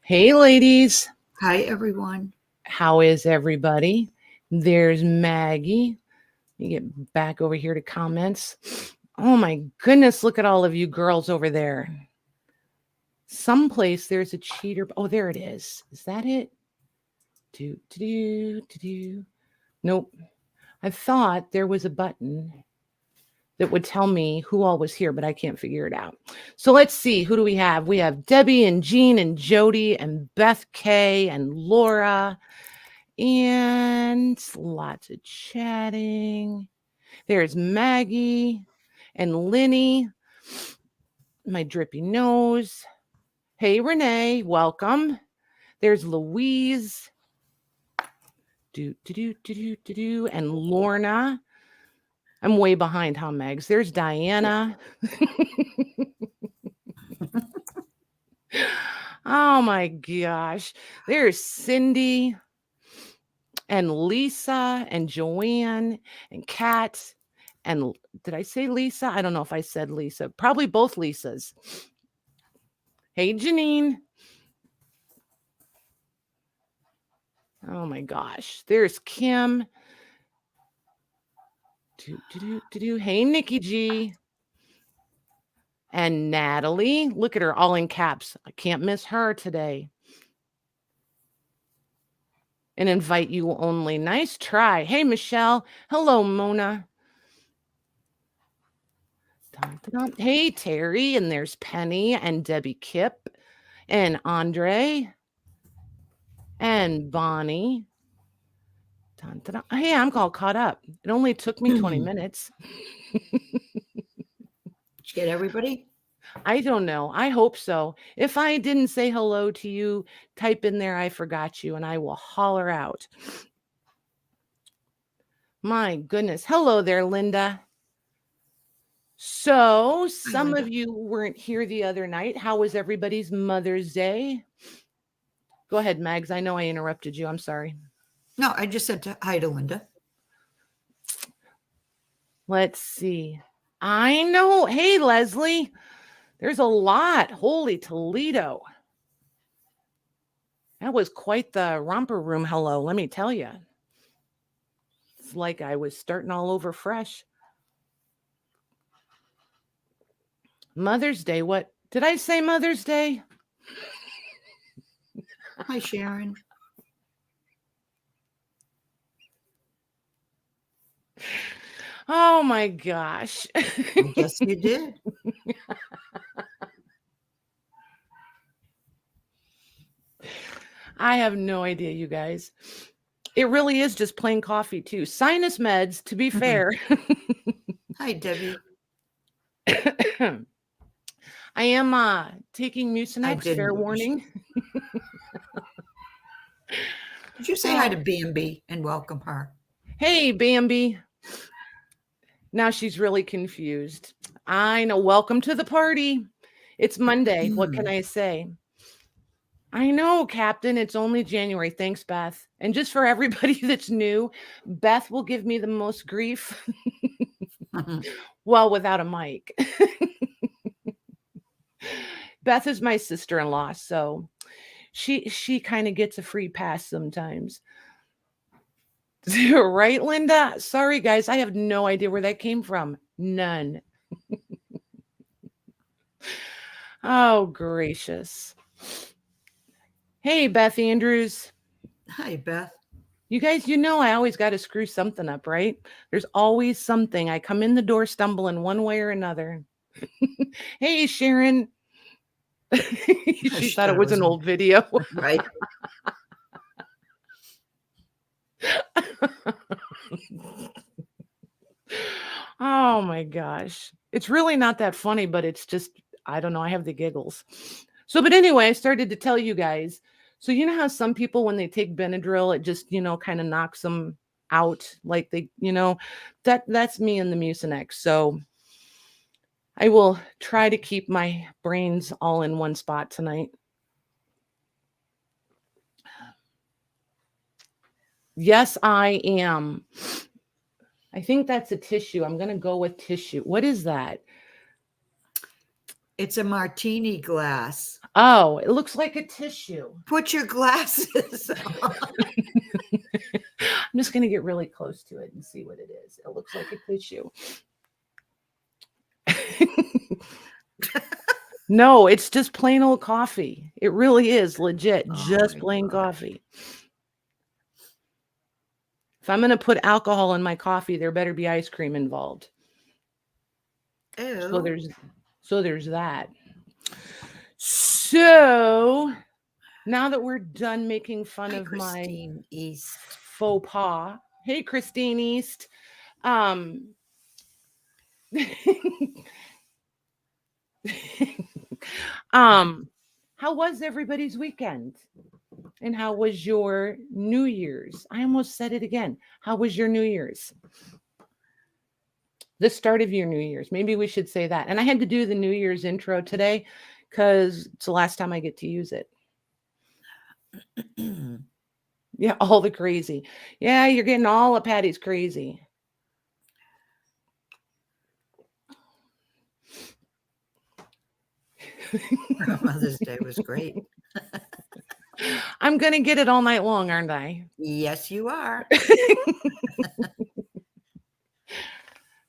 Hey, ladies. Hi, everyone. How is everybody? There's Maggie. Let me get back over here to comments. Oh my goodness, look at all of you girls over there. Someplace there's a cheater. Oh, there it is. Is that it? Nope. I thought there was a button that would tell me who all was here, but I can't figure it out. So let's see. Who do we have? We have Debbie and Jean and Jody and Beth K and Laura. And lots of chatting. There's Maggie and Linny. My drippy nose. Hey, Renee, welcome. There's Louise. And Lorna. I'm way behind, huh, Megs? There's Diana. Oh, my gosh. There's Cindy. And Lisa and Joanne and Kat. And did I say Lisa? I don't know if I said Lisa. Probably both Lisas. Hey, Janine. Oh, my gosh. There's Kim. Hey, Nikki G. And Natalie. Look at her all in caps. I can't miss her today. And invite you only. Nice try. Hey, Michelle. Hello, Mona. Hey, Terry. And there's Penny and Debbie Kip and Andre and Bonnie. Hey, I'm all caught up. It only took me 20 minutes. Did you get everybody? I don't know. I hope so. If I didn't say hello to you, type in there, I forgot you, and I will holler out. My goodness. Hello there, Linda. So some of you weren't here the other night. How was everybody's Mother's Day? Go ahead, Mags. I know I interrupted you. I'm sorry. No, I just said hi to Linda. Let's see. I know. Hey, Leslie. There's a lot. Holy Toledo. That was quite the romper room hello, let me tell you. It's like I was starting all over fresh. Mother's Day. What? Did I say Mother's Day? Hi, Sharon. Oh, my gosh. Yes, you did. I have no idea, you guys. It really is just plain coffee, too. Sinus meds, to be fair. Hi, Debbie. I am taking Mucinex, fair warning. Did you say hi to Bambi and welcome her? Hey, Bambi. Now she's really confused. I know. Welcome to the party. It's Monday. What can I say? I know, Captain. It's only January. Thanks, Beth. And just for everybody that's new, Beth will give me the most grief. Well, without a mic. Beth is my sister-in-law, so she kind of gets a free pass sometimes. Right, Linda? Sorry, guys. I have no idea where that came from. None. Oh, gracious. Hey, Beth Andrews. Hi, Beth. You guys, you know I always got to screw something up, right? There's always something. I come in the door stumbling one way or another. Hey, Sharon. She thought it was an old video. Right. Oh, my gosh. It's really not that funny, but it's just, I don't know. I have the giggles. So, but anyway, I started to tell you guys. So, you know how some people, when they take Benadryl, it just, kind of knocks them out. Like they, that's me in the Mucinex. So I will try to keep my brains all in one spot tonight. Yes, I am. I think that's a tissue. I'm going to go with tissue. What is that? It's a martini glass. Oh, it looks like a tissue. Put your glasses on. I'm just going to get really close to it and see what it is. It looks like a tissue. No, it's just plain old coffee. It really is legit, just plain coffee. If I'm going to put alcohol in my coffee, there better be ice cream involved. Ew. So there's that. So now that we're done making fun of Christine my East faux pas. Hey, Christine East. How was everybody's weekend? And how was your New Year's? I almost said it again. How was your New Year's? The start of your New Year's. Maybe we should say that. And I had to do the New Year's intro today because it's the last time I get to use it. Yeah, all the crazy. Yeah, you're getting all of Patty's crazy. Mother's Day was great. I'm going to get it all night long, aren't I? Yes, you are.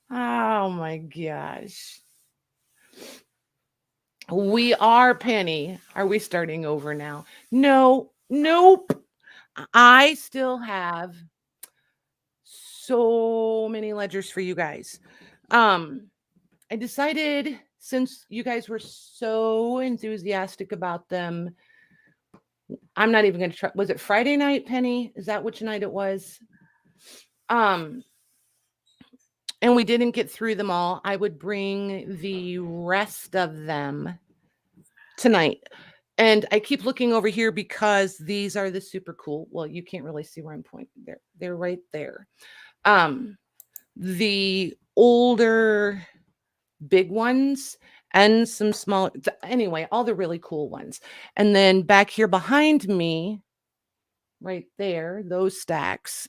Oh my gosh. We are, Penny. Are we starting over now? No, nope. I still have so many ledgers for you guys. I decided, since you guys were so enthusiastic about them, I'm not even going to try. Was it Friday night, Penny? Is that which night it was? And we didn't get through them all. I would bring the rest of them tonight. And I keep looking over here because these are the super cool. Well, you can't really see where I'm pointing. They're right there. The older big ones and some small, anyway, all the really cool ones. And then back here behind me, right there, those stacks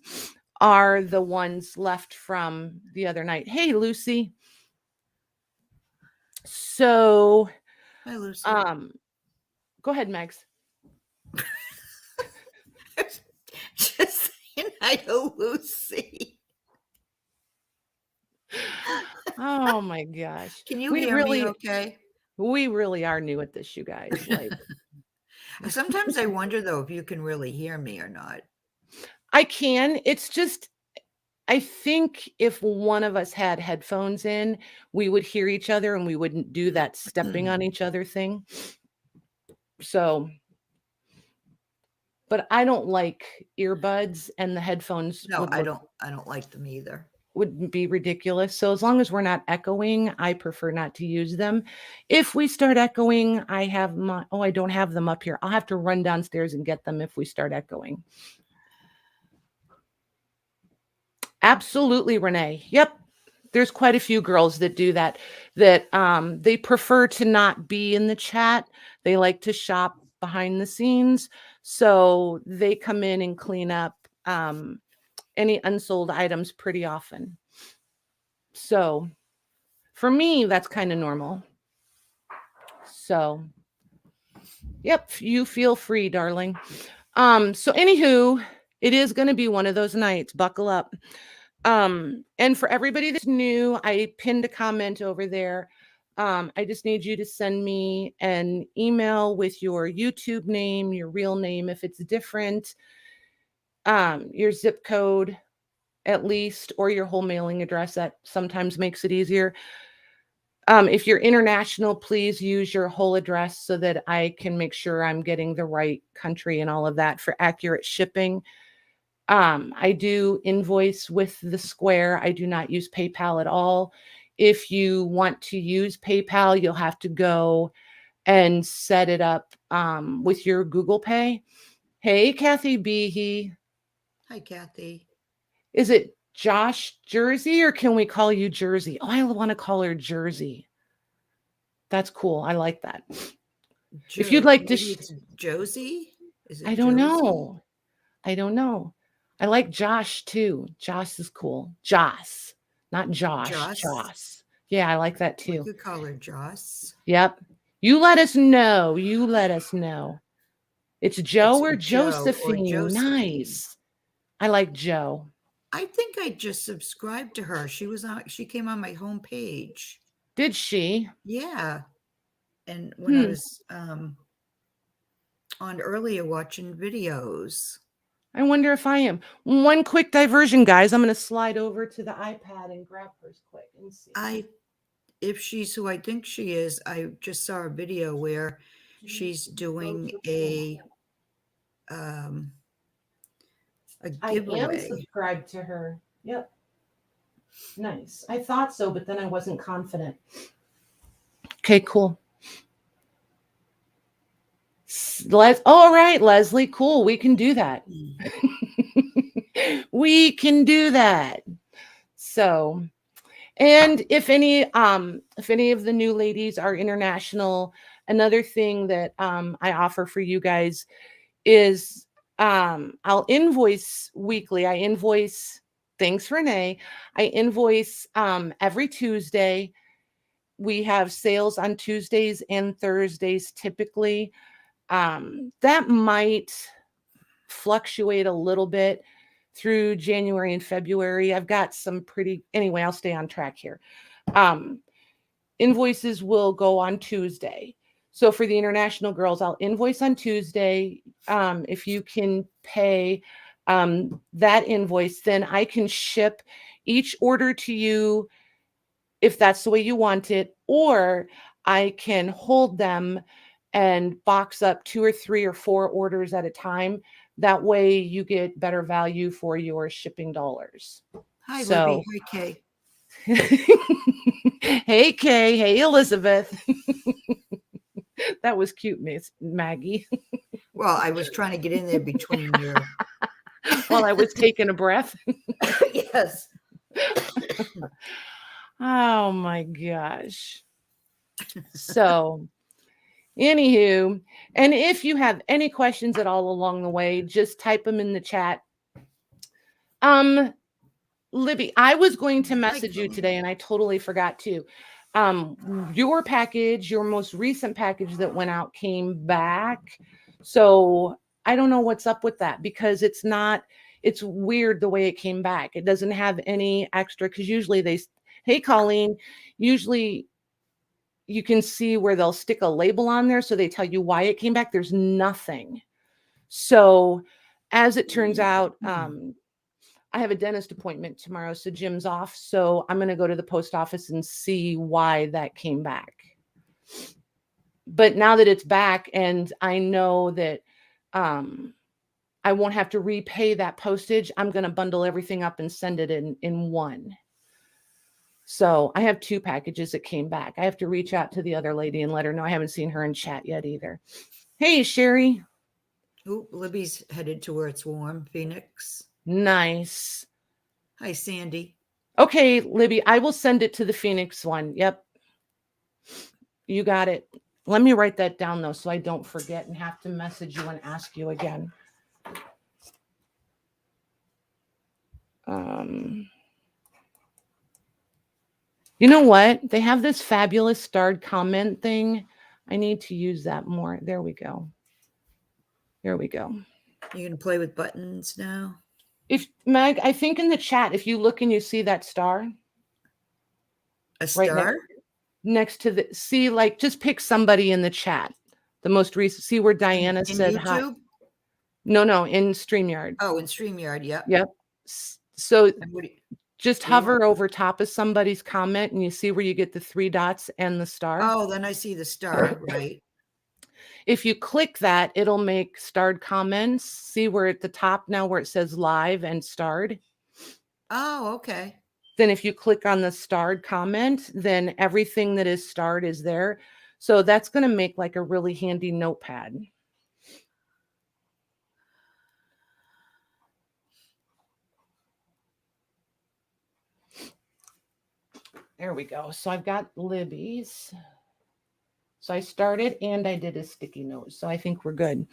are the ones left from the other night. Hey, Lucy. So, Hi, Lucy. Go ahead, Megs. Just saying hi to Lucy. Oh my gosh. Can you hear me okay? We really are new at this, you guys. Like, sometimes I wonder though if you can really hear me or not. I can. It's just, I think if one of us had headphones in, we would hear each other and we wouldn't do that stepping on each other thing. So, but I don't like earbuds, and the headphones. No, I don't like them either. Would be ridiculous. So as long as we're not echoing, I prefer not to use them. If we start echoing, I have my, I don't have them up here. I'll have to run downstairs and get them if we start echoing. Absolutely, Renee. Yep. There's quite a few girls that do that, they prefer to not be in the chat. They like to shop behind the scenes. So they come in and clean up any unsold items pretty often. So for me, that's kind of normal. So, yep, you feel free, darling. So anywho, it is going to be one of those nights. Buckle up. And for everybody that's new, I pinned a comment over there. I just need you to send me an email with your YouTube name, your real name, if it's different, your zip code at least, or your whole mailing address. That sometimes makes it easier. If you're international, please use your whole address so that I can make sure I'm getting the right country and all of that for accurate shipping. I do invoice with the Square. I do not use PayPal at all. If you want to use PayPal, you'll have to go and set it up with your Google Pay. Hey, Kathy Behe. Hi, Kathy. Is it Josh Jersey, or can we call you Jersey? Oh, I want to call her Jersey. That's cool. I like that. If you'd like to, Josie? Is it I don't Josie? know. I don't know. I like Josh too. Josh is cool. Joss, not Josh. Joss. Yeah, I like that too. We could call her Joss. Yep. You let us know. You let us know. It's Joe It's or Joe or Josephine. Josephine. Nice. I like Joe. I think I just subscribed to her. She came on my homepage. Did she? Yeah. And when I Hmm. was on earlier watching videos. I wonder if I am. One quick diversion, guys. I'm going to slide over to the iPad and grab hers quick and see. If she's who I think she is, I just saw a video where she's doing a I am giveaway. subscribed to her. Yep. Nice. I thought so, but then I wasn't confident. Okay, cool. All right, Leslie. Cool. We can do that. We can do that. So, and if any of the new ladies are international, another thing that I offer for you guys is I'll invoice weekly. I invoice, thanks Renee. I invoice every Tuesday. We have sales on Tuesdays and Thursdays typically. That might fluctuate a little bit through January and February. I've got some anyway, I'll stay on track here. Invoices will go on Tuesday. So for the international girls, I'll invoice on Tuesday. If you can pay that invoice, then I can ship each order to you if that's the way you want it, or I can hold them and box up 2 or 3 or 4 orders at a time. That way you get better value for your shipping dollars. Hi, So, Libby. Hi, Kay. Hey, Kay. Hey, Elizabeth. That was cute, Miss Maggie. Well, I was trying to get in there between your. While I was taking a breath. Yes. Oh my gosh. So, anywho, and if you have any questions at all along the way, just type them in the chat. Libby, I was going to message you today and I totally forgot to. Your package, your most recent package that went out came back. So I don't know what's up with that because it's weird the way it came back. It doesn't have any extra because usually hey, Colleen, usually you can see where they'll stick a label on there. So they tell you why it came back. There's nothing. So as it turns out, I have a dentist appointment tomorrow, so Jim's off. So I'm going to go to the post office and see why that came back. But now that it's back and I know that I won't have to repay that postage, I'm going to bundle everything up and send it in one. So I have 2 packages that came back. I have to reach out to the other lady and let her know. I haven't seen her in chat yet either. Hey, Sherry. Oh, Libby's headed to where it's warm, Phoenix. Nice. Hi, Sandy. Okay, Libby, I will send it to the Phoenix one. Yep. You got it. Let me write that down, though, so I don't forget and have to message you and ask you again. You know what? They have this fabulous starred comment thing. I need to use that more. There we go. There we go. You're going to play with buttons now? If Meg, I think in the chat, if you look and you see that star. A star? Right next to like, just pick somebody in the chat. The most recent, see where Diana said YouTube? hi. No, in StreamYard. Oh, in StreamYard, yep. Yep. So just hover over top of somebody's comment and you see where you get the 3 dots and the star. Oh, then I see the star, right. If you click that, it'll make starred comments. See where at the top now where it says live and starred. Oh, okay. Then if you click on the starred comment, then everything that is starred is there. So that's going to make like a really handy notepad. There we go. So I've got Libby's. So I started and I did a sticky note. So I think we're good.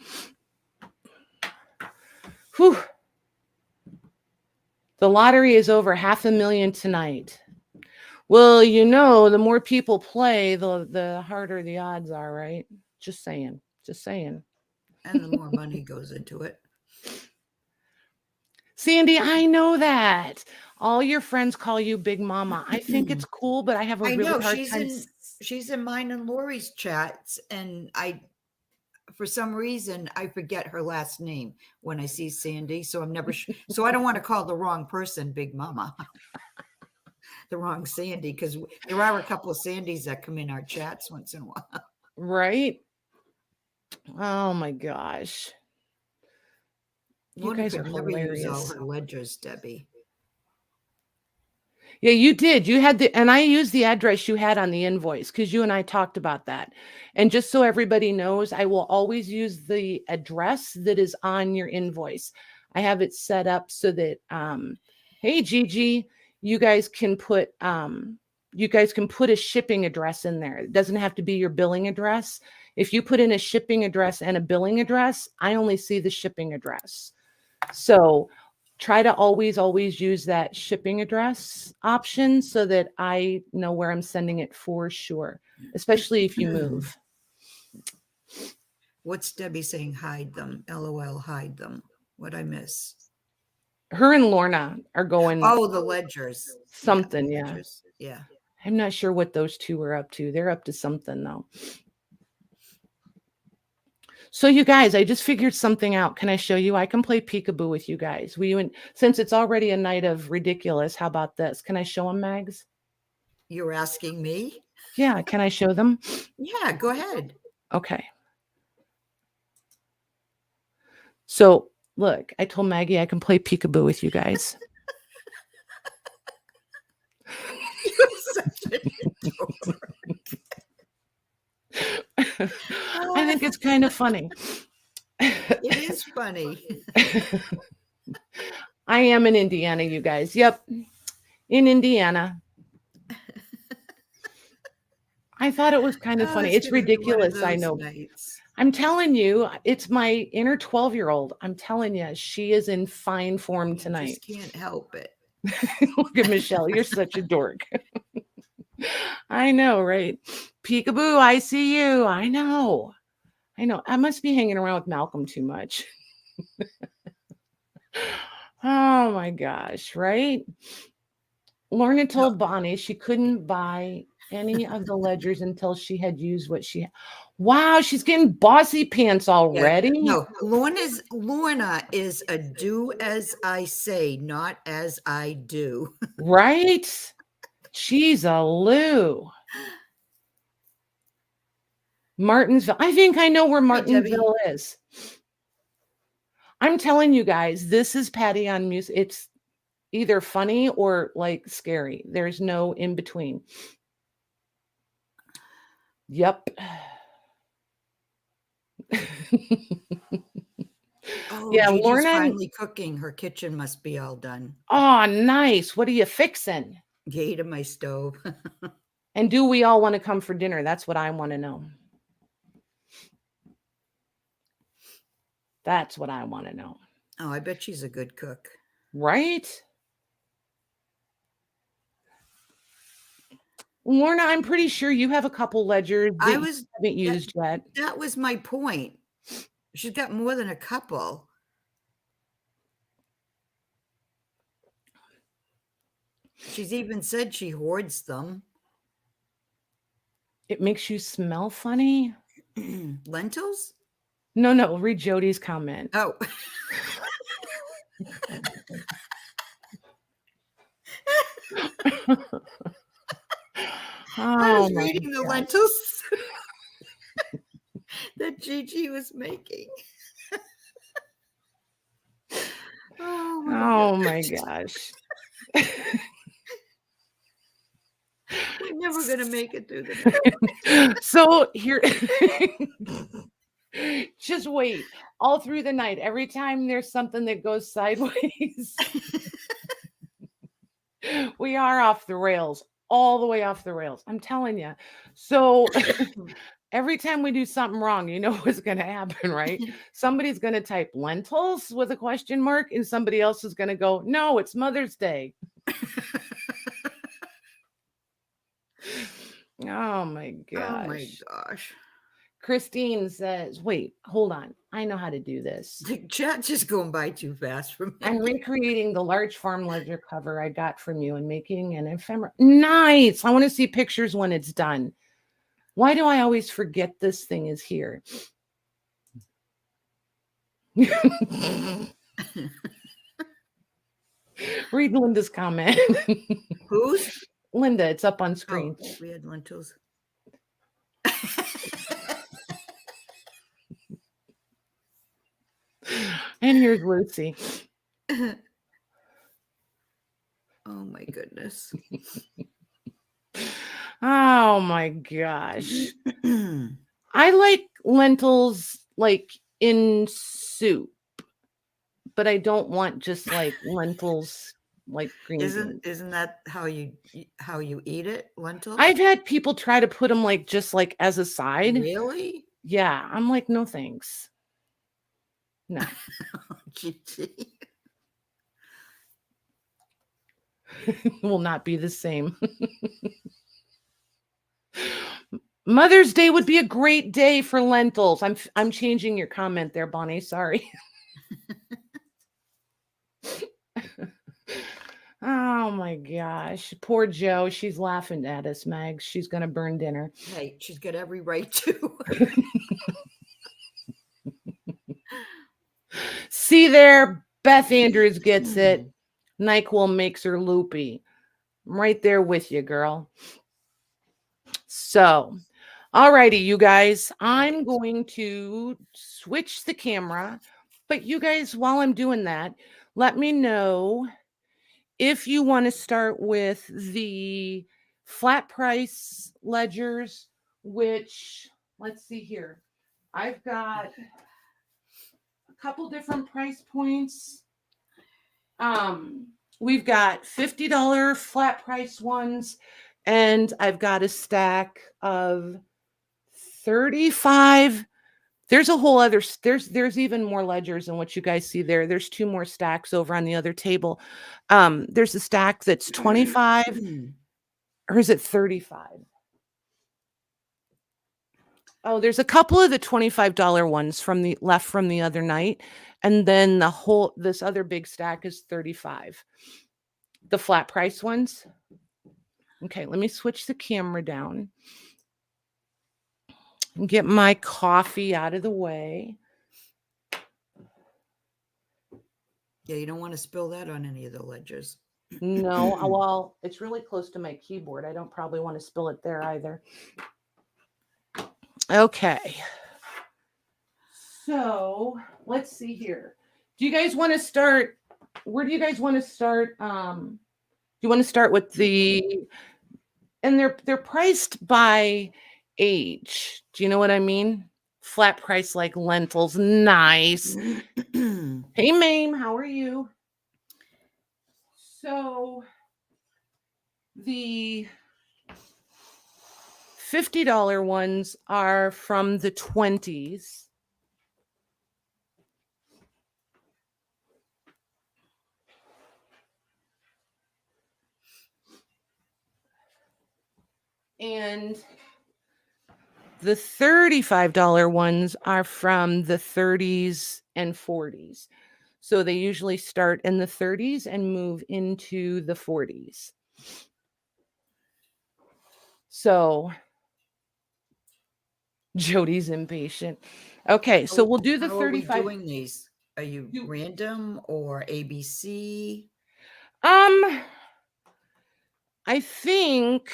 Whew. The lottery is over $500,000 tonight. Well, you know, the more people play, the harder the odds are, right? Just saying. Just saying. And the more money goes into it. Sandy, I know that. All your friends call you Big Mama. I think it's cool, but I have a I really know hard time. she's in mine and Lori's chats, and for some reason I forget her last name when I see Sandy, so I'm never so I don't want to call the wrong person Big Mama. The wrong Sandy, because there are a couple of Sandys that come in our chats once in a while. Right? Oh my gosh. You guys are I've never used all hilarious. her ledgers, Debbie. Yeah, you did. You had and I used the address you had on the invoice because you and I talked about that. And just so everybody knows, I will always use the address that is on your invoice. I have it set up so that, hey, Gigi, you guys can put a shipping address in there. It doesn't have to be your billing address. If you put in a shipping address and a billing address, I only see the shipping address. So try to always use that shipping address option so that I know where I'm sending it for sure, especially if you move. What's Debbie saying? Hide them. LOL, hide them. What'd I miss? Her and Lorna are going. Oh, the ledgers. Something, Yeah. yeah. Ledgers. Yeah. I'm not sure what those two are up to. They're up to something though. So you guys, I just figured something out. Can I show you? I can play peekaboo with you guys. Since it's already a night of ridiculous, how about this? Can I show them, Mags? You're asking me? Yeah, can I show them? Yeah, go ahead. Okay. So look, I told Maggie I can play peekaboo with you guys. You're such a dork. I think it's kind of funny. It is funny. I am in Indiana, you guys. Yep. In Indiana. I thought it was kind of funny. It's ridiculous. I know. Nights. I'm telling you, it's my inner 12-year-old. I'm telling you, she is in fine form tonight. Just can't help it. Look at Michelle. You're such a dork. I know, right? Peekaboo, I see you. I know. I must be hanging around with Malcolm too much. Oh my gosh, right? Lorna told Bonnie she couldn't buy any of the ledgers until she had used what she. Wow, she's getting bossy pants already. Yeah. No, Lorna is a do as I say, not as I do. Right? She's a Lou. Martinsville. I think I know where Martinsville is. I'm telling you guys, this is Patty on music. It's either funny or like scary. There's no in between. Yep. Oh, yeah, Gigi's Lorna finally cooking. Her kitchen must be all done. Oh, nice. What are you fixing? Gate of my stove. And do we all want to come for dinner? That's what I want to know. That's what I want to know. Oh, I bet she's a good cook. Right? Lorna, I'm pretty sure you have a couple ledgers that you haven't used yet. That was my point. She's got more than a couple. She's even said she hoards them. It makes you smell funny? Lentils? No, read Jody's comment. Oh. I was reading the lentils that Gigi was making. Oh my gosh. We're never going to make it through the night. So here, just wait. All through the night, every time there's something that goes sideways, we are off the rails, all the way off the rails. I'm telling you. So every time we do something wrong, you know what's going to happen, right? Somebody's going to type lentils with a question mark, and somebody else is going to go, no, it's Mother's Day. Oh my Oh my gosh. gosh. Christine says, wait, hold on. I know how to do this. The chat's just going by too fast for me. I'm recreating the large farm ledger cover I got from you and making an ephemera. Nice. I want to see pictures when it's done. Why do I always forget this thing is here? Read Linda's comment. Whose? Linda, it's up on Oh, screen. we had lentils. And here's Lucy. Oh my goodness. Oh my gosh. I like lentils like in soup, but I don't want just like lentils like green beans. Isn't that how you eat it? Lentils? I've had people try to put them like just like as a side. Really? Yeah, I'm like, no thanks. No. GG. Will not be the same. Mother's Day would be a great day for lentils. I'm changing your comment there, Bonnie. Sorry. Oh my gosh. Poor Joe. She's laughing at us, Mags. She's gonna burn dinner. Hey, she's got every right to. See there, Beth Andrews gets it. NyQuil makes her loopy. I'm right there with you, girl. So, alrighty, you guys, I'm going to switch the camera. But you guys, while I'm doing that, let me know if you want to start with the flat price ledgers, which, let's see here. I've got a couple different price points. We've got $50 flat price ones, and I've got a stack of 35. There's a whole other, there's even more ledgers than what you guys see there. There's two more stacks over on the other table. There's a stack that's 25, or is it 35? Oh, there's a couple of the $25 ones from the left from the other night. And then this other big stack is 35. The flat price ones. Okay, let me switch the camera down and get my coffee out of the way. Yeah, you don't want to spill that on any of the ledgers. No, well, it's really close to my keyboard. I don't probably want to spill it there either. Okay. So let's see here. Do you guys want to start? Where do you guys want to start? Do you want to start with and they're priced by age. Do you know what I mean? Flat price like lentils. Nice. Hey, Mame, how are you? So the $50 ones are from the 20s. And the $35 ones are from the 30s and 40s. So they usually start in the 30s and move into the 40s. So Jody's impatient. Okay, so we'll do the 35. How are we doing these? Are you random or ABC? I think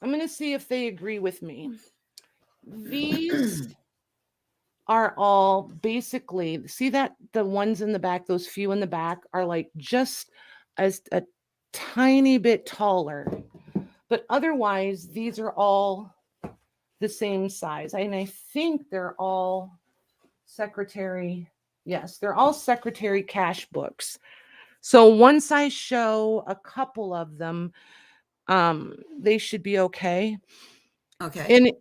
I'm going to see if they agree with me. These are all basically, see that the ones in the back, those few in the back are like just as a tiny bit taller, but otherwise these are all the same size. And I think they're all secretary. Yes, they're all secretary cash books. So once I show a couple of them, they should be okay. Okay. And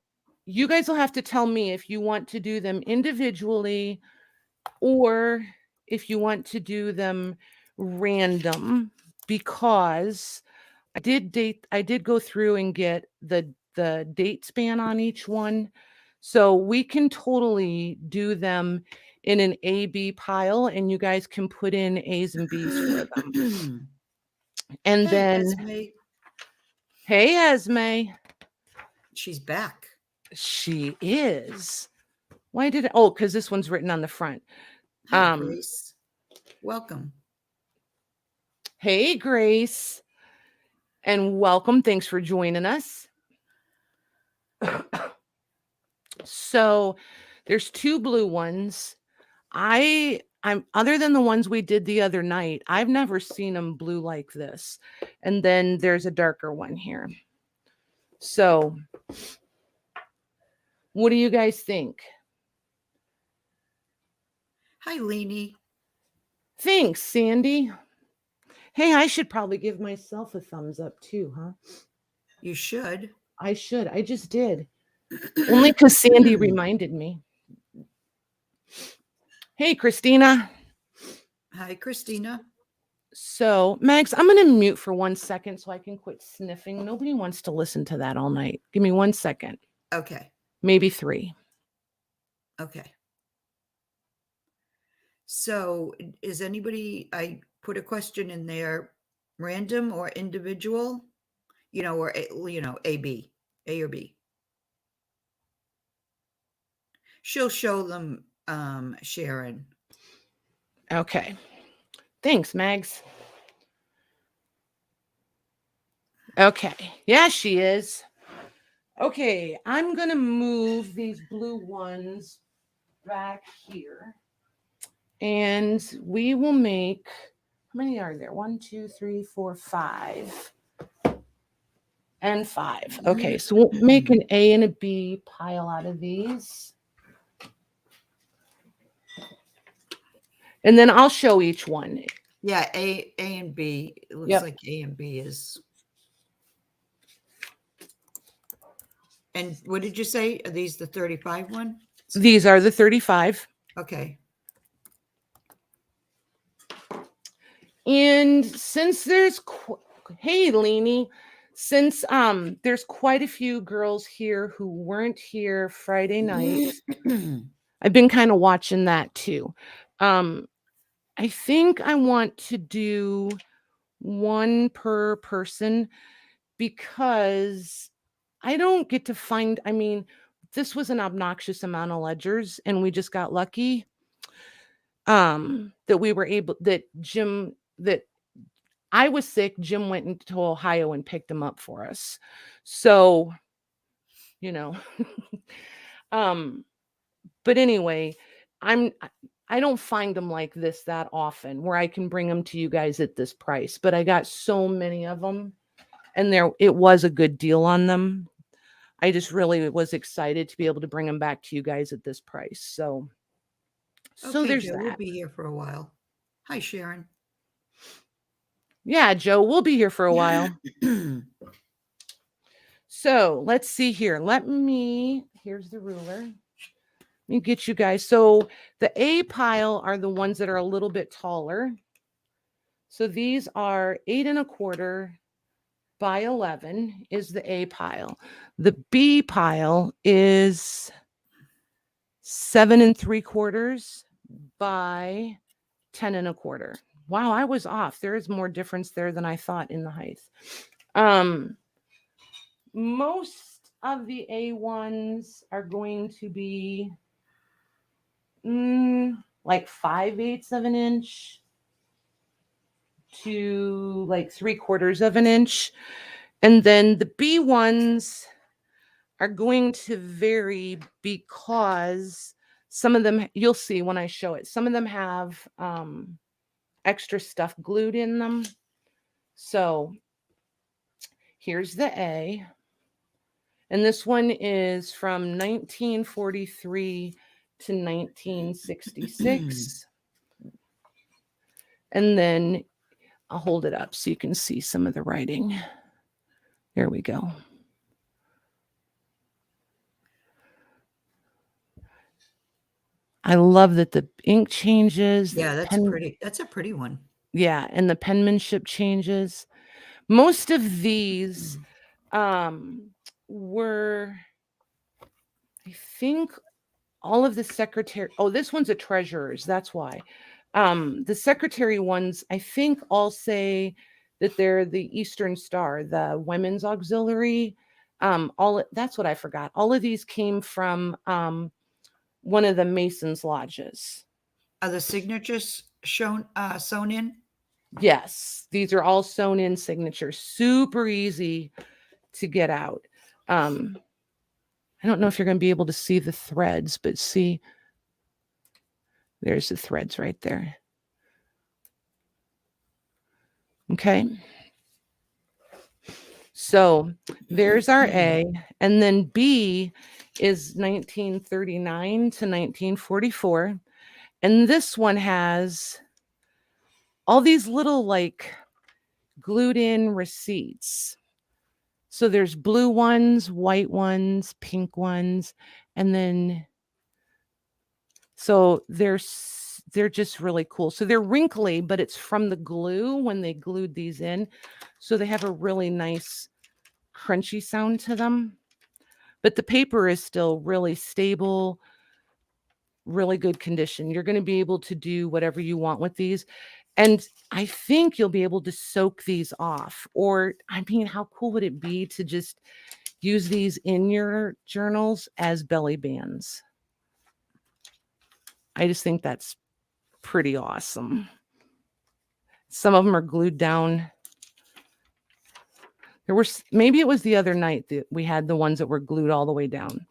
you guys will have to tell me if you want to do them individually or if you want to do them random, because I did go through and get the date span on each one. So we can totally do them in an A-B pile, and you guys can put in A's and B's for them. And Hey, then, Esme. hey, Esme. She's back. She is. Why did it? Oh, because this one's written on the front. Hi, Grace. Welcome. Hey, Grace. And welcome. Thanks for joining us. So there's two blue ones. I'm other than the ones we did the other night, I've never seen them blue like this. And then there's a darker one here. So what do you guys think? Hi, Leanie. Thanks, Sandy. Hey, I should probably give myself a thumbs up too, huh? You should. I should. I just did. Only because Sandy reminded me. Hey, Christina. Hi, Christina. So, Max, I'm going to mute for 1 second so I can quit sniffing. Nobody wants to listen to that all night. Give me 1 second. Okay. Maybe 3. Okay. So is anybody, I put a question in there, random or individual, or, A, B, A or B. She'll show them, Sharon. Okay. Thanks, Mags. Okay. Yeah, she is. Okay. I'm going to move these blue ones back here. And we will make, how many are there? 1, 2, 3, 4, 5. And 5. Okay. So we'll make an A and a B pile out of these. And then I'll show each one. Yeah, A and B. It looks like A and B is. And what did you say? Are these the 35 one? These are the 35. Okay. And since there's, hey, Leanie, since there's quite a few girls here who weren't here Friday night, I've been kind of watching that too. I think I want to do 1 per person because I don't get to find, I mean, this was an obnoxious amount of ledgers and we just got lucky that we were able, that I was sick. Jim went into Ohio and picked them up for us. So, but anyway, I don't find them like this that often where I can bring them to you guys at this price, but I got so many of them and it was a good deal on them. I just really was excited to be able to bring them back to you guys at this price. So there's Joe, that. we'll be here for a while. Hi, Sharon. Yeah, Joe, we'll be here for a while. So let's see here. Here's the ruler. Let me get you guys. So the A pile are the ones that are a little bit taller. So these are 8 1/4 by 11 is the A pile. The B pile is 7 3/4 by 10 1/4. Wow, I was off. There is more difference there than I thought in the height. Most of the A1s are going to be like 5/8 of an inch to like 3/4 of an inch. And then the B1s are going to vary because some of them, you'll see when I show it, some of them have extra stuff glued in them. So here's the A. And this one is from 1943 to 1966. And then I'll hold it up so you can see some of the writing. There we go. I love that the ink changes. Yeah, that's pretty. That's a pretty one. Yeah, and the penmanship changes. Most of these were, I think, all of the secretary. Oh, this one's a treasurer's. That's why. The secretary ones, I think, all say that they're the Eastern Star, the Women's Auxiliary. That's what I forgot. All of these came from one of the Masons' lodges. Are the signatures sewn in? Yes, these are all sewn in signatures. Super easy to get out. I don't know if you're going to be able to see the threads, but see, there's the threads right there. Okay. So there's our A, and then B is 1939 to 1944. And this one has all these little like glued in receipts. So there's blue ones, white ones, pink ones, and then so they're just really cool. So they're wrinkly, but it's from the glue when they glued these in. So they have a really nice crunchy sound to them. But the paper is still really stable, really good condition. You're going to be able to do whatever you want with these. And I think you'll be able to soak these off. Or, I mean, how cool would it be to just use these in your journals as belly bands? I just think that's pretty awesome. Some of them are glued down. Maybe it was the other night that we had the ones that were glued all the way down.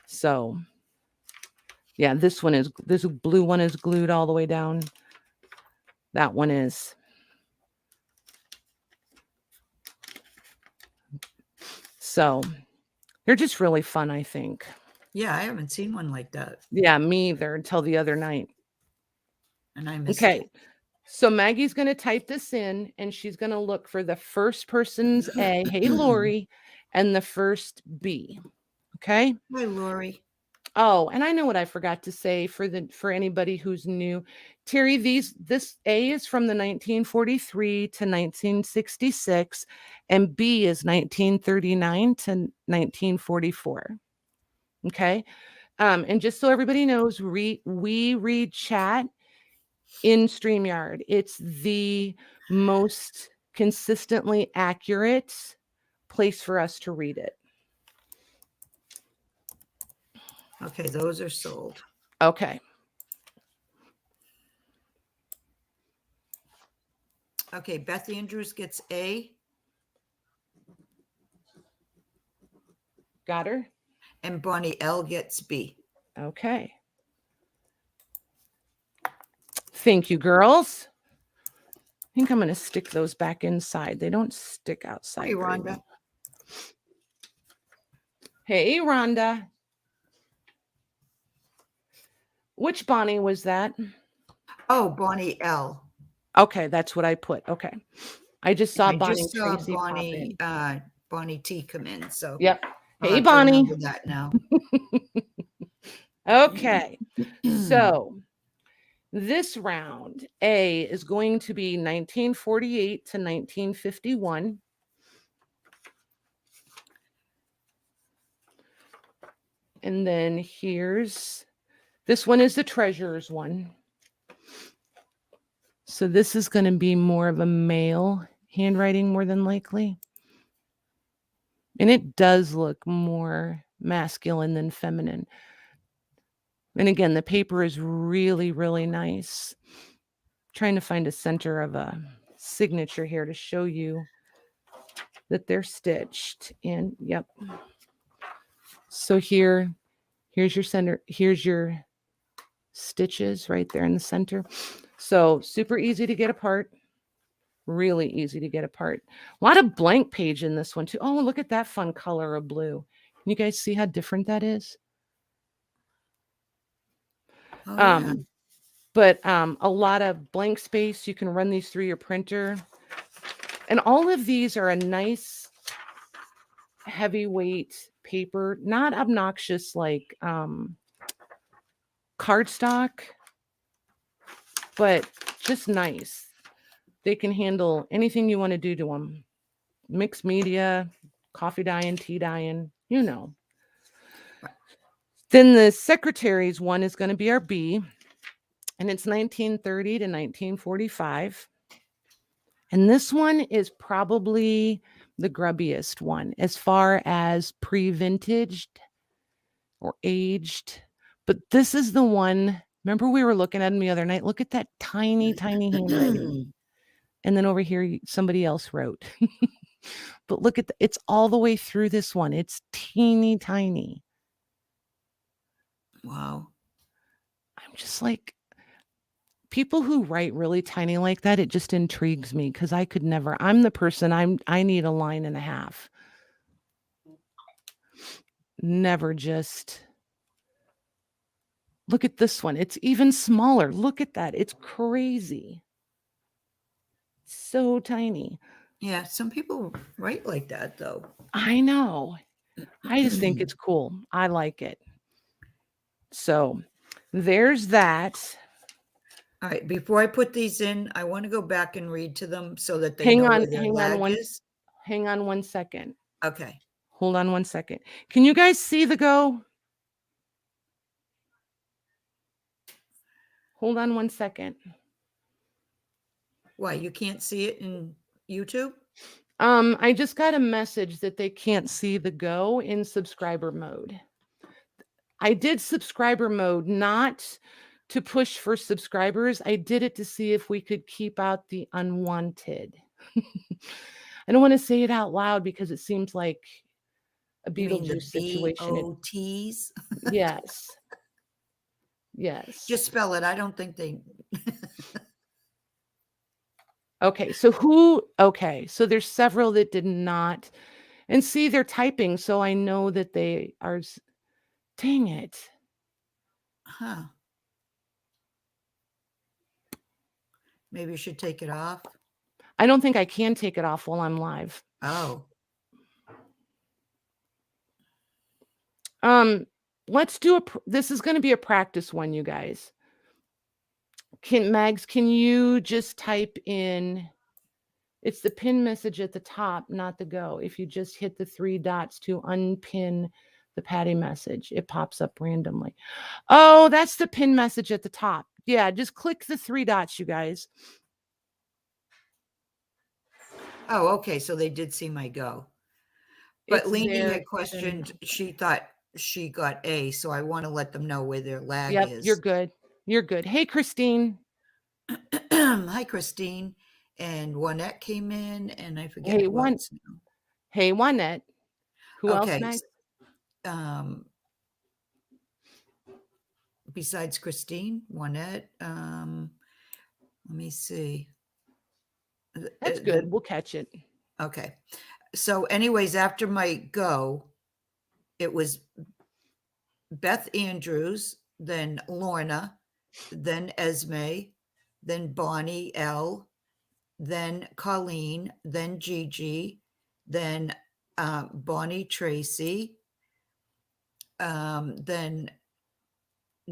So, yeah, this blue one is glued all the way down. That one is. So, they're just really fun, I think. Yeah, I haven't seen one like that. Yeah, me either until the other night. And I missed it. So Maggie's going to type this in and she's going to look for the first person's A, hey, Lori, and the first B. Okay. Hi, Lori. Oh, and I know what I forgot to say for anybody who's new. Terry, this A is from the 1943 to 1966, and B is 1939 to 1944. Okay. And just so everybody knows, we read chat in StreamYard. It's the most consistently accurate place for us to read it. Okay, those are sold. Okay. Okay, Beth Andrews gets A. Got her? And Bonnie L gets B. Okay. Thank you, girls. I think I'm going to stick those back inside. They don't stick outside. Hey, Rhonda. Hey, Rhonda. Which Bonnie was that? Oh, Bonnie L. Okay, that's what I put. Okay. I just saw Bonnie just saw Tracy Bonnie, Bonnie T come in. So yep. I'll Hey, have to Bonnie. remember that now. Okay. So this round, A is going to be 1948 to 1951. And then this one is the treasurer's one. So this is going to be more of a male handwriting, more than likely. And it does look more masculine than feminine. And again, the paper is really, really nice. Trying to find a center of a signature here to show you that they're stitched in. Yep. So here's your center. Here's your stitches right there in the center. So super easy to get apart. Really easy to get apart. A lot of blank page in this one too. Oh, look at that fun color of blue. Can you guys see how different that is? Oh, yeah. But a lot of blank space. You can run these through your printer. And all of these are a nice heavyweight paper, not obnoxious like cardstock, but just nice. They can handle anything you want to do to them. Mixed media, coffee dyeing, tea dyeing, you know. Then the secretary's one is going to be our B, and it's 1930 to 1945. And this one is probably the grubbiest one as far as pre-vintaged or aged. But this is the one, remember we were looking at them the other night? Look at that tiny, tiny handwriting. And then over here, somebody else wrote. But look at it's all the way through this one. It's teeny tiny. Wow. I'm just like, people who write really tiny like that, it just intrigues me because I could never. I'm the person, I need a line and a half. Never just. Look at this one. It's even smaller. Look at that. It's crazy. So tiny. Yeah, some people write like that though. I know. I just think it's cool. I like it. So there's that. All right, before I put these in, I want to go back and read to them so that they Hang know on, where their lag is. hang on 1 second. Okay. Hold on 1 second. Can you guys see the go? Hold on 1 second. Why, you can't see it in YouTube? I just got a message that they can't see the go in subscriber mode. I did subscriber mode not to push for subscribers. I did it to see if we could keep out the unwanted. I don't want to say it out loud because it seems like a You mean the Beetlejuice situation. BOTs? Yes. Yes. Just spell it. I don't think they. Okay, so so there's several that did not, and see, they're typing, so I know that they are, dang it. Huh. Maybe you should take it off. I don't think I can take it off while I'm live. Oh. Let's do this is going to be a practice one, you guys. Mags, can you just type in, it's the pin message at the top, not the go. If you just hit the 3 dots to unpin the Patty message, it pops up randomly. Oh, that's the pin message at the top. Yeah, just click the 3 dots, you guys. Oh, okay. So they did see my go. But Leanie had questioned, she thought she got A, so I want to let them know where their lag is. You're good. You're good. Hey, Christine. Hi, Christine. And Juanette came in, and I forget Hey, who else now. Hey, Juanette. Who else Okay. next? Besides Christine, Juanette, let me see. That's good. We'll catch it. Okay. So anyways, after my go, it was Beth Andrews, then Lorna, then Esme, then Bonnie L, then Colleen, then Gigi, then Bonnie Tracy, then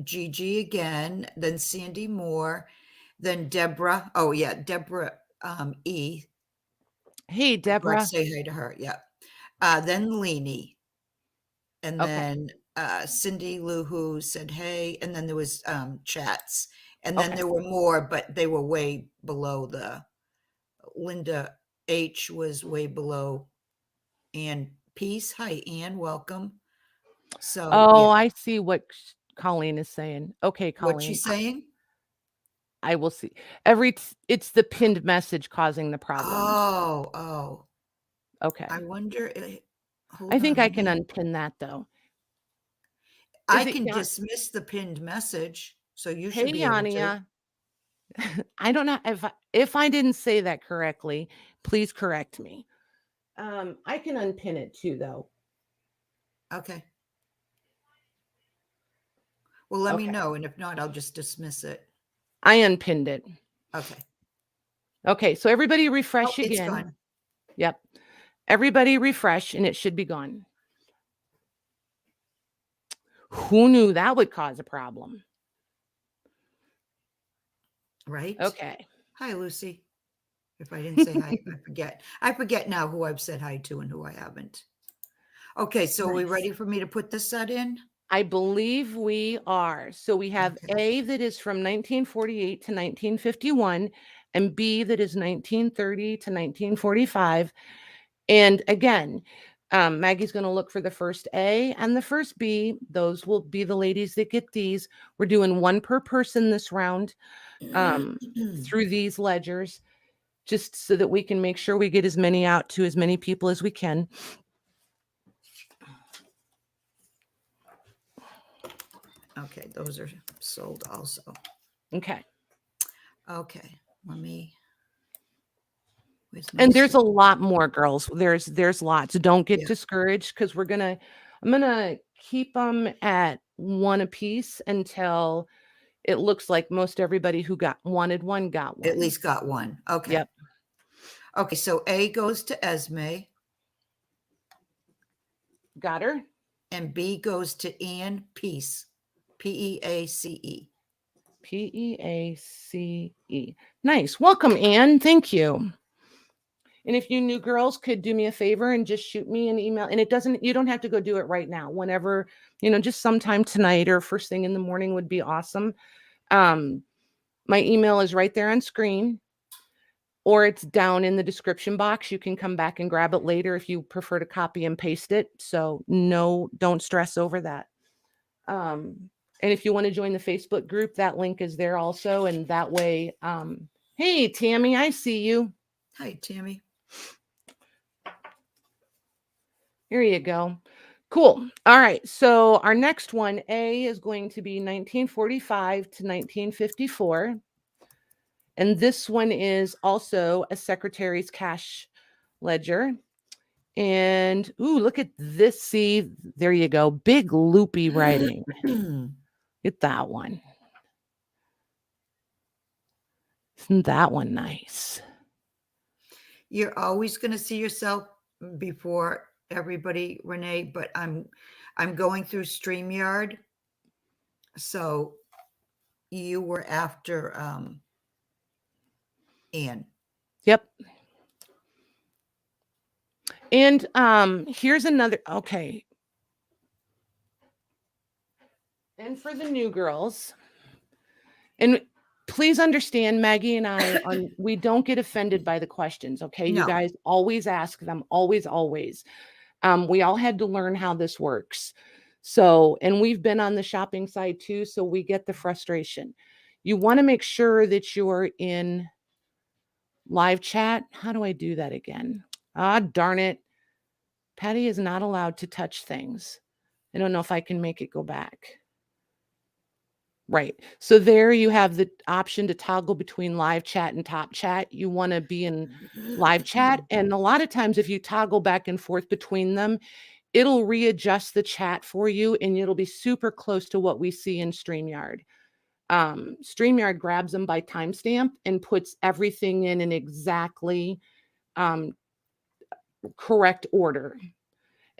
Gigi again, then Sandy Moore, then Deborah. Oh yeah, Deborah E. Hey, Deborah. Say hi to her. Yeah. Then Leanie, and then Cindy Lou, who said hey, and then there was chats, and then there were more, but they were way below the. Linda H was way below. Ann Peace. Hi, Ann. Welcome. So yeah. I see what Colleen is saying. Okay, Colleen. What's she saying? I will see. It's the pinned message causing the problem. Oh. Okay. I wonder. I think I can unpin that though. I can dismiss the pinned message, so you should be able to. I don't know if I didn't say that correctly. Please correct me. I can unpin it too, though. Okay. Well, let me know, and if not, I'll just dismiss it. I unpinned it. Okay. Okay, so everybody refresh again. It's gone. Yep. Everybody refresh, and it should be gone. Who knew that would cause a problem? Right. Okay. Hi, Lucy. If I didn't say hi, I forget. I forget now who I've said hi to and who I haven't. Okay, so are we Nice. ready for me to put this set in? I believe we are. So we have Okay. A that is from 1948 to 1951 and B that is 1930 to 1945. And again, Maggie's going to look for the first A and the first B. Those will be the ladies that get these. We're doing one per person this round through these ledgers, just so that we can make sure we get as many out to as many people as we can. Okay, those are sold also. Okay. Okay, let me. And there's a lot more, girls. There's lots. Don't get Yeah. discouraged, because I'm gonna keep them at one apiece until it looks like most everybody who wanted one got one. At least got one. Okay. Yep. Okay, so A goes to Esme Got her. and B goes to Ann Peace. Peace. Peace. Nice. Welcome, Anne. Thank you. And if you new girls could do me a favor and just shoot me an email, and you don't have to go do it right now. Whenever, just sometime tonight or first thing in the morning would be awesome. My email is right there on screen, or it's down in the description box. You can come back and grab it later if you prefer to copy and paste it. So no, don't stress over that. And if you want to join the Facebook group, that link is there also. And that way, hey, Tammy, I see you. Hi, Tammy. Here you go. Cool. All right. So our next one, A, is going to be 1945 to 1954. And this one is also a secretary's cash ledger. And, ooh, look at this. See, there you go. Big loopy writing. Get that one. Isn't that one nice? You're always going to see yourself before everybody, Renee, but I'm going through StreamYard. So you were after Ann. Yep. And here's another. Okay. And for the new girls, and please understand, Maggie and I, we don't get offended by the questions. Okay. No. You guys always ask them. Always, always. We all had to learn how this works. So, and we've been on the shopping side too, so we get the frustration. You want to make sure that you're in live chat. How do I do that again? Ah, darn it. Patty is not allowed to touch things. I don't know if I can make it go back. Right. So there you have the option to toggle between live chat and top chat. You want to be in live chat. And a lot of times if you toggle back and forth between them, it'll readjust the chat for you and it'll be super close to what we see in StreamYard. StreamYard grabs them by timestamp and puts everything in an exactly correct order.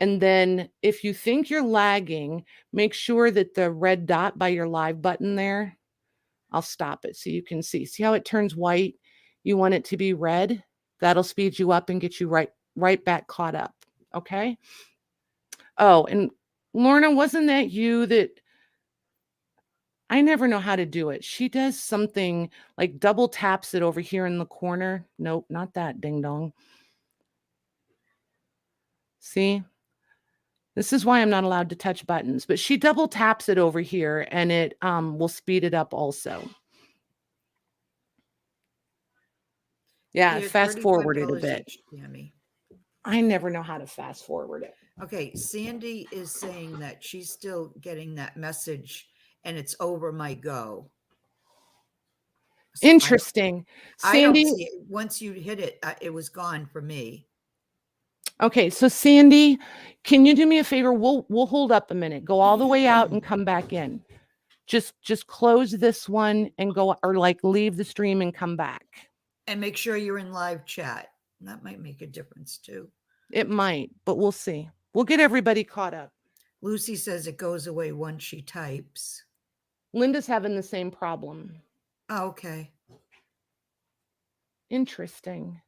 And then if you think you're lagging, make sure that the red dot by your live button there, I'll stop it so you can see. See how it turns white? You want it to be red. That'll speed you up and get you right back caught up. Okay. Oh, and Lorna, wasn't that you that I never know how to do it? She does something like double taps it over here in the corner. Nope, not that ding dong. See? This is why I'm not allowed to touch buttons, but she double taps it over here and it will speed it up also. Yeah, Here's fast forward it a bit. each, Tammy. I never know how to fast forward it. Okay, Sandy is saying that she's still getting that message and it's over my go. So Interesting. I don't Sandy, see it. Once you hit it, it was gone for me. okay, so Sandy, can you do me a favor? We'll hold up a minute. Go all the way out and come back in. Just close this one and go, or like leave the stream and come back. And make sure you're in live chat. That might make a difference too. It might, but we'll see. We'll get everybody caught up. Lucy says it goes away once she types. Linda's having the same problem. Oh, okay. Interesting.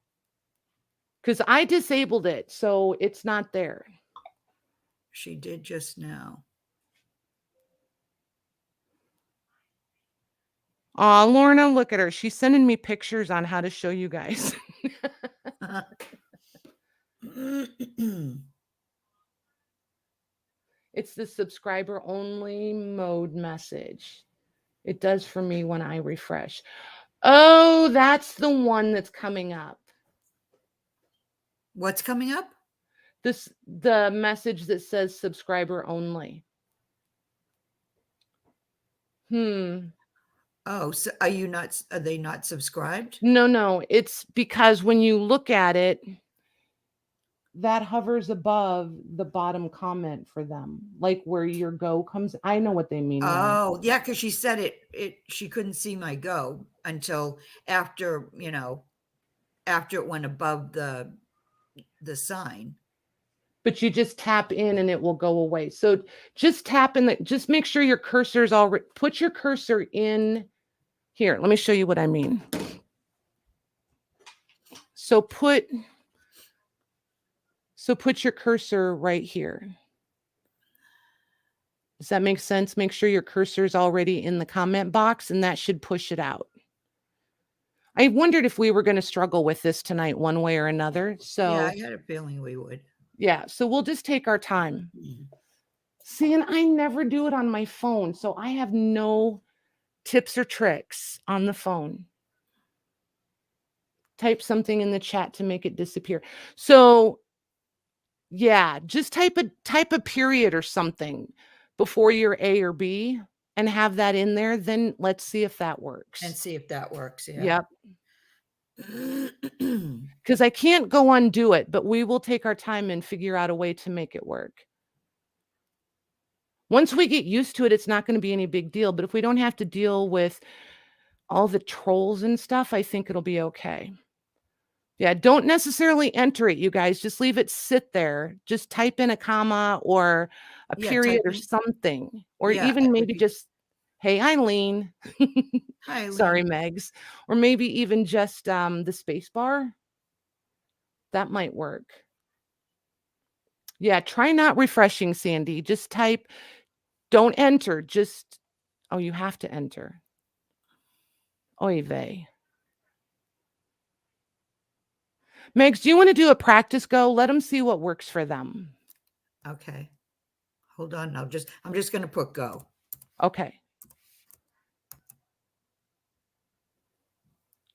Because I disabled it, so it's not there. She did just now. Aw, Lorna, look at her. She's sending me pictures on how to show you guys. It's the subscriber only mode message. It does for me when I refresh. Oh, that's the one that's coming up. What's coming up? The message that says subscriber only. Oh, so are they not subscribed? No. It's because when you look at it, that hovers above the bottom comment for them, like where your go comes. I know what they mean now. Oh, yeah, because she said she couldn't see my go until after, after it went above the sign. But you just tap in and it will go away. So just tap in just make sure your cursor's already, put your cursor in here. Let me show you what I mean. So put your cursor right here. Does that make sense? Make sure your cursor is already in the comment box, and that should push it out. I wondered if we were going to struggle with this tonight one way or another. So yeah, I had a feeling we would. Yeah, so we'll just take our time. See, and I never do it on my phone, so I have no tips or tricks on the phone. Type something in the chat to make it disappear. So yeah, just type a period or something before your A or B and have that in there. Then let's see if that works. And see if that works. Yeah. Yep. Because I can't go undo it, but we will take our time and figure out a way to make it work. Once we get used to it, it's not going to be any big deal. But if we don't have to deal with all the trolls and stuff, I think it'll be okay. Yeah, don't necessarily enter it, you guys. Just leave it sit there. Just type in a comma or a period or something. Or even maybe just, hey, Eileen. Hi, Eileen. Sorry, Megs. Or maybe even just the space bar. That might work. Yeah, try not refreshing, Sandy. Just type, don't enter. Just, oh, you have to enter. Oy vey. Megs, do you want to do a practice go? Let them see what works for them. Okay. Hold on. I'm just going to put go. Okay.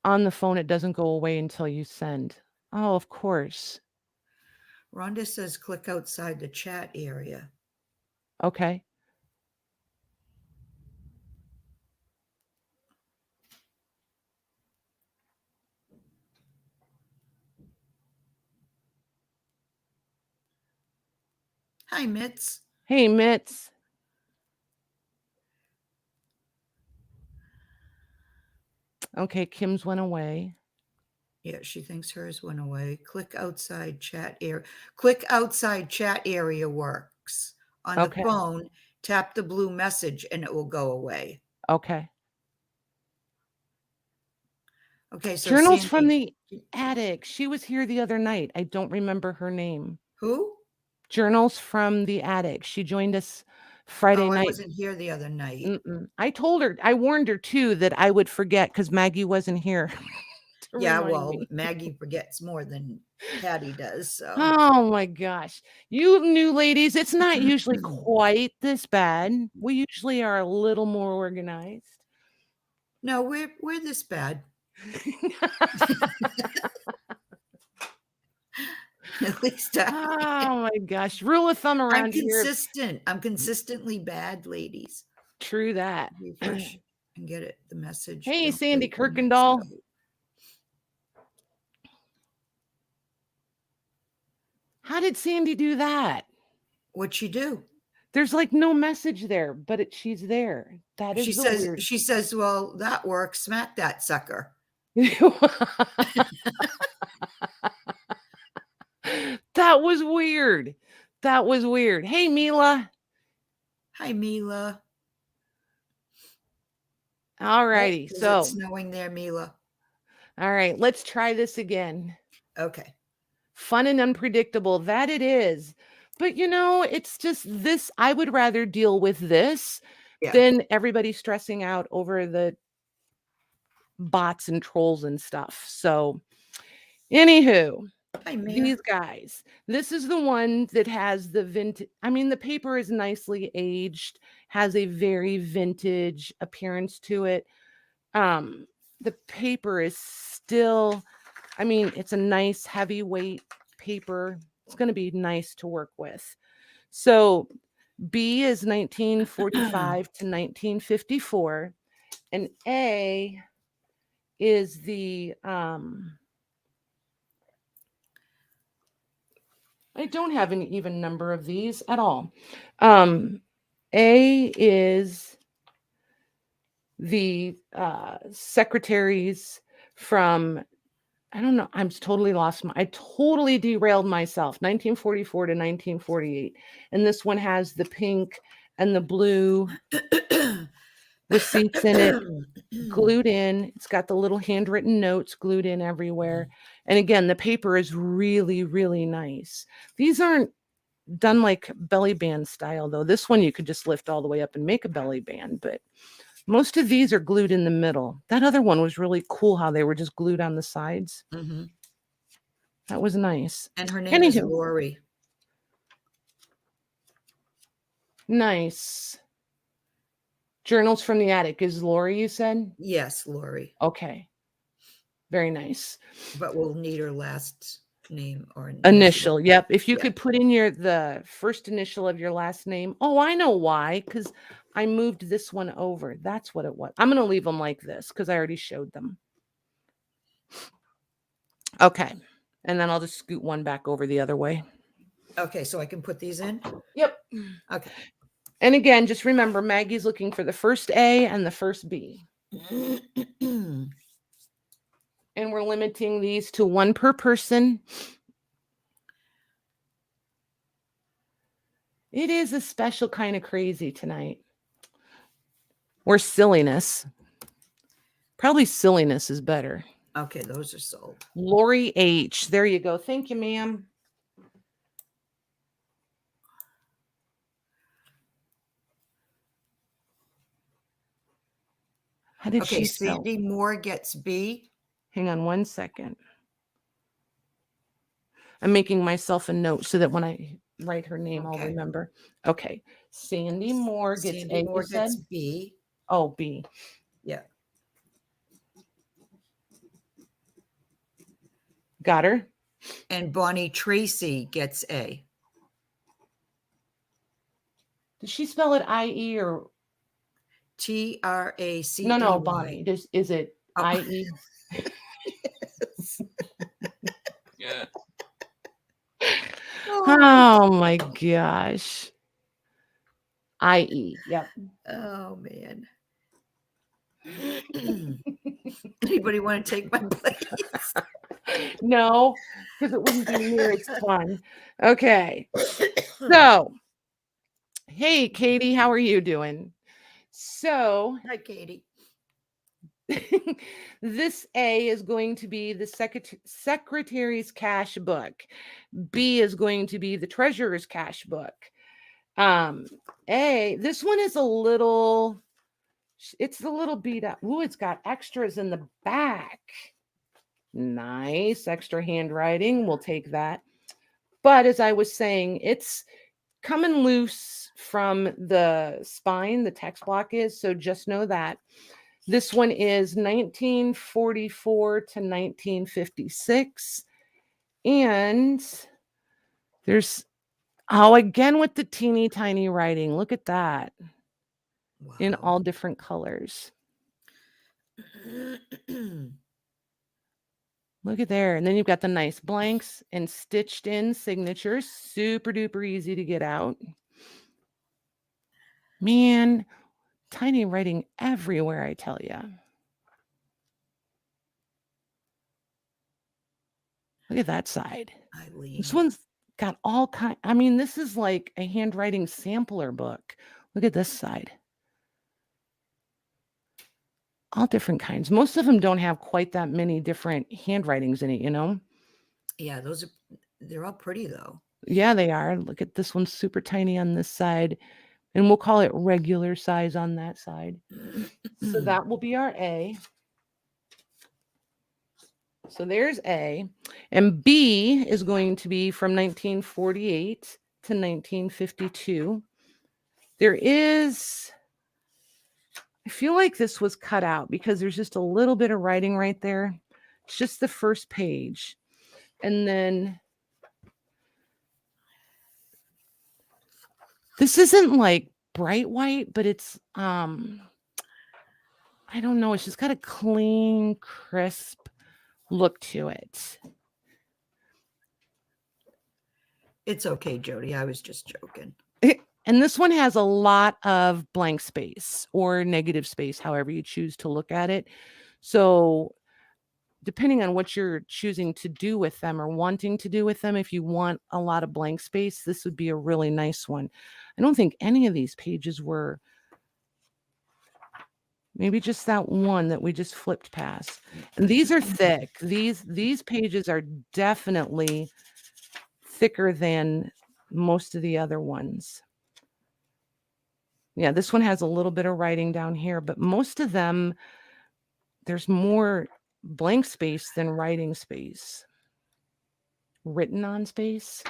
On the phone, it doesn't go away until you send. Oh, of course. Rhonda says click outside the chat area. Okay. Hi, Mitz. Hey, Mitz. Okay, Kim's went away. Yeah, she thinks hers went away. Click outside chat area. Click outside chat area works. On the phone, tap the blue message and it will go away. Okay. Okay, so Journals from the Attic. She was here the other night. I don't remember her name. Who? Journals from the Attic. She joined us Friday night. I wasn't here the other night. I told her, I warned her too that I would forget because Maggie wasn't here. Yeah, well, Maggie forgets more than Patty does. So. Oh my gosh. You new ladies, it's not usually quite this bad. We usually are a little more organized. No, we're this bad. At least oh my gosh. Rule of thumb around here. I'm consistently bad, ladies. True that. Refresh and get it, the message. Hey, Sandy Kirkendall. How did Sandy do that? What'd she do? There's like no message there, but she's there. That is weird. She says, well, that works. Smack that sucker. That was weird. That was weird. Hey, Mila. Hi, Mila. All righty. So it's snowing there, Mila. All right, let's try this again. Okay. Fun and unpredictable, that it is. But it's just this. I would rather deal with this than everybody stressing out over the bots and trolls and stuff. So, anywho, Hi, Mayor. these guys. This is the one that has the vintage. I mean, the paper is nicely aged, has a very vintage appearance to it. The paper is still, I mean, it's a nice heavyweight paper. It's going to be nice to work with. So B is 1945 to 1954, and A is the I don't have an even number of these at all. A is the secretaries from, I don't know, I'm totally lost. I totally derailed myself. 1944 to 1948. And this one has the pink and the blue receipts in it, glued in. It's got the little handwritten notes glued in everywhere. And again, the paper is really, really nice. These aren't done like belly band style, though. This one you could just lift all the way up and make a belly band, but most of these are glued in the middle. That other one was really cool how they were just glued on the sides. Mm-hmm. That was nice. And her name is Lori. Nice. Journals from the Attic is Lori, you said? Yes, Lori. Okay. Very nice. But we'll need her last name or initial. Yep. If you could put in the first initial of your last name. Oh, I know why. Because I moved this one over. That's what it was. I'm going to leave them like this because I already showed them. Okay. And then I'll just scoot one back over the other way. Okay. So I can put these in? Yep. Okay. And again, just remember, Maggie's looking for the first A and the first B. And we're limiting these to one per person. It is a special kind of crazy tonight. Or silliness. Probably silliness is better. Okay, those are sold. Lori H. There you go. Thank you, ma'am. How did she spell? Sandy Moore gets B. Hang on one second. I'm making myself a note so that when I write her name, I'll remember. Okay. Sandy Moore gets Sandy A. Moore gets B. Oh, B. Yeah. Got her. And Bonnie Tracy gets A. Did she spell it I-E or Tracy? No, Bonnie. Is it I-E? Yeah. Oh my gosh. I-E. Yep. Oh man. Anybody want to take my place? No, because it wouldn't be near as fun. Okay. So, hey, Katie, how are you doing? So, hi, Katie. This A is going to be the secretary's cash book. B is going to be the treasurer's cash book. This one is it's a little beat up. Ooh, it's got extras in the back. Nice. Extra handwriting. We'll take that. But as I was saying, it's coming loose from the spine, the text block is. So just know that. This one is 1944 to 1956. And there's, again with the teeny tiny writing. Look at that. Wow. In all different colors. Look at there. And then you've got the nice blanks and stitched in signatures. Super duper easy to get out. Man, tiny writing everywhere, I tell you. Look at that side. Eileen. This one's got all kind. I mean, this is like a handwriting sampler book. Look at this side. all different kinds. Most of them don't have quite that many different handwritings in it, Yeah, they're all pretty though. Yeah, they are. Look at this one, super tiny on this side, and we'll call it regular size on that side. So that will be our A. So there's A. And B is going to be from 1948 to 1952. I feel like this was cut out because there's just a little bit of writing right there. It's just the first page. And then this isn't like bright white, but it's I don't know, it's just got a clean, crisp look to it. It's okay, Jody. I was just joking. And this one has a lot of blank space or negative space, however you choose to look at it. So depending on what you're choosing to do with them or wanting to do with them, if you want a lot of blank space, this would be a really nice one. I don't think any of these pages were, maybe just that one that we just flipped past. And these are thick. These pages are definitely thicker than most of the other ones. Yeah, this one has a little bit of writing down here, but most of them, there's more blank space than writing space. Written on space.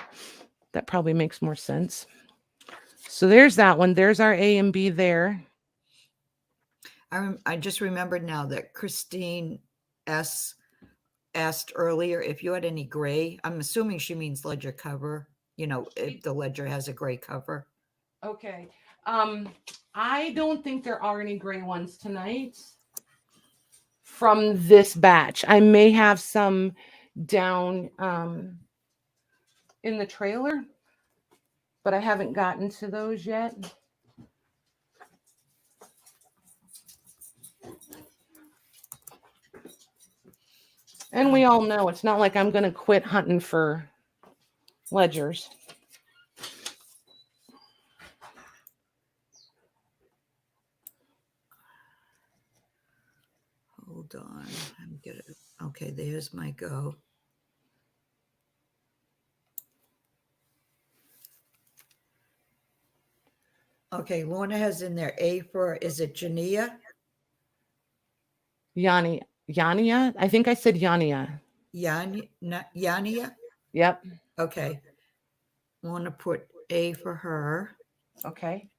That probably makes more sense. So there's that one. There's our A and B there. I just remembered now that Christine S. asked earlier if you had any gray. I'm assuming she means ledger cover. If the ledger has a gray cover. Okay. I don't think there are any gray ones tonight from this batch. I may have some down in the trailer, but I haven't gotten to those yet. And we all know it's not like I'm going to quit hunting for ledgers. Hold on. I'm good. Okay, there's my go. Okay, Lorna has in there A for, is it Jania? Yania? I think I said Yania. Yania? Yep. Okay. I want to put A for her. Okay.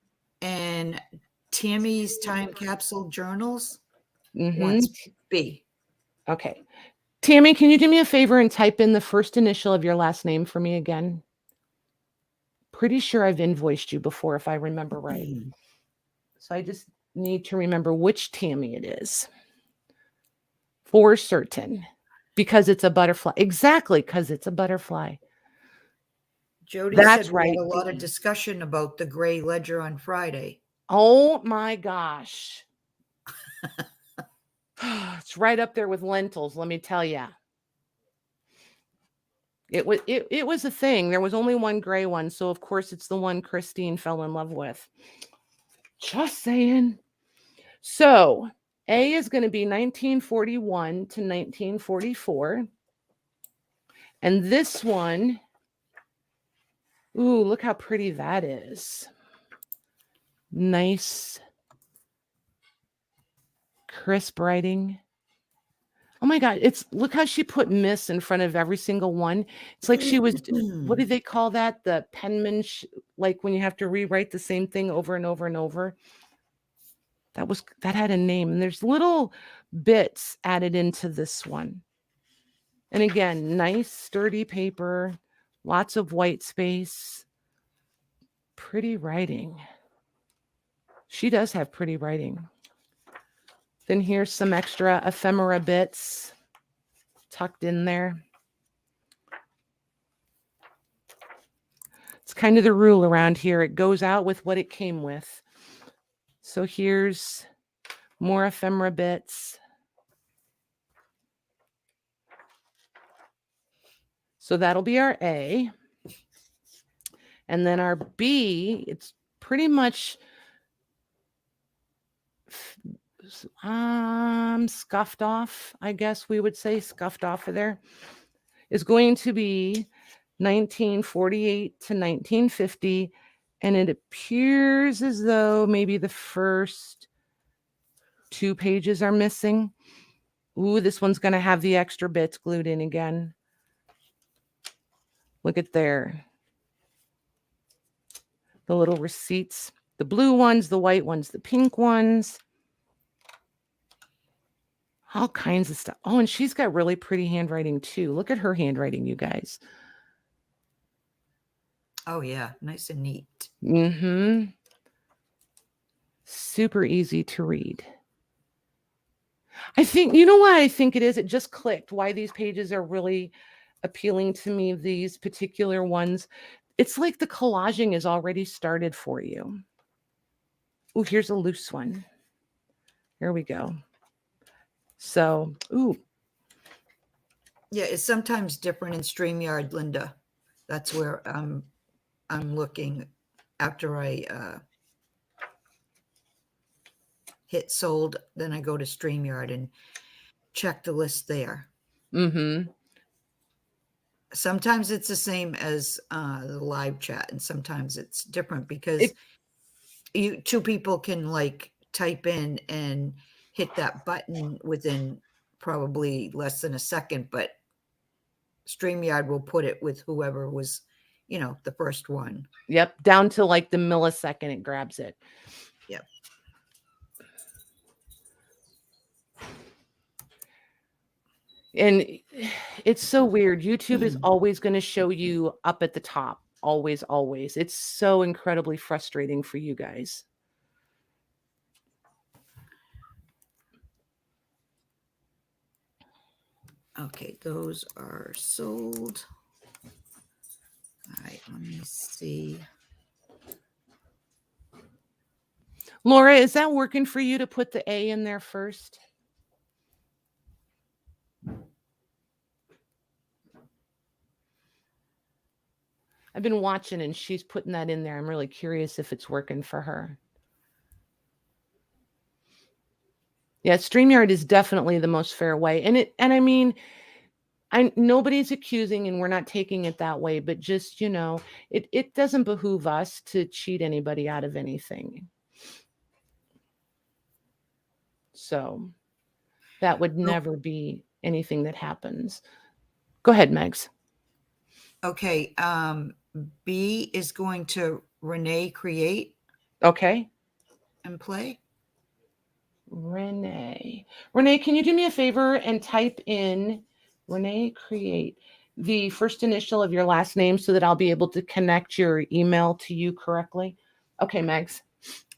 And Tammy's Time Capsule Journals Mm-hmm. wants B. Okay. Tammy, can you do me a favor and type in the first initial of your last name for me again? Pretty sure I've invoiced you before, if I remember right. So I just need to remember which Tammy it is. For certain. Because it's a butterfly. Exactly, because it's a butterfly. Jody That's said we right. had a lot of discussion about the gray ledger on Friday. Oh my gosh. It's right up there with lentils, let me tell you. It was a thing. There was only one gray one, so of course it's the one Christine fell in love with. Just saying. So A is going to be 1941 to 1944. And this one, ooh, look how pretty that is. Nice, crisp writing. Oh my God, look how she put Miss in front of every single one. It's like she was, what do they call that? The penmanship, like when you have to rewrite the same thing over and over and over. That had a name, and there's little bits added into this one. And again, nice sturdy paper, lots of white space, pretty writing. She does have pretty writing. Then here's some extra ephemera bits tucked in there. It's kind of the rule around here. It goes out with what it came with. So here's more ephemera bits. So that'll be our A. And then our B, it's pretty much scuffed off, I guess we would say, scuffed off of there, is going to be 1948 to 1950. And it appears as though maybe the first 2 pages are missing. Ooh, this one's going to have the extra bits glued in again. Look at there. The little receipts, the blue ones, the white ones, the pink ones. All kinds of stuff. Oh, and she's got really pretty handwriting too. Look at her handwriting, you guys. Oh, yeah. Nice and neat. Mm-hmm. Super easy to read. I think, you know why I think it is? It just clicked why these pages are really appealing to me, these particular ones. It's like the collaging is already started for you. Oh, here's a loose one. Here we go. So, ooh. Yeah, it's sometimes different in StreamYard, Linda. That's where I'm looking after I hit sold. Then I go to StreamYard and check the list there. Mm-hmm. Sometimes it's the same as the live chat, and sometimes it's different because two people can like type in and hit that button within probably less than a second, but StreamYard will put it with whoever was, the first one. Yep, down to like the millisecond it grabs it. Yep. And it's so weird. YouTube is always going to show you up at the top. Always, always. It's so incredibly frustrating for you guys. Okay, those are sold. All right, let me see. Laura, is that working for you to put the A in there first? I've been watching and she's putting that in there. I'm really curious if it's working for her. Yeah, StreamYard is definitely the most fair way. And I mean, nobody's accusing and we're not taking it that way, but just, it doesn't behoove us to cheat anybody out of anything. So that would never be anything that happens. Go ahead, Megs. Okay. B is going to Renee create. Okay. And play. Renee, can you do me a favor and type in Renee create the first initial of your last name so that I'll be able to connect your email to you correctly? Okay, Megs.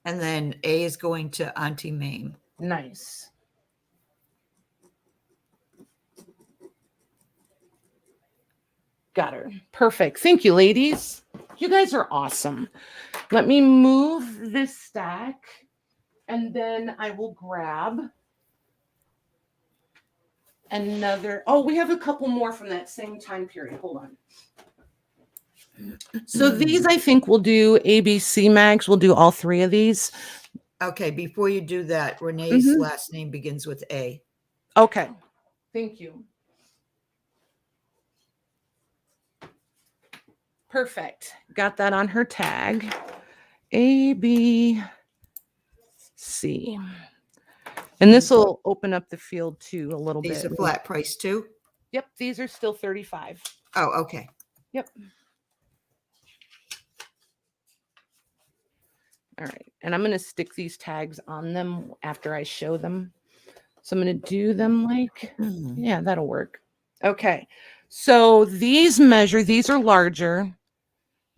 And then A is going to Auntie Mame. Nice. Got her. Perfect. Thank you, ladies. You guys are awesome. Let me move this stack and then I will grab another. Oh, we have a couple more from that same time period. Hold on. So these, I think, we'll do ABC, Mags. We'll do all 3 of these. Okay. Before you do that, Renee's last name begins with A. Okay. Thank you. Perfect. Got that on her tag. ABC. And this will open up the field too a little bit. These are flat price too? Yep. These are still $35. Oh, okay. Yep. All right. And I'm going to stick these tags on them after I show them. So I'm going to do them like, yeah, that'll work. Okay. So these are larger.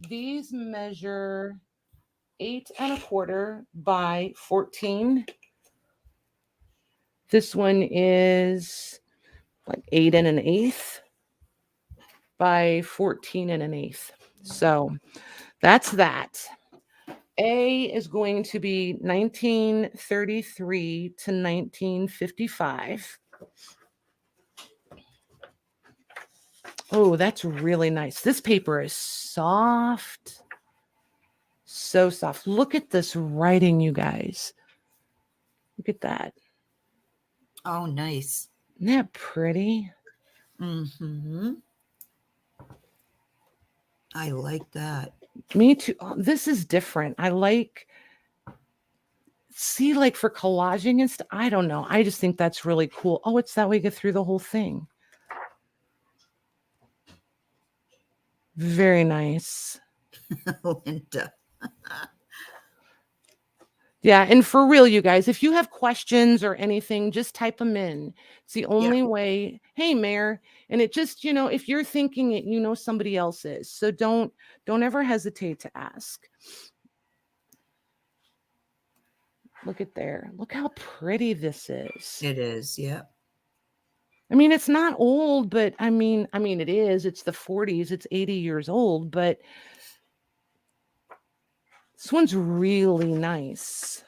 These measure 8 1/4 by 14. This one is like 8 1/8 by 14 1/8. So that's that. A is going to be 1933 to 1955. Oh, that's really nice. This paper is soft. So soft. Look at this writing, you guys. Look at that. Oh, nice. Isn't that pretty? Mm-hmm. I like that. Me too. Oh, this is different. I like, see, like for collaging and stuff. I don't know. I just think that's really cool. Oh, it's that way you get through the whole thing. Very nice. Linda. Yeah, and for real, you guys, if you have questions or anything, just type them in. It's the only way. Hey, Mayor, and it just, if you're thinking it, somebody else is. So don't ever hesitate to ask. Look at there. Look how pretty this is. It is, yeah. I mean, it's not old, but I mean, it is. It's the 40s. It's 80 years old, but this one's really nice.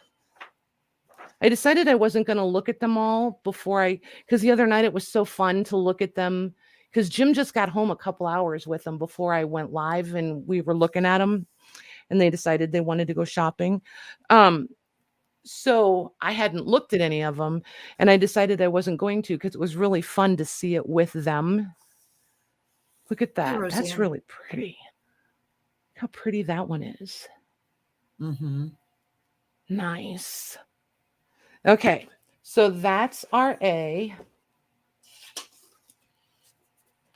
I decided I wasn't going to look at them all because the other night it was so fun to look at them because Jim just got home a couple hours with them before I went live and we were looking at them and they decided they wanted to go shopping. So I hadn't looked at any of them and I decided I wasn't going to because it was really fun to see it with them. Look at that. Hey, That's really pretty. Look how pretty that one is. Mm-hmm. Nice. Okay, so that's our A.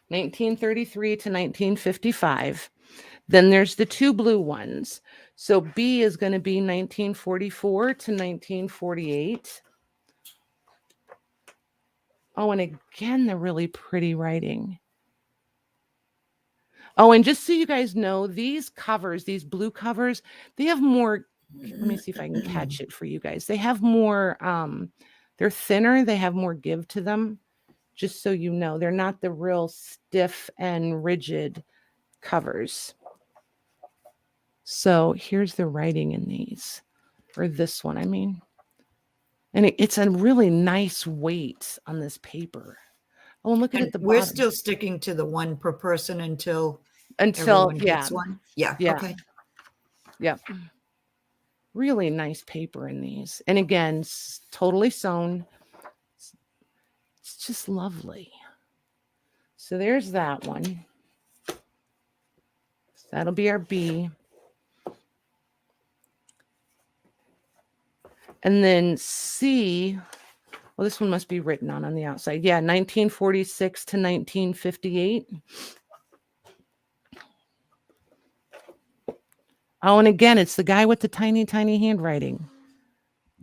1933 to 1955. Then there's the two blue ones. So B is going to be 1944 to 1948. Oh, and again, the really pretty writing. Oh, and just so you guys know, these covers, these blue covers, they have more. Let me see if I can catch it for you guys. They have more, they're thinner. They have more give to them. Just so you know, they're not the real stiff and rigid covers. So here's the writing in these, or this one, I mean. And it's a really nice weight on this paper. Oh, and look at the we're bottom. still sticking to the one per person until everyone gets one. Yeah. Okay. Yep. Really nice paper in these. And again, totally sewn. It's just lovely. So there's that one. That'll be our B. And then C, well, this one must be written on the outside. Yeah, 1946 to 1958. Oh, and again, it's the guy with the tiny, tiny handwriting.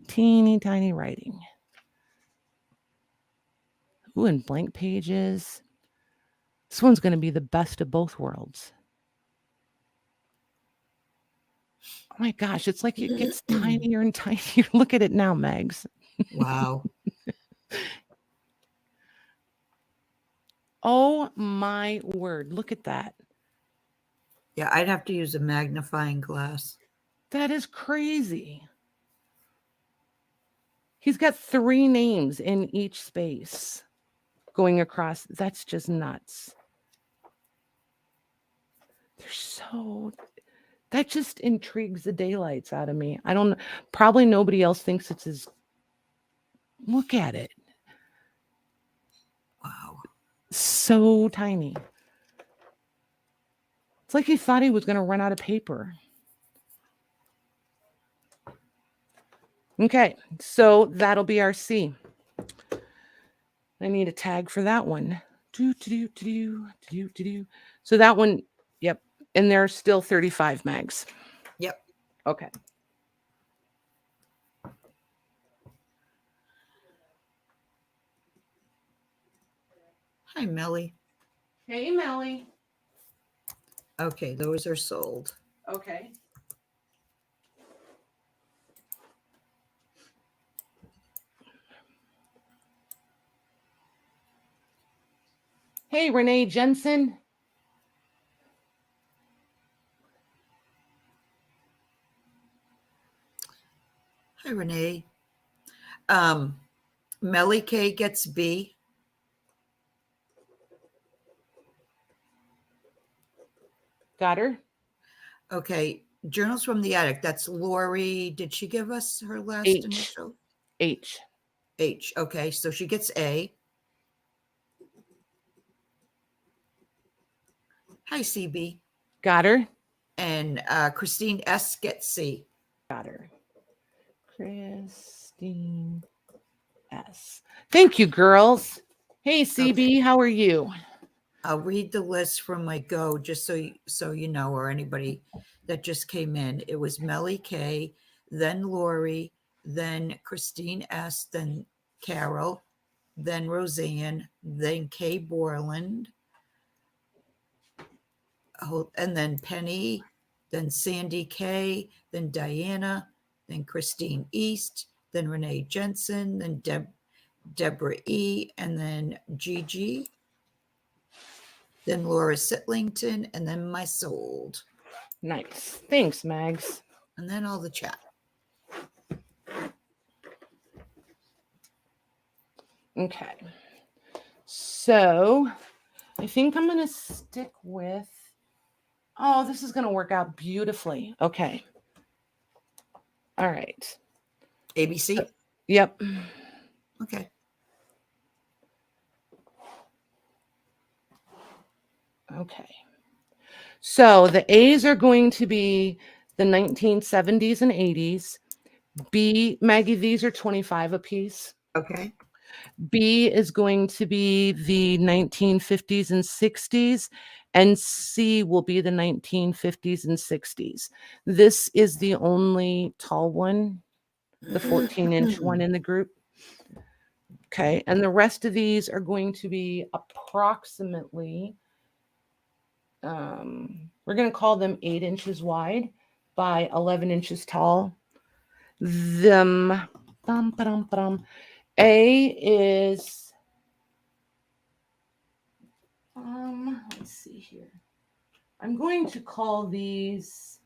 Teeny, tiny writing. Ooh, and blank pages. This one's going to be the best of both worlds. Oh my gosh, it's like it gets tinier and tinier. Look at it now, Megs. Wow. Oh my word. Look at that. Yeah, I'd have to use a magnifying glass. That is crazy. He's got 3 names in each space going across. That's just nuts. They're so... That just intrigues the daylights out of me. I don't... Probably nobody else thinks it's as... Look at it. Wow. So tiny. It's like he thought he was going to run out of paper. Okay, so that'll be our C. I need a tag for that one. So that one, yep. And there's still 35 mags. Yep. Okay. Hi, Melly. Hey, Melly. Okay, those are sold. Okay. Hey, Renee Jensen. Hi, Renee. Melly K gets B. Got her. Okay. Journals from the Attic. That's Lori. Did she give us her last H. initial? H. H. Okay, so she gets A. Hi, CB. Got her. And Christine S gets C. Got her. Christine S. Thank you, girls. Hey, CB, Okay. how are you? I'll read the list from my Go just so you know, or anybody that just came in. It was Melly K, then Lori, then Christine S, then Carol, then Roseanne, then Kay Borland, and then Penny, then Sandy K, then Diana, then Christine East, then Renee Jensen, then Deborah E, and then Gigi, then Laura Sitlington, and then my sold. Nice. Thanks, Mags. And then all the chat. Okay. So I think I'm going to stick with, oh, this is going to work out beautifully. Okay. All right. ABC? Yep. Okay. Okay. So the A's are going to be the 1970s and 80s. B, Maggie, these are 25 apiece. Okay. B is going to be the 1950s and 60s, and C will be the 1950s and 60s. This is the only tall one, the 14-inch one in the group. Okay, and the rest of these are going to be approximately, we're going to call them 8 inches wide by 11 inches tall. A is, let's see here. I'm going to call these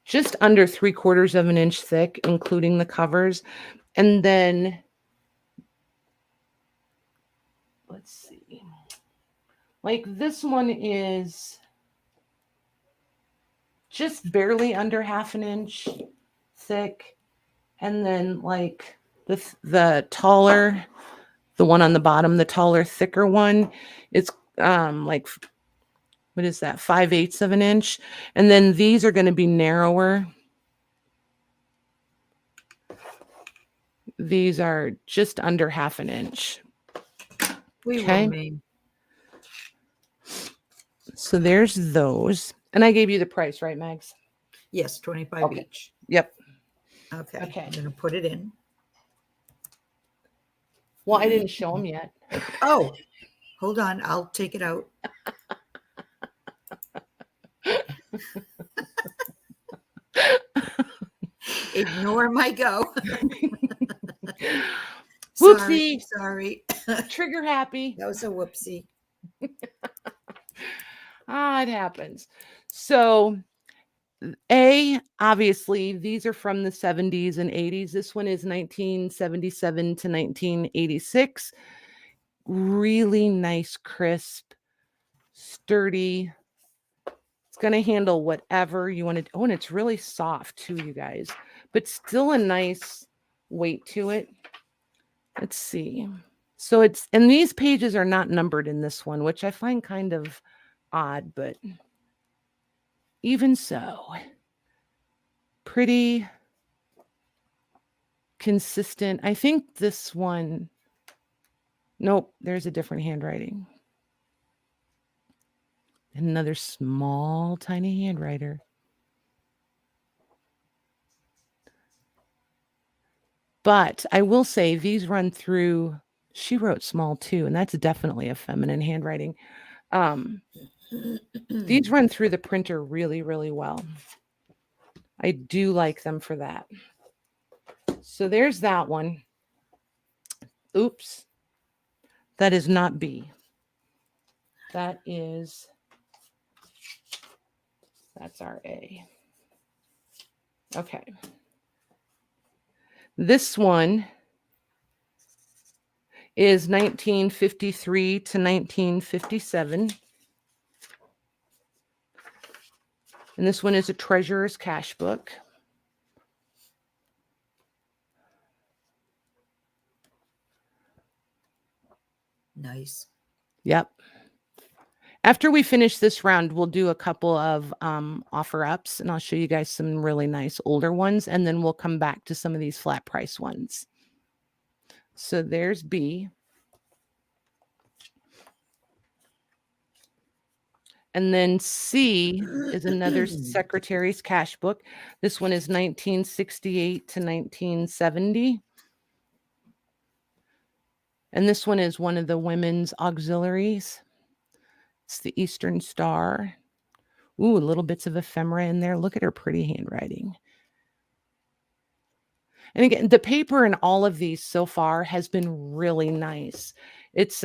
just under 3/4 of an inch thick, including the covers. And then, let's see, like this one is just barely under 1/2 inch thick. And then like the taller, the one on the bottom, the taller, thicker one, it's like, what is that, 5/8 of an inch. And then these are going to be narrower. These are just under 1/2 inch. Okay. So there's those. And I gave you the price, right, Mags? Yes, 25 each. Yep. Okay. Okay. I'm going to put it in. Well, I didn't show them yet. Oh, hold on. I'll take it out. Ignore my Go. Whoopsie. Sorry. Trigger happy. That was a whoopsie. It happens. So A, obviously, these are from the 70s and 80s. This one is 1977 to 1986. Really nice, crisp, sturdy. It's going to handle whatever you want to. Oh, and it's really soft too, you guys, but still a nice weight to it. Let's see. So it's, and these pages are not numbered in this one, which I find kind of odd, but even so, pretty consistent. I think this one, nope, there's a different handwriting. Another small, tiny handwriter. But I will say these run through, she wrote small too, and that's definitely a feminine handwriting. These run through the printer really, really well. I do like them for that. So there's that one. Oops. That is not B. That is, that's our A. Okay. This one is 1953 to 1957. And this one is a treasurer's cash book. Nice. Yep. After we finish this round, we'll do a couple of offer ups, and I'll show you guys some really nice older ones, and then we'll come back to some of these flat price ones. So there's B. And then C is another secretary's cash book. This one is 1968 to 1970. And this one is one of the women's auxiliaries. It's the Eastern Star. Ooh, little bits of ephemera in there. Look at her pretty handwriting. And again, the paper in all of these so far has been really nice. It's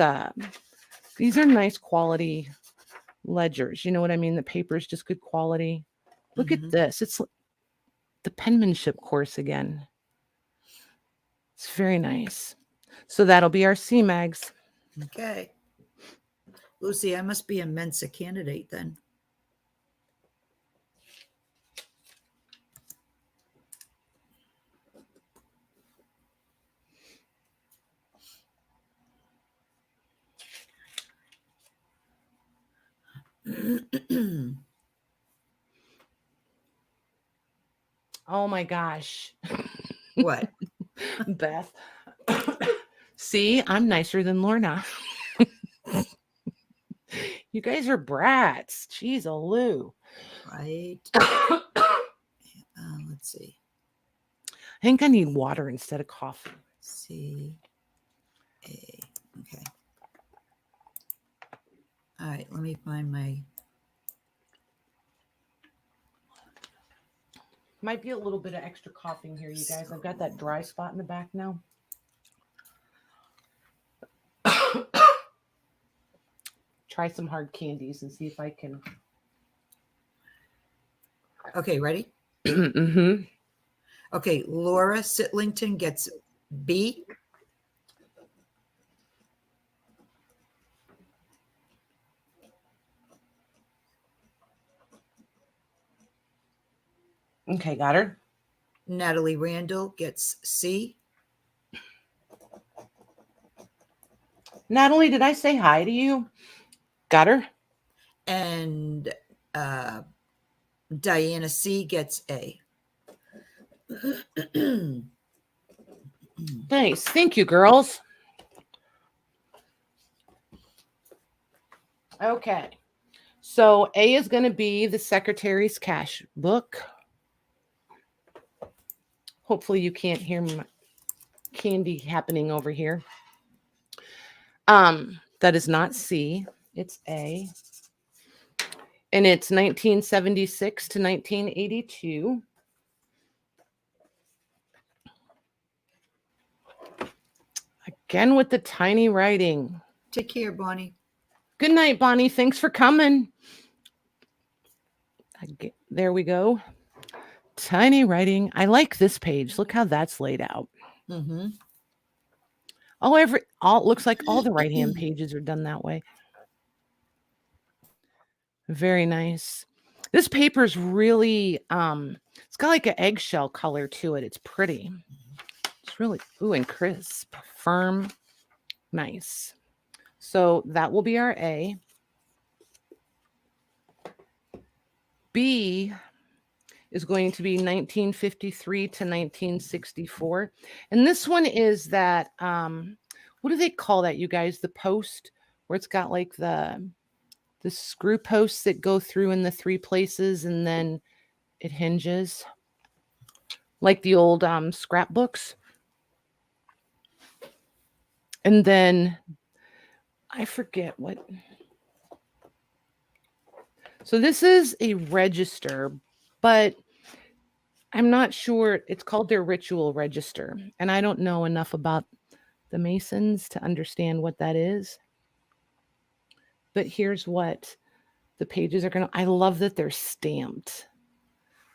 these are nice quality ledgers. You know what I mean? The paper is just good quality. Look at this. It's the penmanship course again. It's very nice. So that'll be our C-Mags. Okay. Lucy, I must be a Mensa candidate then. Oh my gosh. What? Beth. See, I'm nicer than Lorna. You guys are brats. Jeez, Lou. Right. Let's see. I think I need water instead of coffee. C A. Okay. All right. Let me find my. Might be a little bit of extra coughing here, you guys. I've got that dry spot in the back now. Try some hard candies and see if I can. Okay, ready? Mm-hmm. Okay, Laura Sitlington gets B. Okay, got her. Natalie Randall gets C. Natalie, did I say hi to you? Got her. And Diana C gets A. Nice. Thank you, girls. Okay. So A is going to be the secretary's cash book. Hopefully you can't hear my candy happening over here. That is not C. It's A. And it's 1976 to 1982. Again with the tiny writing. Take care, Bonnie. Good night, Bonnie. Thanks for coming. There we go. Tiny writing. I like this page. Look how that's laid out. Mm-hmm. It looks like all the right-hand pages are done that way. Very nice. This paper is really, it's got like an eggshell color to it. It's pretty. It's really, and crisp, firm, nice. So that will be our A. B is going to be 1953 to 1964. And this one is that, what do they call that, you guys? The post, where it's got like the screw posts that go through in the three places and then it hinges. Like the old scrapbooks. And then I forget what. So this is a register, but I'm not sure. It's called their ritual register. And I don't know enough about the Masons to understand what that is. But here's what the pages are going to. I love that they're stamped.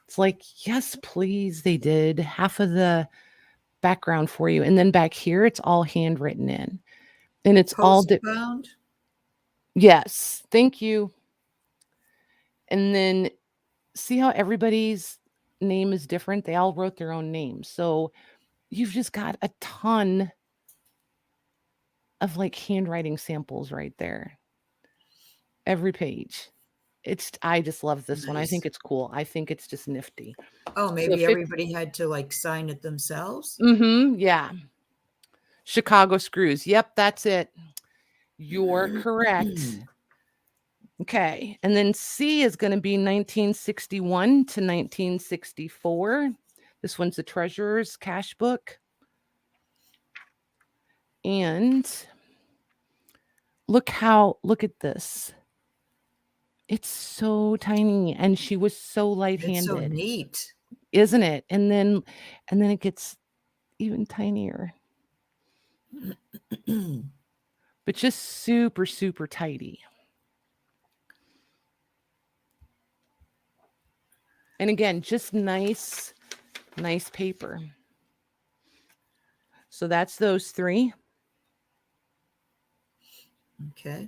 It's like, yes, please. They did half of the background for you. And then back here, it's all handwritten in. And it's all postbound. Yes. Thank you. And then see how everybody's name is different? They all wrote their own names. So you've just got a ton of like handwriting samples right there. Every page. I just love this one. I think Nice. it's cool. I think it's just nifty. Oh, So maybe everybody had to like sign it themselves. yeah. Chicago screws. Yep, that's it. You're correct. Okay. And then C is going to be 1961 to 1964. This one's the Treasurer's Cash Book. And look at this. It's so tiny, and she was so light-handed. It's so neat, isn't it? And then it gets even tinier. But just super, super tidy. And again, just nice paper. So that's those three. Okay.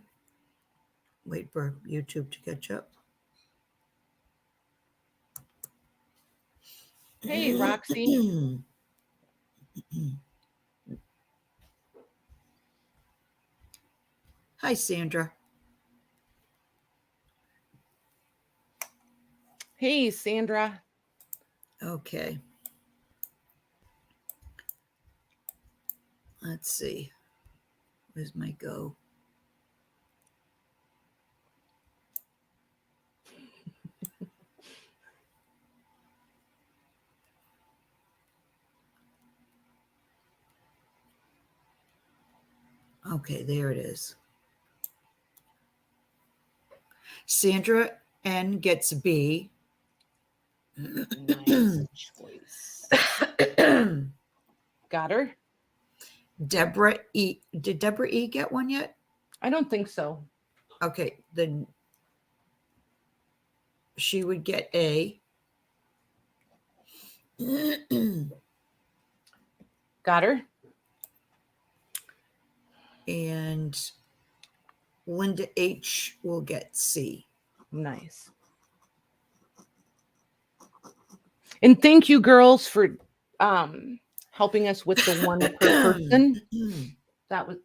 Wait for YouTube to catch up. Hey, Roxy. Hi, Sandra. Hey, Sandra. Okay. Let's see. Where's my go? Okay, there it is. Sandra N gets B. Nice choice. Got her. Deborah E. Did Deborah E get one yet? I don't think so. Okay, then she would get A. Got her. And Linda H will get C. Nice. And thank you, girls, for helping us with the one per person. That was,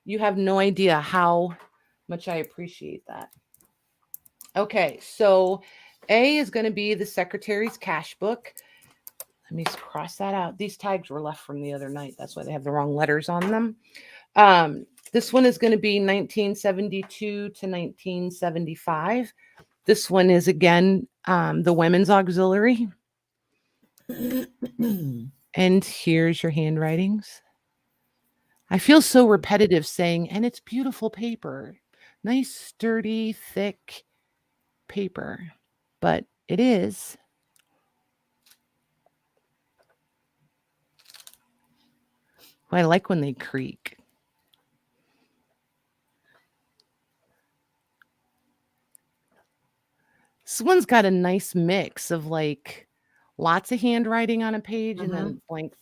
you have no idea how much I appreciate that. Okay, so A is going to be the secretary's cash book. Let me cross that out. These tags were left from the other night. That's why they have the wrong letters on them. This one is going to be 1972 to 1975. This one is, again, the women's auxiliary. And here's your handwritings. I feel so repetitive saying, and it's beautiful paper. Nice, sturdy, thick paper. But it is. I like when they creak. This one's got a nice mix of like lots of handwriting on a page and then blank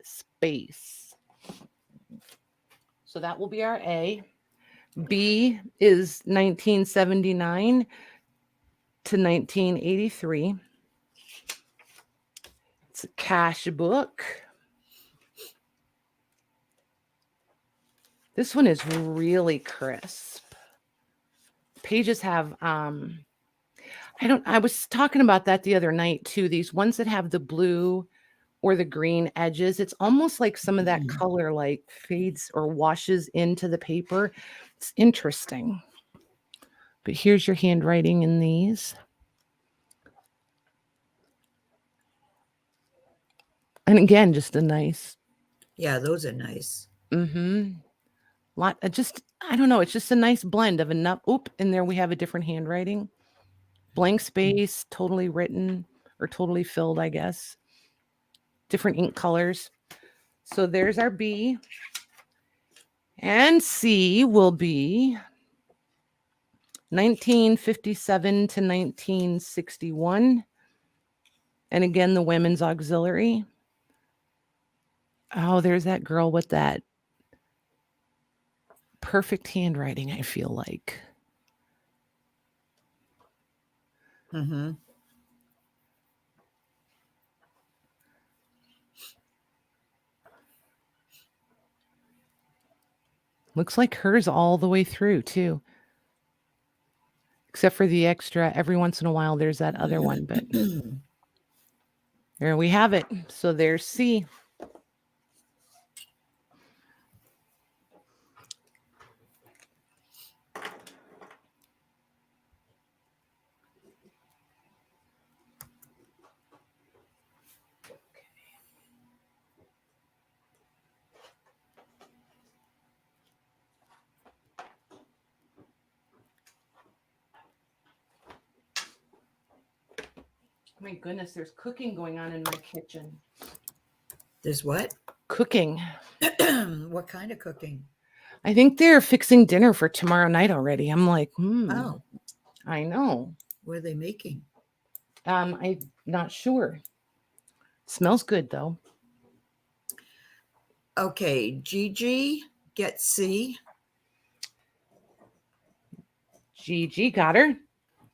space. So that will be our A. B is 1979 to 1983. It's a cash book. This one is really crisp. Pages have I was talking about that the other night too. These ones that have the blue or the green edges, it's almost like some of that color like fades or washes into the paper. It's interesting. But here's your handwriting in these. And again, just a nice. Yeah, those are nice. Lot just, I don't know, it's just a nice blend of enough. Oop, and there we have a different handwriting. Blank space, totally written or totally filled, I guess. Different ink colors. So there's our B. And C will be 1957 to 1961. And again, the women's auxiliary. Oh, there's that girl with that perfect handwriting, I feel like. Looks like hers all the way through too. Except for the extra, every once in a while there's that other one, but there we have it. So there's C. My goodness, there's cooking going on in my kitchen. There's what? Cooking. What kind of cooking? I think they're fixing dinner for tomorrow night already. I'm like, Oh, I know. what are they making? I'm not sure. Smells good though. Okay, Gigi gets C. Gigi got her.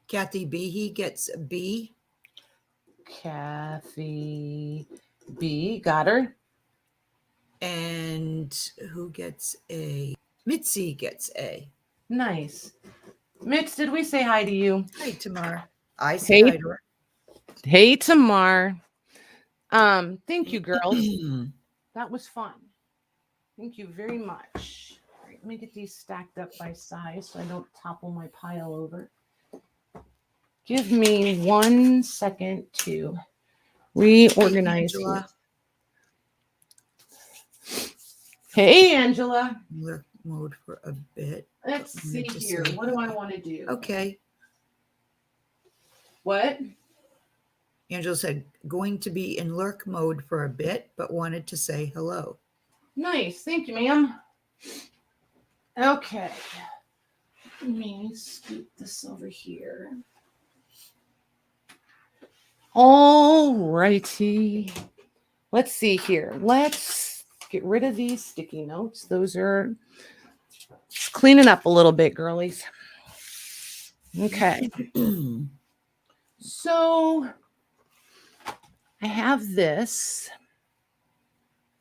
Kathy Behe gets B. Kathy B got her. And who gets A? Mitzi gets A. Nice. Mitz, did we say hi to you? Hi, Tamar. I say hi to her. Hey, Tamar. Thank you, girls. That was fun. Thank you very much. All right, let me get these stacked up by size so I don't topple my pile over. Give me 1 second to reorganize. Hey, Angela. Lurk mode for a bit. Let's see here. What do I want to do? Okay. What? Angela said, going to be in lurk mode for a bit, but wanted to say hello. Nice. Thank you, ma'am. Okay. Let me scoot this over here. All righty. Let's see here. Let's get rid of these sticky notes. Those are cleaning up a little bit, girlies. Okay. So I have this,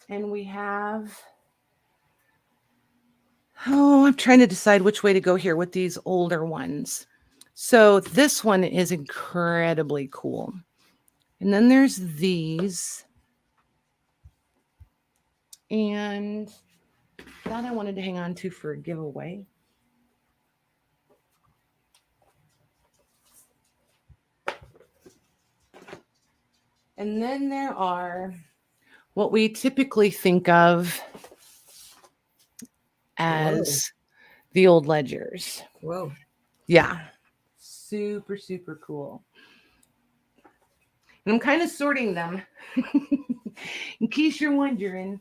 and we have, I'm trying to decide which way to go here with these older ones. So this one is incredibly cool. And then there's these. And that I wanted to hang on to for a giveaway. And then there are what we typically think of as the old ledgers. Whoa. Yeah. Super, super cool. And I'm kind of sorting them in case you're wondering.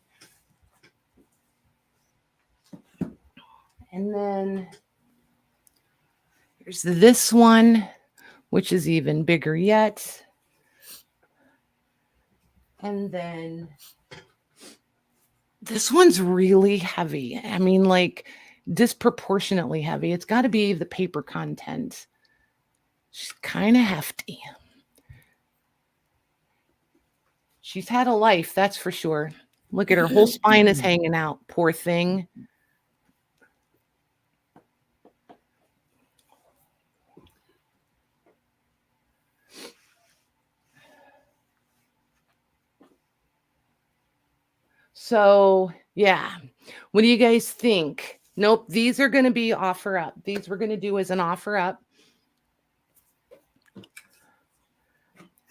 And then there's this one, which is even bigger yet. And then this one's really heavy. I mean, like disproportionately heavy. It's got to be the paper content. She's kind of hefty. She's had a life, that's for sure. Look at her whole spine is hanging out. Poor thing. So, yeah. What do you guys think? Nope, these are going to be offer up. These we're going to do as an offer up.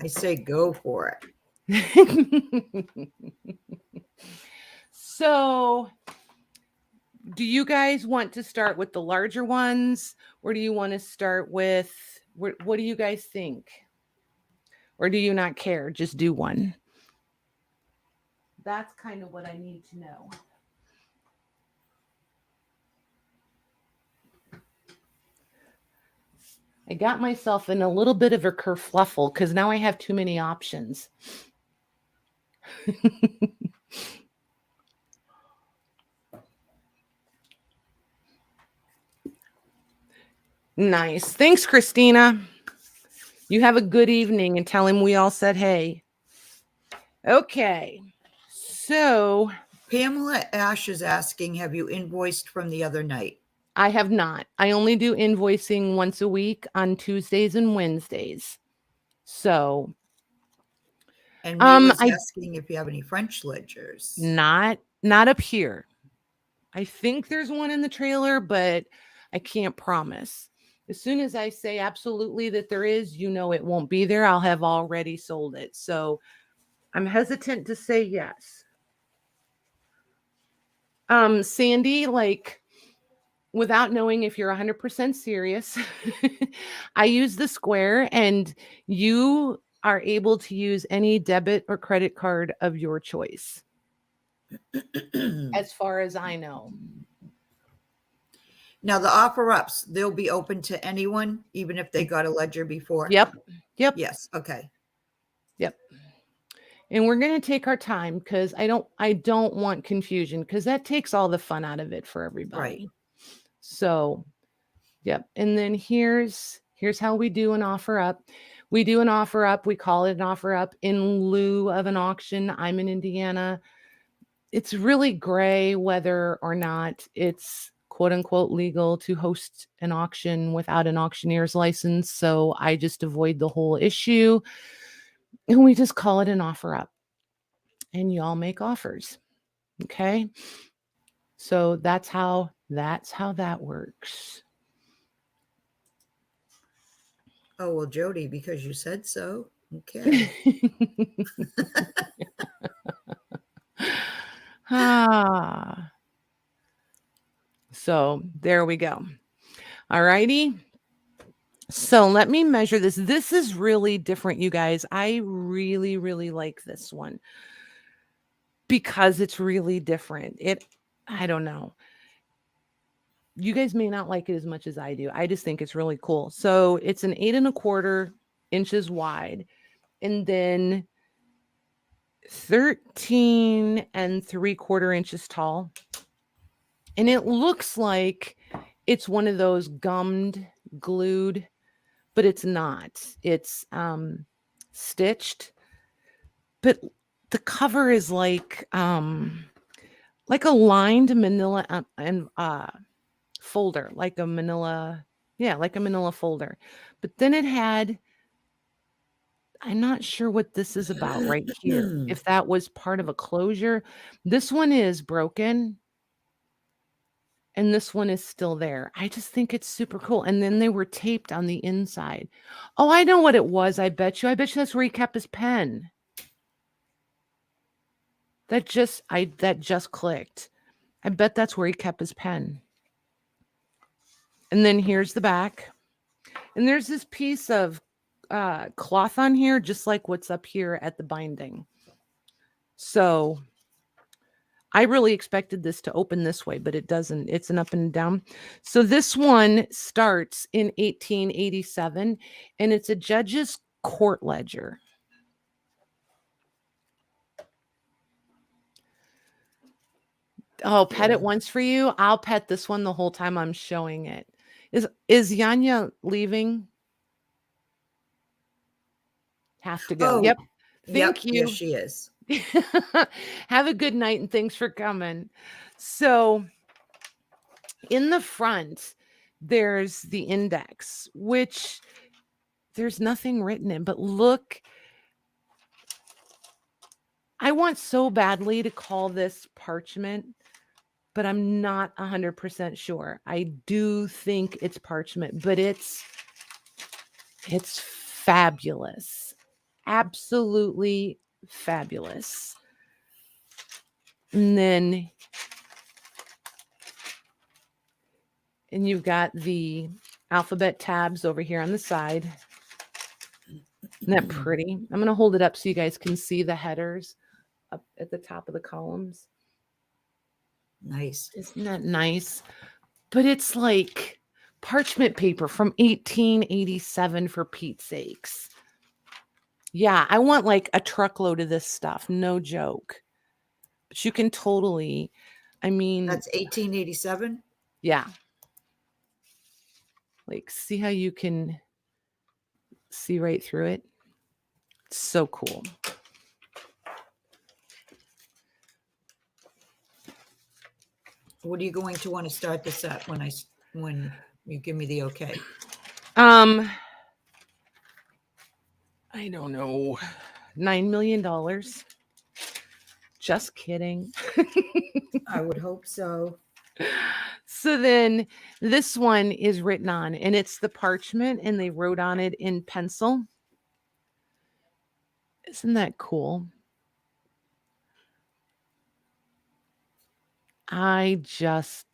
I say go for it. So, do you guys want to start with the larger ones, or do you want to start with, what do you guys think? Or do you not care? Just do one. That's kind of what I need to know. I got myself in a little bit of a kerfluffle because now I have too many options. Nice. Thanks, Christina. You have a good evening and tell him we all said hey. Okay. So Pamela Ash is asking, have you invoiced from the other night? I have not. I only do invoicing once a week on Tuesdays and Wednesdays. So, And Mila's I asking if you have any French ledgers. not up here. I think there's one in the trailer, but I can't promise. As soon as I say absolutely that there is, it won't be there. I'll have already sold it. So I'm hesitant to say yes. Sandy, like, without knowing if you're 100% serious, I use the square, and you are able to use any debit or credit card of your choice, as far as I know. Now, the offer ups, they'll be open to anyone, even if they got a ledger before? Yep. Yes. Okay. Yep. And we're going to take our time, because I don't want confusion, because that takes all the fun out of it for everybody. Right. So, yep. And then here's how we do an offer up. We do an offer up. We call it an offer up in lieu of an auction. I'm in Indiana. It's really gray whether or not it's quote unquote legal to host an auction without an auctioneer's license. So I just avoid the whole issue, and we just call it an offer up, and y'all make offers. Okay. So that's how that works. Oh, well, Jody, because you said so. Okay. So there we go. All righty. So let me measure this. This is really different, you guys. I really, really like this one because it's really different. I don't know. You guys may not like it as much as I do. I just think it's really cool. So it's an 8 1/4 inches wide, and then 13 3/4 inches tall. And it looks like it's one of those glued, but it's not. It's stitched. But the cover is like a lined manila and folder, like a manila folder. But then it had, I'm not sure what this is about right here. If that was part of a closure. This one is broken, and this one is still there. I just think it's super cool. And then they were taped on the inside. Oh, I know what it was. I bet you that's where he kept his pen. That just clicked. I bet that's where he kept his pen. And then here's the back. And there's this piece of cloth on here, just like what's up here at the binding. So I really expected this to open this way, but it doesn't. It's an up and down. So this one starts in 1887, and it's a judge's court ledger. Oh, pet it once for you. I'll pet this one the whole time I'm showing it. Is Yanya leaving? Have to go. Oh, yep. Thank you. Yes, she is. Have a good night, and thanks for coming. So in the front, there's the index, which there's nothing written in, but look, I want so badly to call this parchment, but I'm not 100% sure. I do think it's parchment, but it's fabulous. Absolutely fabulous. And you've got the alphabet tabs over here on the side. Isn't that pretty? I'm going to hold it up so you guys can see the headers up at the top of the columns. Nice. Isn't that nice? But it's like parchment paper from 1887, for Pete's sakes. Yeah, I want like a truckload of this stuff. No joke. But you can totally, I mean. That's 1887? Yeah. Like, see how you can see right through it? It's so cool. What are you going to want to start this at when you give me the okay? I don't know. $9 million. Just kidding. I would hope so. So then this one is written on, and it's the parchment, and they wrote on it in pencil. Isn't that cool? I just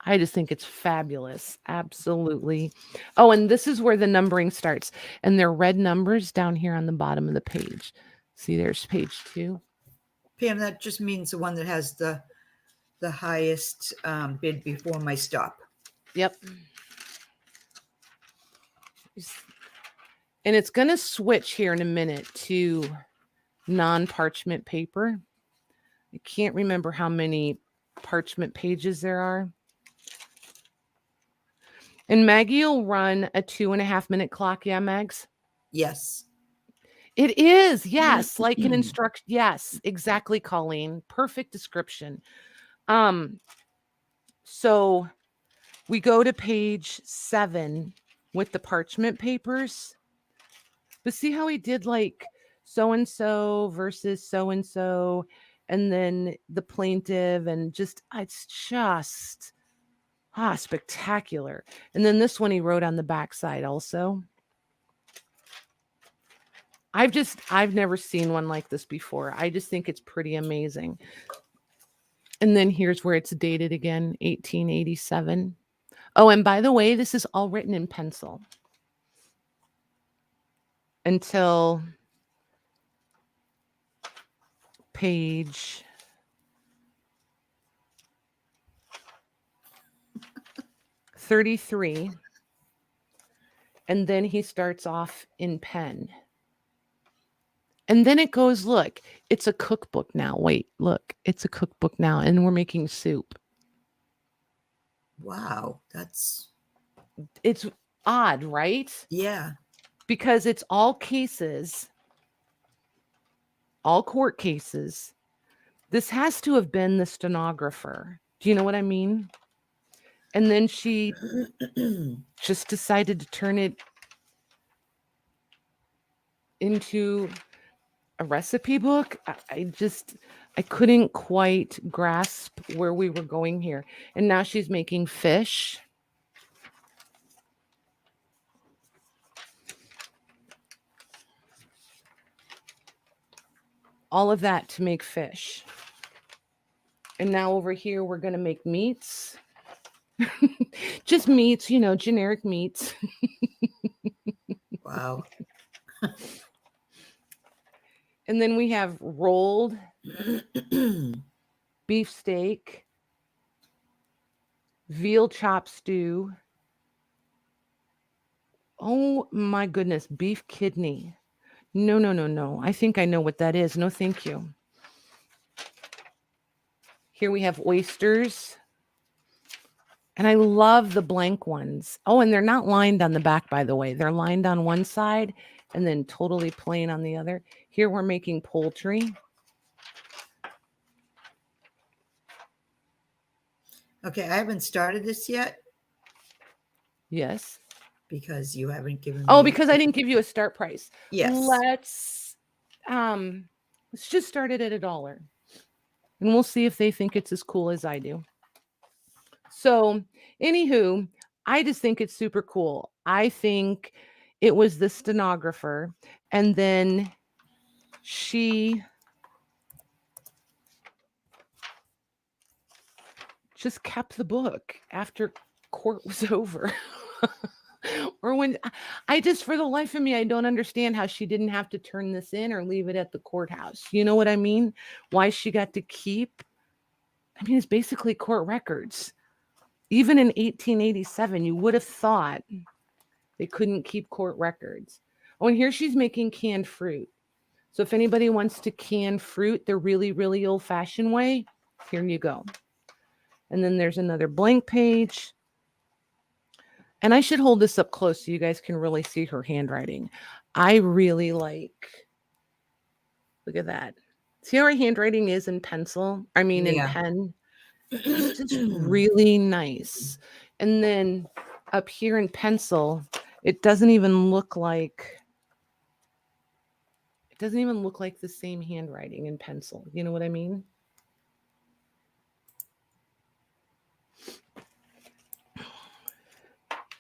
think it's fabulous. Absolutely. Oh, and this is where the numbering starts. And they're red numbers down here on the bottom of the page. See, there's page 2. Pam, that just means the one that has the highest bid before my stop. Yep. And it's going to switch here in a minute to non-parchment paper. I can't remember how many parchment pages there are. And Maggie will run a 2.5-minute clock. Yeah, Mags? Yes. It is. Yes. Like an instruction. Yes, exactly, Colleen. Perfect description. So we go to page 7 with the parchment papers. But see how he did like so-and-so versus so-and-so, and then the plaintiff, and just, it's just spectacular. And then this one he wrote on the backside also. I've never seen one like this before. I just think it's pretty amazing. And then here's where it's dated again, 1887. Oh, and by the way, this is all written in pencil until page 33. And then he starts off in pen. And then it goes, look, it's a cookbook now. Wait, look, it's a cookbook now. And we're making soup. Wow. It's odd, right? Yeah. Because it's all cases, all court cases. This has to have been the stenographer. Do you know what I mean? And then she just decided to turn it into a recipe book. I couldn't quite grasp where we were going here. And now she's making fish. All of that to make fish. And now over here, we're going to make meats. Just meats, generic meats. Wow. And then we have rolled beef steak, veal chop stew. Oh my goodness, beef kidney. No. I think I know what that is. No, thank you. Here we have oysters. And I love the blank ones. Oh, and they're not lined on the back, by the way. They're lined on one side and then totally plain on the other. Here we're making poultry. Okay, I haven't started this yet. Yes. Because you haven't given me. Oh, because I didn't give you a start price. Yes. Let's just start it at $1. And we'll see if they think it's as cool as I do. So, anywho, I just think it's super cool. I think it was the stenographer, and then she just kept the book after court was over. Or when for the life of me, I don't understand how she didn't have to turn this in or leave it at the courthouse. You know what I mean? Why she got to keep? I mean, it's basically court records. Even in 1887, you would have thought they couldn't keep court records. Oh, and here she's making canned fruit. So if anybody wants to can fruit the really, really old-fashioned way, here you go. And then there's another blank page. And I should hold this up close so you guys can really see her handwriting. I really like, look at that. See how her handwriting is in pencil? I mean, in pen. It's just really nice. And then up here in pencil, it doesn't even look like the same handwriting in pencil. You know what I mean?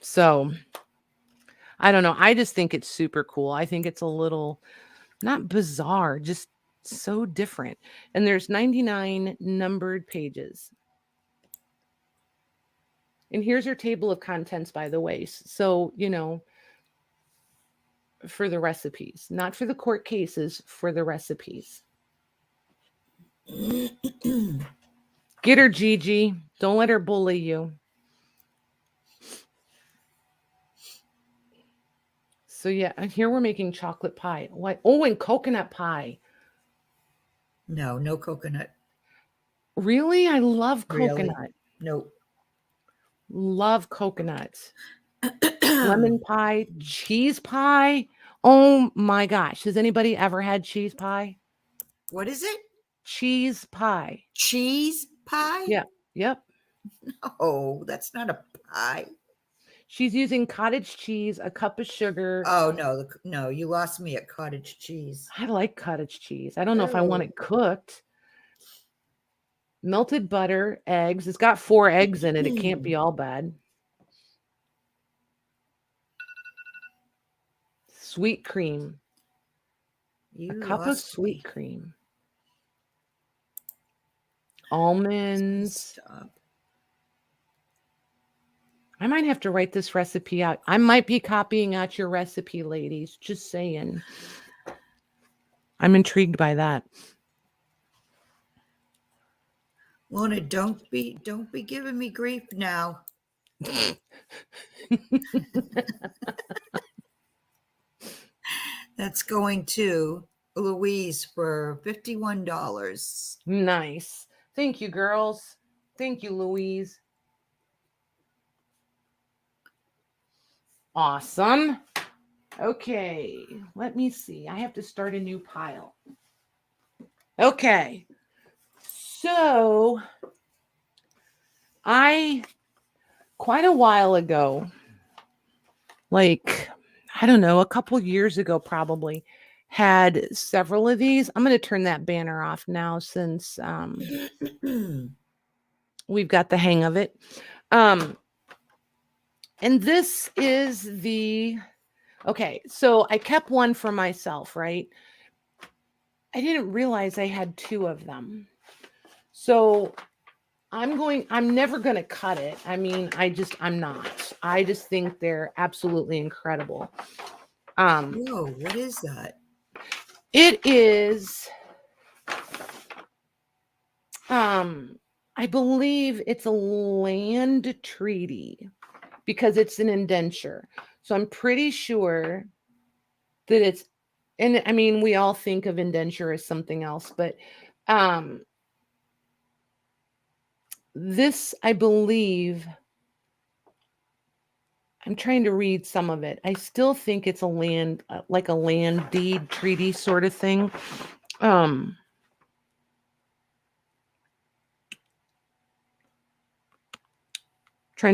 So I don't know. I just think it's super cool. I think it's a little not bizarre, just so different. And there's 99 numbered pages. And here's your table of contents, by the way. So, for the recipes, not for the court cases, for the recipes. Get her, Gigi. Don't let her bully you. So yeah, and here we're making chocolate pie. What? Oh, and coconut pie. No coconut. Really? I love Really? coconut. Nope. Love coconut. Lemon pie, cheese pie. Oh my gosh. Has anybody ever had cheese pie? What is it? Cheese pie. Cheese pie? Yeah. Yep. Oh, that's not a pie. She's using cottage cheese, a cup of sugar. Oh, no, you lost me at cottage cheese. I like cottage cheese. I don't know if I want it cooked. Melted butter, eggs. It's got 4 eggs in it. It can't be all bad. Sweet cream. A cup of sweet cream. Almonds. Stop. I might have to write this recipe out. I might be copying out your recipe, ladies. Just saying. I'm intrigued by that. Lorna, don't be giving me grief now. That's going to Louise for $51. Nice. Thank you, girls. Thank you, Louise. Awesome. Okay, let me see. I have to start a new pile. Okay. So, quite a while ago, like, I don't know, a couple years ago probably, had several of these. I'm going to turn that banner off now since we've got the hang of it. And this is okay, so I kept one for myself, right? I didn't realize I had 2 of them. So I'm never going to cut it. I mean, I'm not. I just think they're absolutely incredible. Whoa, what is that? It is, I believe it's a land treaty because it's an indenture. So I'm pretty sure that it's, and I mean, we all think of indenture as something else, but this, I believe, I'm trying to read some of it. I still think it's a land, like a land deed treaty sort of thing. Trying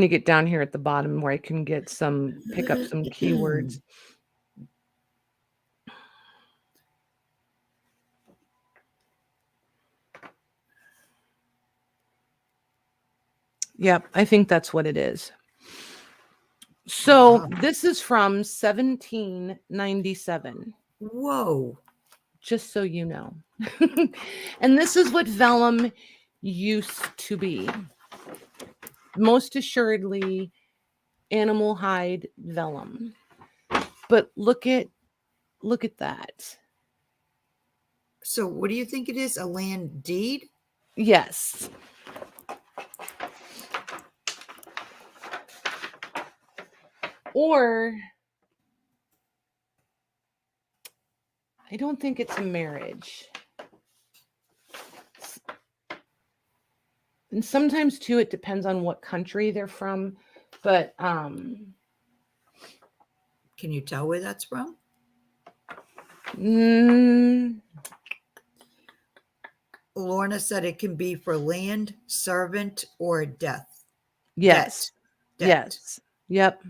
to get down here at the bottom where I can pick up some keywords. Yep, I think that's what it is. So this is from 1797. Whoa. Just so you know. And this is what vellum used to be. Most assuredly, animal hide vellum. But look at that. So what do you think it is? A land deed? Yes. Or I don't think it's a marriage. And sometimes too, it depends on what country they're from. But can you tell where that's from? Lorna said it can be for land, servant, or death. Yes. Debt. Yes. Yep.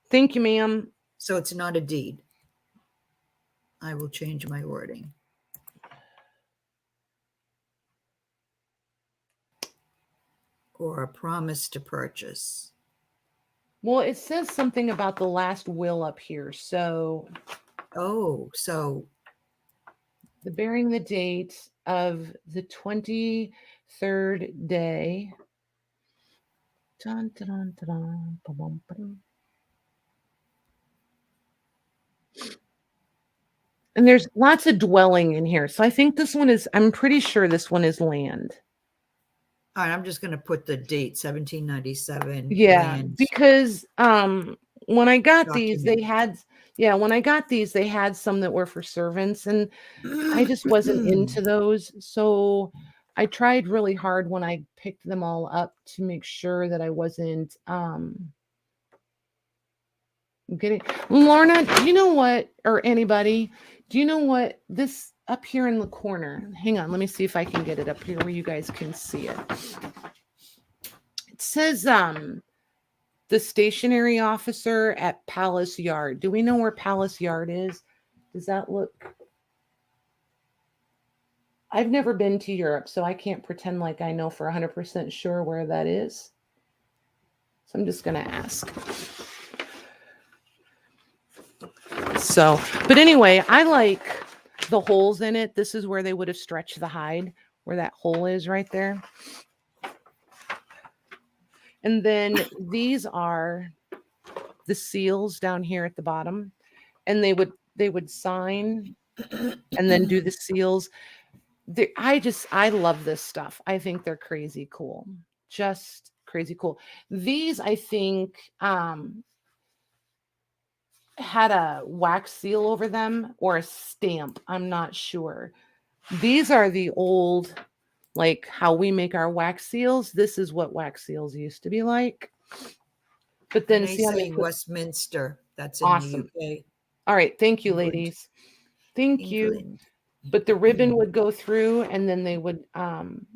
Thank you, ma'am. So it's not a deed. I will change my wording. Or a promise to purchase. Well, it says something about the last will up here. So, oh, so the bearing the date of the 23rd day. Dun, dun, dun, dun, dun, dun, dun. And there's lots of dwelling in here. So I think this one is, I'm pretty sure this one is land. All right, I'm just going to put the date 1797. Yeah, land. because when I got these, Document. when I got these, they had some that were for servants, and I just wasn't into those. So I tried really hard when I picked them all up to make sure that I wasn't getting. Lorna, do you know what, or anybody, do you know what this up here in the corner? Hang on, let me see if I can get it up here where you guys can see it. It says the stationery officer at Palace Yard. Do we know where Palace Yard is? Does that look? I've never been to Europe, so I can't pretend like I know for 100% sure where that is. So I'm just going to ask. So, but anyway, I like the holes in it. This is where they would have stretched the hide, where that hole is right there. And then these are the seals down here at the bottom, and they would sign and then do the seals. I love this stuff. I think they're crazy cool. Just crazy cool. These, I think, had a wax seal over them or a stamp. I'm not sure. These are the old, like how we make our wax seals. This is what wax seals used to be like. But then see how they put Westminster. That's in awesome. the UK. All right. Thank you, England. ladies. Thank England. you. But the ribbon would go through, and then they would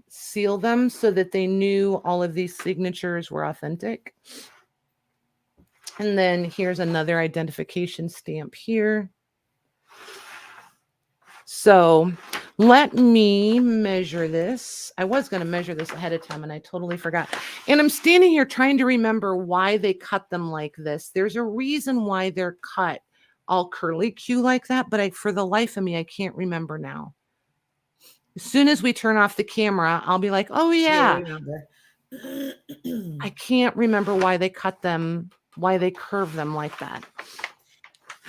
seal them so that they knew all of these signatures were authentic. And then here's another identification stamp here. So let me measure this. I was going to measure this ahead of time, and I totally forgot. And I'm standing here trying to remember why they cut them like this. There's a reason why they're cut all curly Q like that, but for the life of me, I can't remember now. As soon as we turn off the camera, I'll be like, oh yeah. I can't remember why they cut them, why they curve them like that.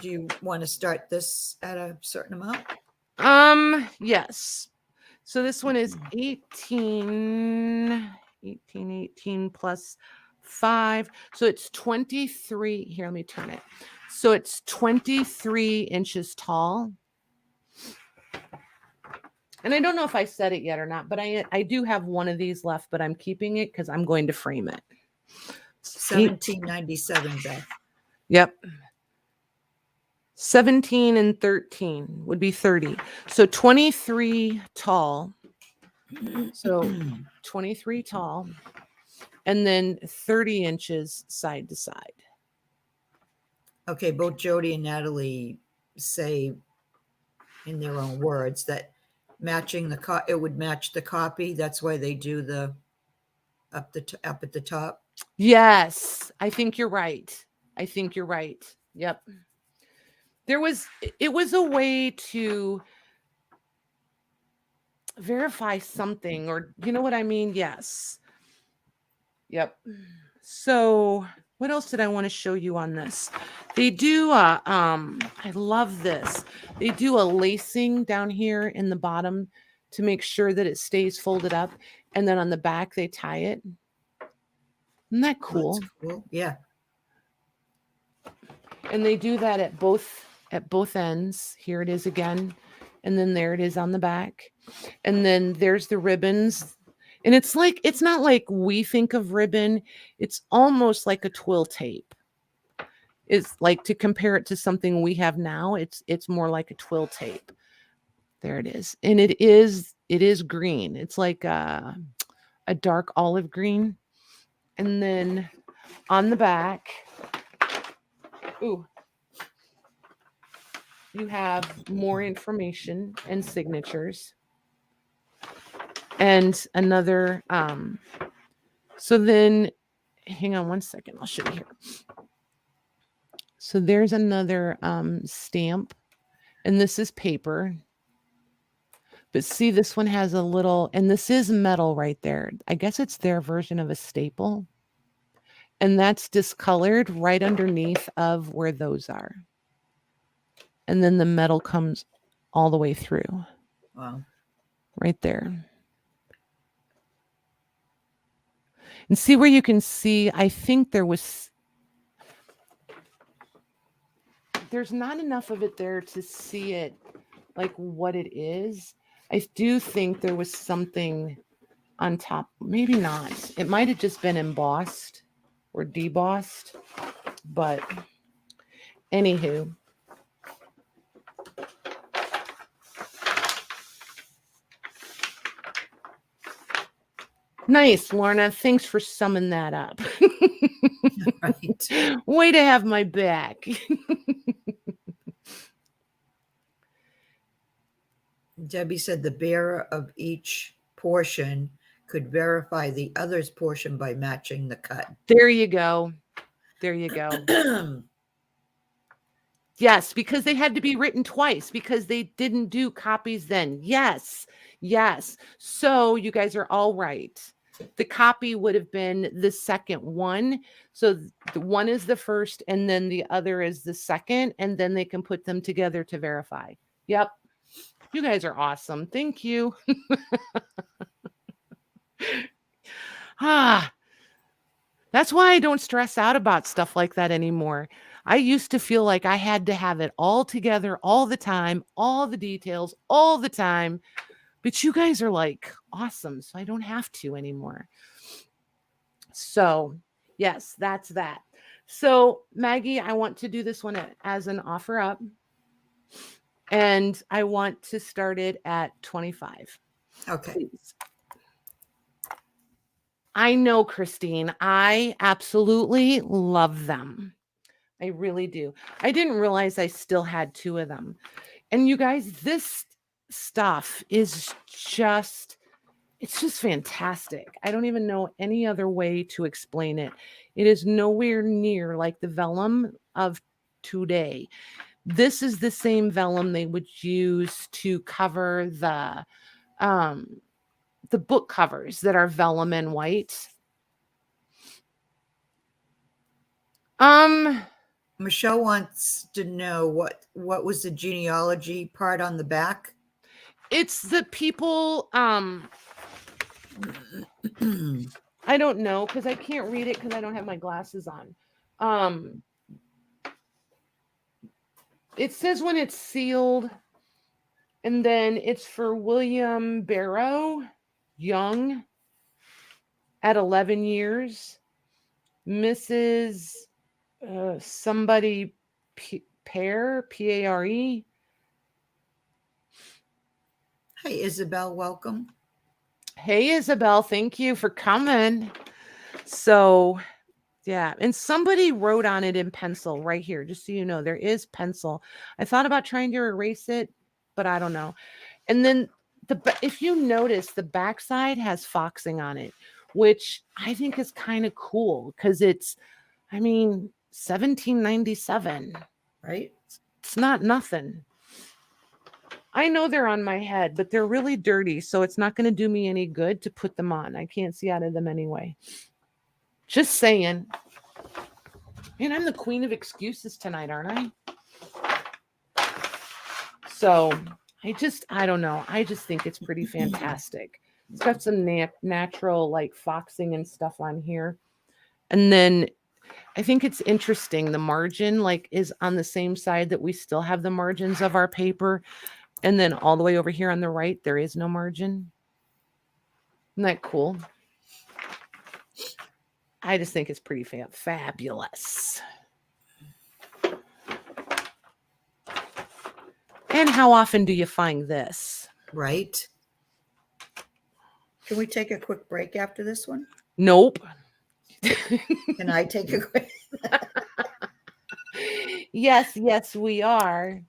Do you want to start this at a certain amount? Yes. So this one is 18 plus 5. So it's 23. Here, let me turn it. So it's 23 inches tall. And I don't know if I said it yet or not, but I do have one of these left, but I'm keeping it because I'm going to frame it. 1797, Beth. Yep. 17 and 13 would be 30. So 23 tall. So 23 tall. And then 30 inches side to side. Okay, both Jody and Natalie say in their own words that matching the it would match the copy. That's why they do the up at the top. Yes, I think you're right. Yep. It was a way to verify something, or you know what I mean? Yes. Yep. So what else did I want to show you on this? They do I love this. They do a lacing down here in the bottom to make sure that it stays folded up, and then on the back they tie it. Isn't that cool? That's cool. Yeah. And they do that at both ends. Here it is again. And then there it is on the back. And then there's the ribbons. And it's not like we think of ribbon. It's almost like a twill tape. It's like, to compare it to something we have now, it's more like a twill tape. There it is. And it is it is green. It's like a dark olive green. And then on the back, ooh, you have more information and signatures. And another, so then, hang on one second, I'll show you here. So there's another stamp, and this is paper. But see, this one has a little, and this is metal right there. I guess it's their version of a staple. And that's discolored right underneath of where those are. And then the metal comes all the way through. Wow. Right there. And see where you can see, I think there's not enough of it there to see it like what it is. I do think there was something on top. Maybe not. It might have just been embossed or debossed. But anywho. Nice, Lorna. Thanks for summing that up. Right. Way to have my back. Debbie said the bearer of each portion could verify the other's portion by matching the cut. There you go. There you go. Yes, because they had to be written twice because they didn't do copies then. Yes. Yes. So you guys are all right. The copy would have been the second one. So the one is the first and then the other is the second, and then they can put them together to verify. Yep. You guys are awesome. Thank you. That's why I don't stress out about stuff like that anymore. I used to feel like I had to have it all together all the time, all the details all the time. But you guys are like awesome, so I don't have to anymore. So, yes, that's that. So, Maggie, I want to do this one as an offer up. And I want to start it at 25. Okay. Please. I know, Christine. I absolutely love them. I really do. I didn't realize I still had 2 of them. And you guys, this stuff is just, it's just fantastic. I don't even know any other way to explain it. It is nowhere near like the vellum of today. This is the same vellum they would use to cover the book covers that are vellum and white. Michelle wants to know what was the genealogy part on the back? It's the people, I don't know because I can't read it because I don't have my glasses on. It says when it's sealed, and then it's for William Barrow Young at 11 years. Mrs. Somebody Pare, P-A-R-E. Hey, Isabel, welcome. Hey, Isabel, thank you for coming. So, yeah, and somebody wrote on it in pencil right here, just so you know, there is pencil. I thought about trying to erase it, but I don't know. And then if you notice, the backside has foxing on it, which I think is kind of cool because it's, 1797. Right? It's not nothing. I know they're on my head, but they're really dirty, so it's not going to do me any good to put them on. I can't see out of them anyway. Just saying. Man, I'm the queen of excuses tonight, aren't I? So I don't know. I just think it's pretty fantastic. It's got some natural like foxing and stuff on here. And then I think it's interesting. The margin like is on the same side that we still have the margins of our paper. And then all the way over here on the right, there is no margin. Isn't that cool? I just think it's pretty fabulous. And how often do you find this? Right. Can we take a quick break after this one? Nope. Can I take a quick? Yes, we are.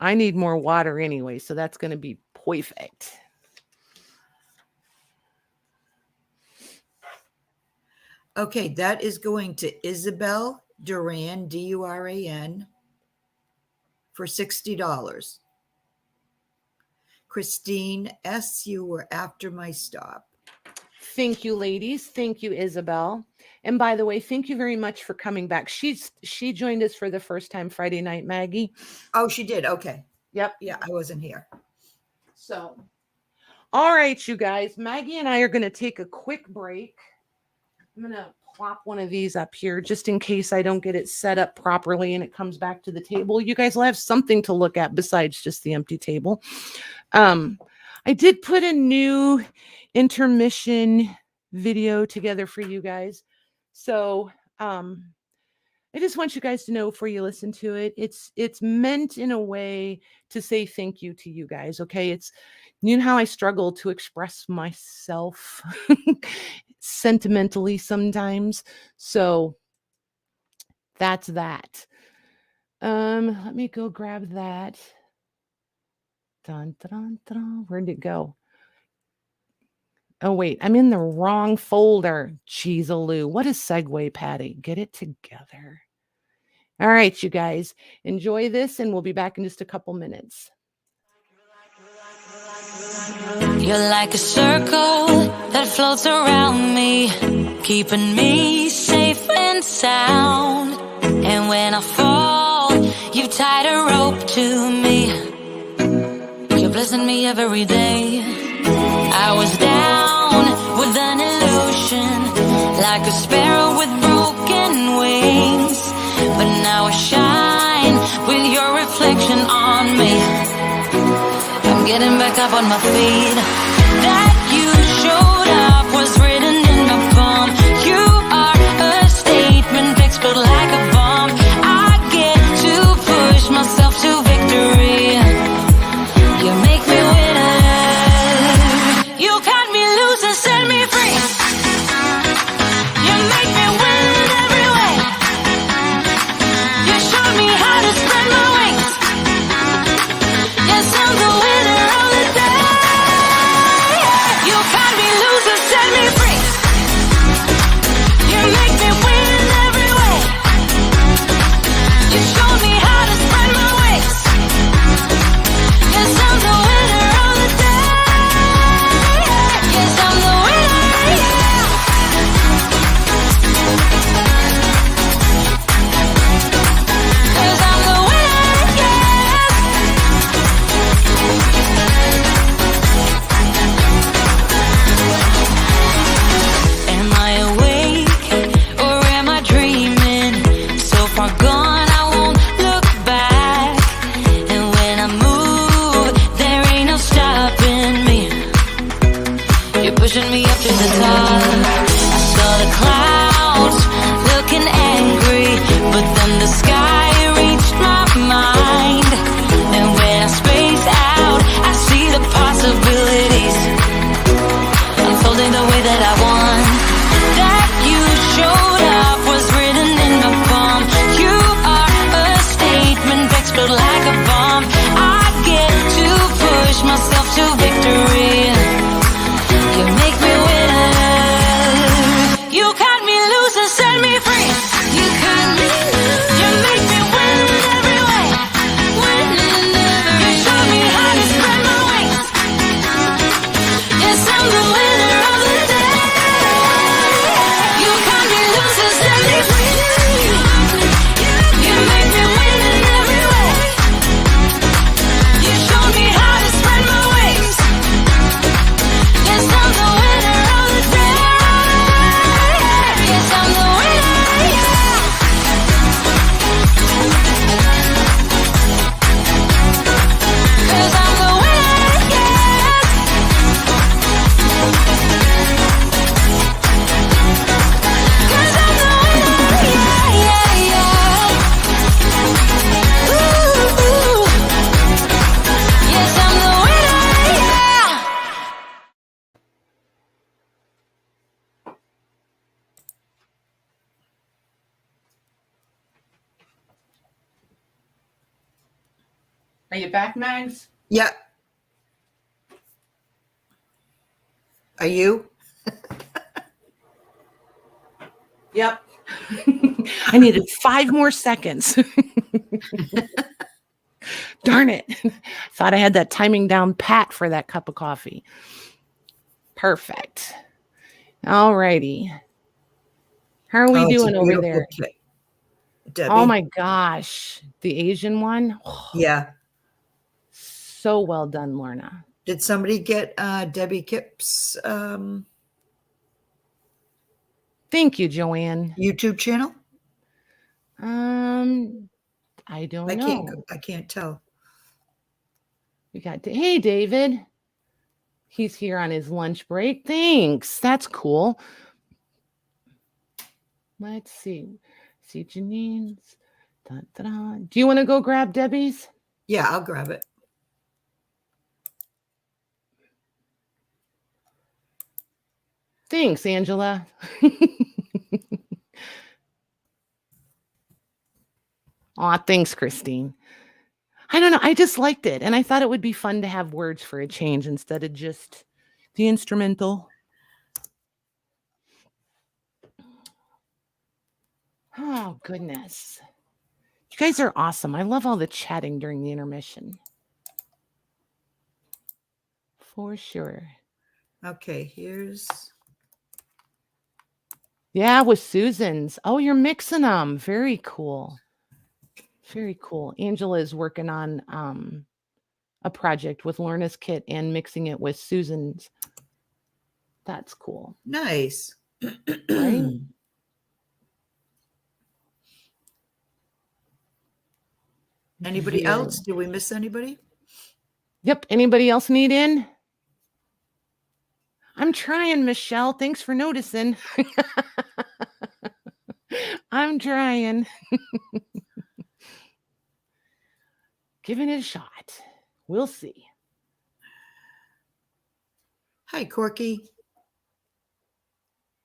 I need more water anyway, so that's going to be perfect. Okay, that is going to Isabel Duran, Duran, for $60. Christine S., you were after my stop. Thank you, ladies. Thank you, Isabel. And by the way, thank you very much for coming back. She joined us for the first time Friday night, Maggie. Oh, she did. Okay. Yep. Yeah, I wasn't here. So, all right, you guys. Maggie and I are going to take a quick break. I'm going to plop one of these up here just in case I don't get it set up properly and it comes back to the table. You guys will have something to look at besides just the empty table. I did put a new intermission video together for you guys. So I just want you guys to know before you listen to it, it's meant in a way to say thank you to you guys. Okay. It's, you know how I struggle to express myself sentimentally sometimes. So that's that. Let me go grab that. Dun, dun, dun. Where'd it go? Oh, wait, I'm in the wrong folder. Jeez-a-loo. What a segue, Patty. Get it together. All right, you guys. Enjoy this, and we'll be back in just a couple minutes. You're like a circle that floats around me, keeping me safe and sound. And when I fall, you tied a rope to me. You're blessing me every day. I was down with an illusion, like a sparrow with broken wings. But now I shine with your reflection on me. I'm getting back up on my feet. That you showed up was written in my palm. You are a statement, explode like a bomb. I get to push myself to victory. You make me winner. You cut me loose and set me free. You make me win in every way. You showed me how to spread my wings. Yes, I'm the winner of the day. Are you back, Mags? Yeah. Are you? Yep. I needed 5 more seconds. Darn it. Thought I had that timing down pat for that cup of coffee. Perfect. All righty. How are we Oh, it's a doing over beautiful there? kit, Debbie. Oh my gosh. The Asian one? Yeah. So well done, Lorna. Did somebody get Debbie Kipp's Thank you, Joanne. YouTube channel? I don't know. I can't tell. We got hey, David. He's here on his lunch break. Thanks. That's cool. Let's see. See Janine's. Dun, dun, dun. Do you want to go grab Debbie's? Yeah, I'll grab it. Thanks, Angela. Aw, thanks, Christine. I don't know. I just liked it. And I thought it would be fun to have words for a change instead of just the instrumental. Oh, goodness. You guys are awesome. I love all the chatting during the intermission. For sure. Okay, here's. Yeah, with Susan's. Oh, you're mixing them. Very cool. Very cool. Angela is working on a project with Lorna's kit and mixing it with Susan's. That's cool. Nice. Right? Anybody else? Did we miss anybody? Yep. Anybody else need in? I'm trying, Michelle. Thanks for noticing. I'm trying. Giving it a shot. We'll see. Hi, Corky.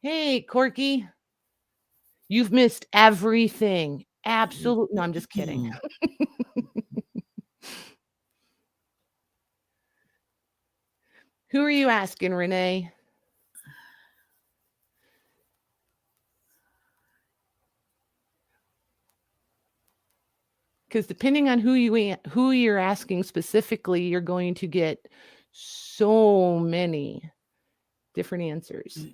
Hey, Corky. You've missed everything. Absolutely. No, I'm just kidding. Who are you asking, Renee? Because depending on who you're asking specifically, you're going to get so many different answers.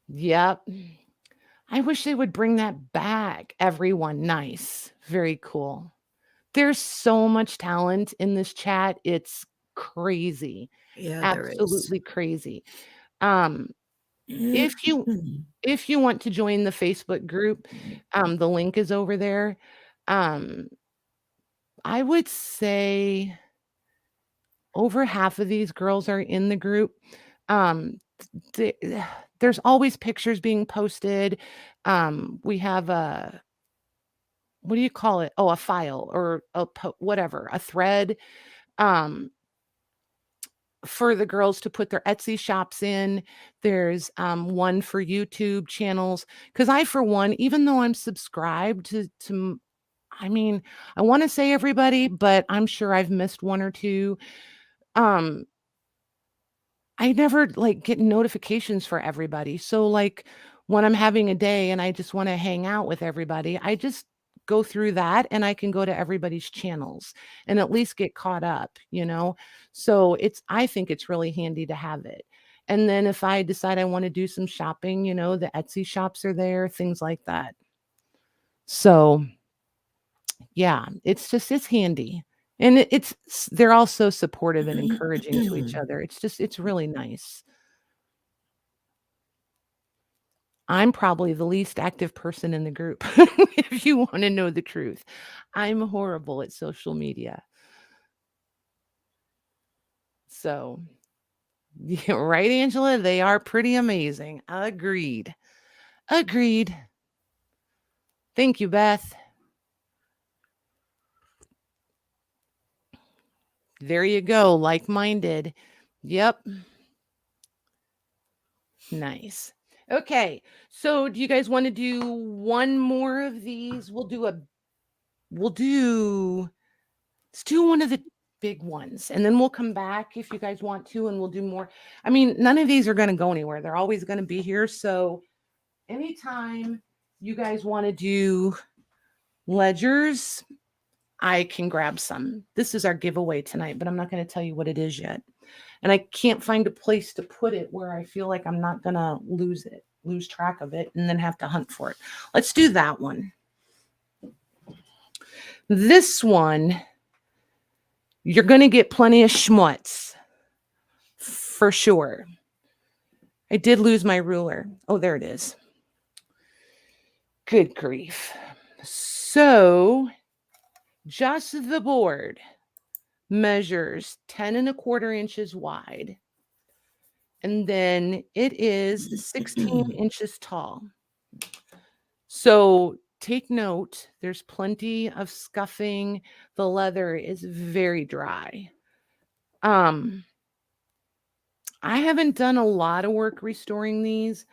Yep. I wish they would bring that back. Everyone, nice. Very cool. There's so much talent in this chat. It's crazy. Yeah, absolutely crazy. If you want to join the Facebook group, the link is over there. I would say over half of these girls are in the group. There's always pictures being posted. We have a, what do you call it? Oh, a file or whatever, a thread for the girls to put their Etsy shops in. There's one for YouTube channels. Because I, for one, even though I'm subscribed to I mean, I want to say everybody, but I'm sure I've missed one or two. I never get notifications for everybody. So when I'm having a day and I just want to hang out with everybody, I just go through that and I can go to everybody's channels and at least get caught up, So I think it's really handy to have it. And then if I decide I want to do some shopping, the Etsy shops are there, things like that. So yeah, it's handy. And they're also supportive and encouraging to each other. It's really nice. I'm probably the least active person in the group, if you want to know the truth. I'm horrible at social media. So, yeah, right, Angela? They are pretty amazing. Agreed. Thank you, Beth. There you go. Like-minded. Yep. Nice. Okay. So do you guys want to do one more of these? Let's do one of the big ones, and then we'll come back if you guys want to, and we'll do more. I mean, none of these are going to go anywhere. They're always going to be here. So anytime you guys want to do ledgers, I can grab some. This is our giveaway tonight, but I'm not going to tell you what it is yet. And I can't find a place to put it where I feel like I'm not going to lose track of it, and then have to hunt for it. Let's do that one. This one, you're going to get plenty of schmutz for sure. I did lose my ruler. Oh, there it is. Good grief. So just the board measures 10¼ inches wide. And then it is 16 inches tall. So take note, there's plenty of scuffing. The leather is very dry. I haven't done a lot of work restoring these,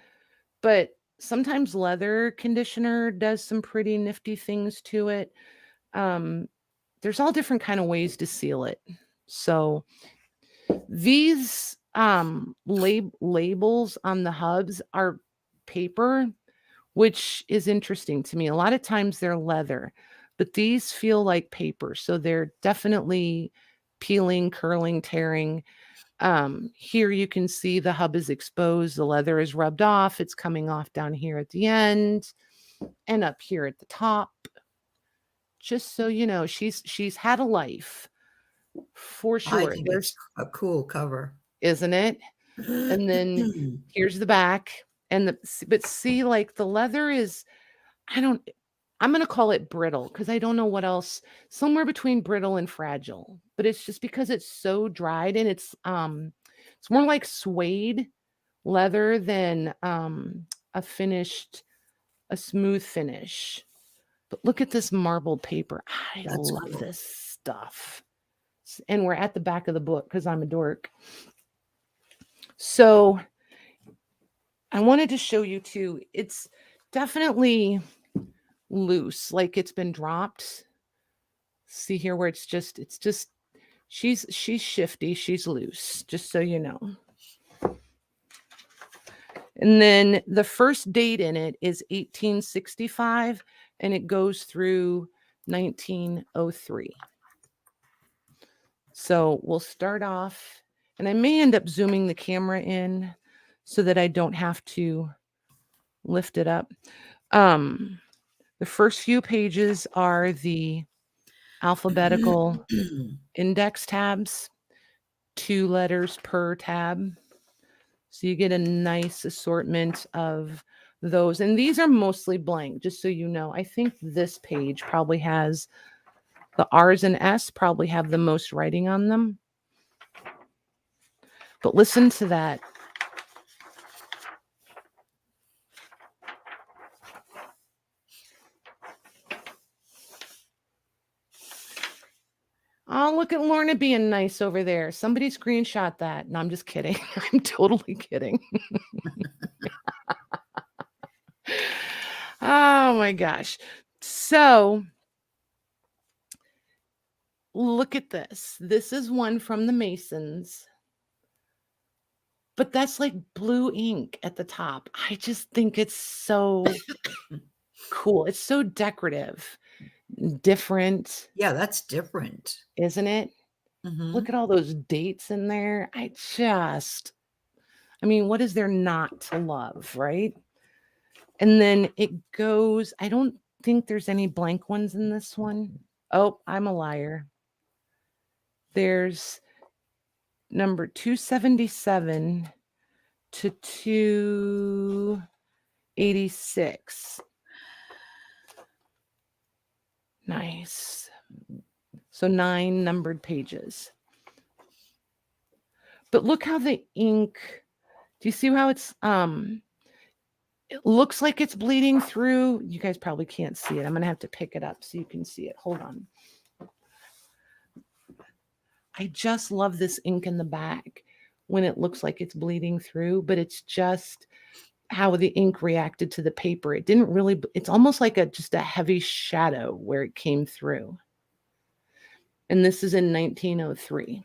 but sometimes leather conditioner does some pretty nifty things to it. There's all different kind of ways to seal it. So these labels on the hubs are paper, which is interesting to me. A lot of times they're leather, but these feel like paper. So they're definitely peeling, curling, tearing. Here you can see the hub is exposed. The leather is rubbed off. It's coming off down here at the end and up here at the top. Just so you know, she's had a life for sure. I think it's a cool cover, isn't it? And then here's the back, and but see, like the leather is, I'm going to call it brittle because I don't know what else, somewhere between brittle and fragile, but it's just because it's so dried, and it's more like suede leather than a smooth finish. But look at this marbled paper. I love cool. This stuff. And we're at the back of the book because I'm a dork. So I wanted to show you too. It's definitely loose, like it's been dropped. See here where it's just she's shifty, she's loose, just so you know. And then the first date in it is 1865, and it goes through 1903. So we'll start off, and I may end up zooming the camera in so that I don't have to lift it up. The first few pages are the alphabetical index tabs, 2 letters per tab. So you get a nice assortment of those. And these are mostly blank, just so you know. I think this page probably has the R's and S probably have the most writing on them. But listen to that. Oh, look at Lorna being nice over there. Somebody screenshot that. No, I'm just kidding. I'm totally kidding. Oh my gosh. So look at this. This is one from the Masons. But that's like blue ink at the top. I just think it's so cool. It's so decorative. Different. Yeah, that's different. Isn't it? Mm-hmm. Look at all those dates in there. I mean, what is there not to love, right? And then it goes, I don't think there's any blank ones in this one. Oh, I'm a liar. There's number 277 to 286. Nice. So 9 numbered pages. But look how the ink, do you see how it's, it looks like it's bleeding through. You guys probably can't see it. I'm going to have to pick it up so you can see it. Hold on. I just love this ink in the back when it looks like it's bleeding through, but it's just, how the ink reacted to the paper. It didn't really, it's almost like just a heavy shadow where it came through. And this is in 1903.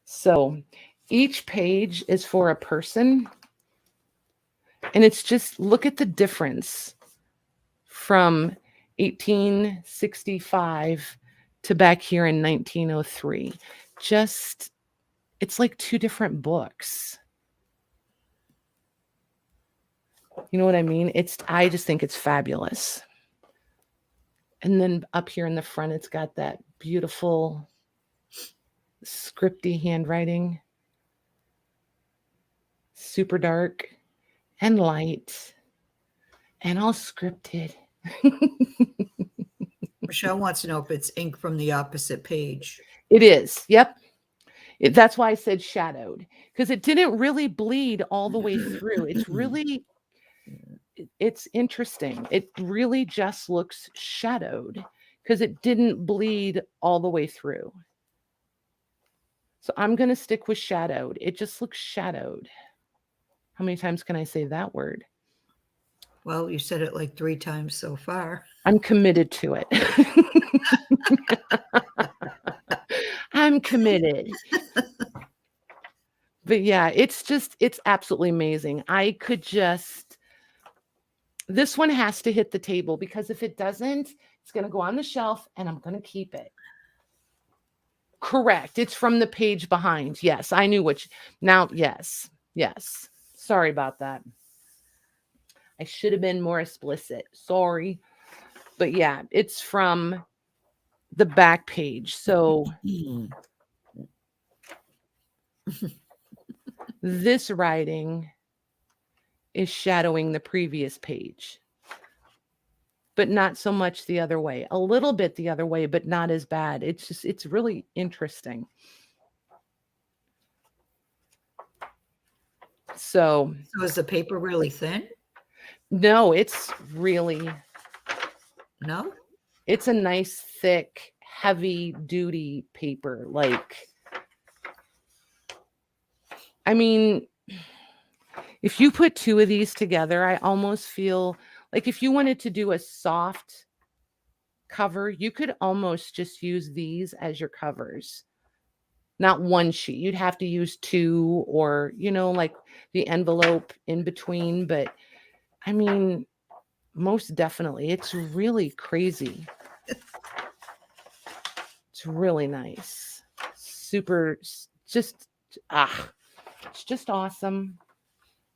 So each page is for a person. And it's just, look at the difference from 1865 to back here in 1903. Just, it's like two different books. You know what I mean? I just think it's fabulous. And then up here in the front, it's got that beautiful scripty handwriting. Super dark and light and all scripted. Michelle wants to know if it's ink from the opposite page. It is. Yep. That's why I said shadowed, because it didn't really bleed all the way through. It's interesting. It really just looks shadowed because it didn't bleed all the way through. So I'm going to stick with shadowed. It just looks shadowed. How many times can I say that word? Well, you said it like 3 times so far. I'm committed to it. I'm committed. But yeah, it's absolutely amazing. This one has to hit the table, because if it doesn't, it's going to go on the shelf and I'm going to keep it. Correct. It's from the page behind. Yes, I knew yes. Sorry about that. I should have been more explicit. Sorry. But yeah, it's from the back page. So this writing is shadowing the previous page, but not so much the other way. A little bit the other way, but not as bad. It's really interesting. So is the paper really thin? No, it's really... No? It's a nice, thick, heavy-duty paper. I mean, if you put 2 of these together, I almost feel like if you wanted to do a soft cover, you could almost just use these as your covers. Not one sheet. You'd have to use 2, or, like the envelope in between. But, I mean, most definitely. It's really crazy. It's really nice. Super, it's just awesome.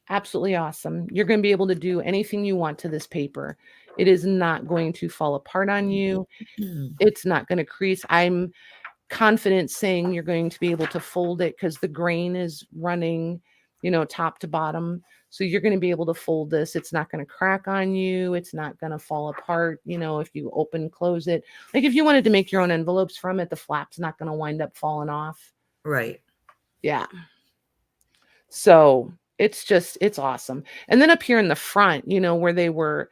Absolutely awesome. You're going to be able to do anything you want to this paper. It is not going to fall apart on you. It's not going to crease. I'm confident saying you're going to be able to fold it because the grain is running, top to bottom. So you're going to be able to fold this. It's not going to crack on you. It's not going to fall apart, if you open, close it. Like if you wanted to make your own envelopes from it, the flap's not going to wind up falling off. Right. Yeah. So it's awesome. And then up here in the front, where they were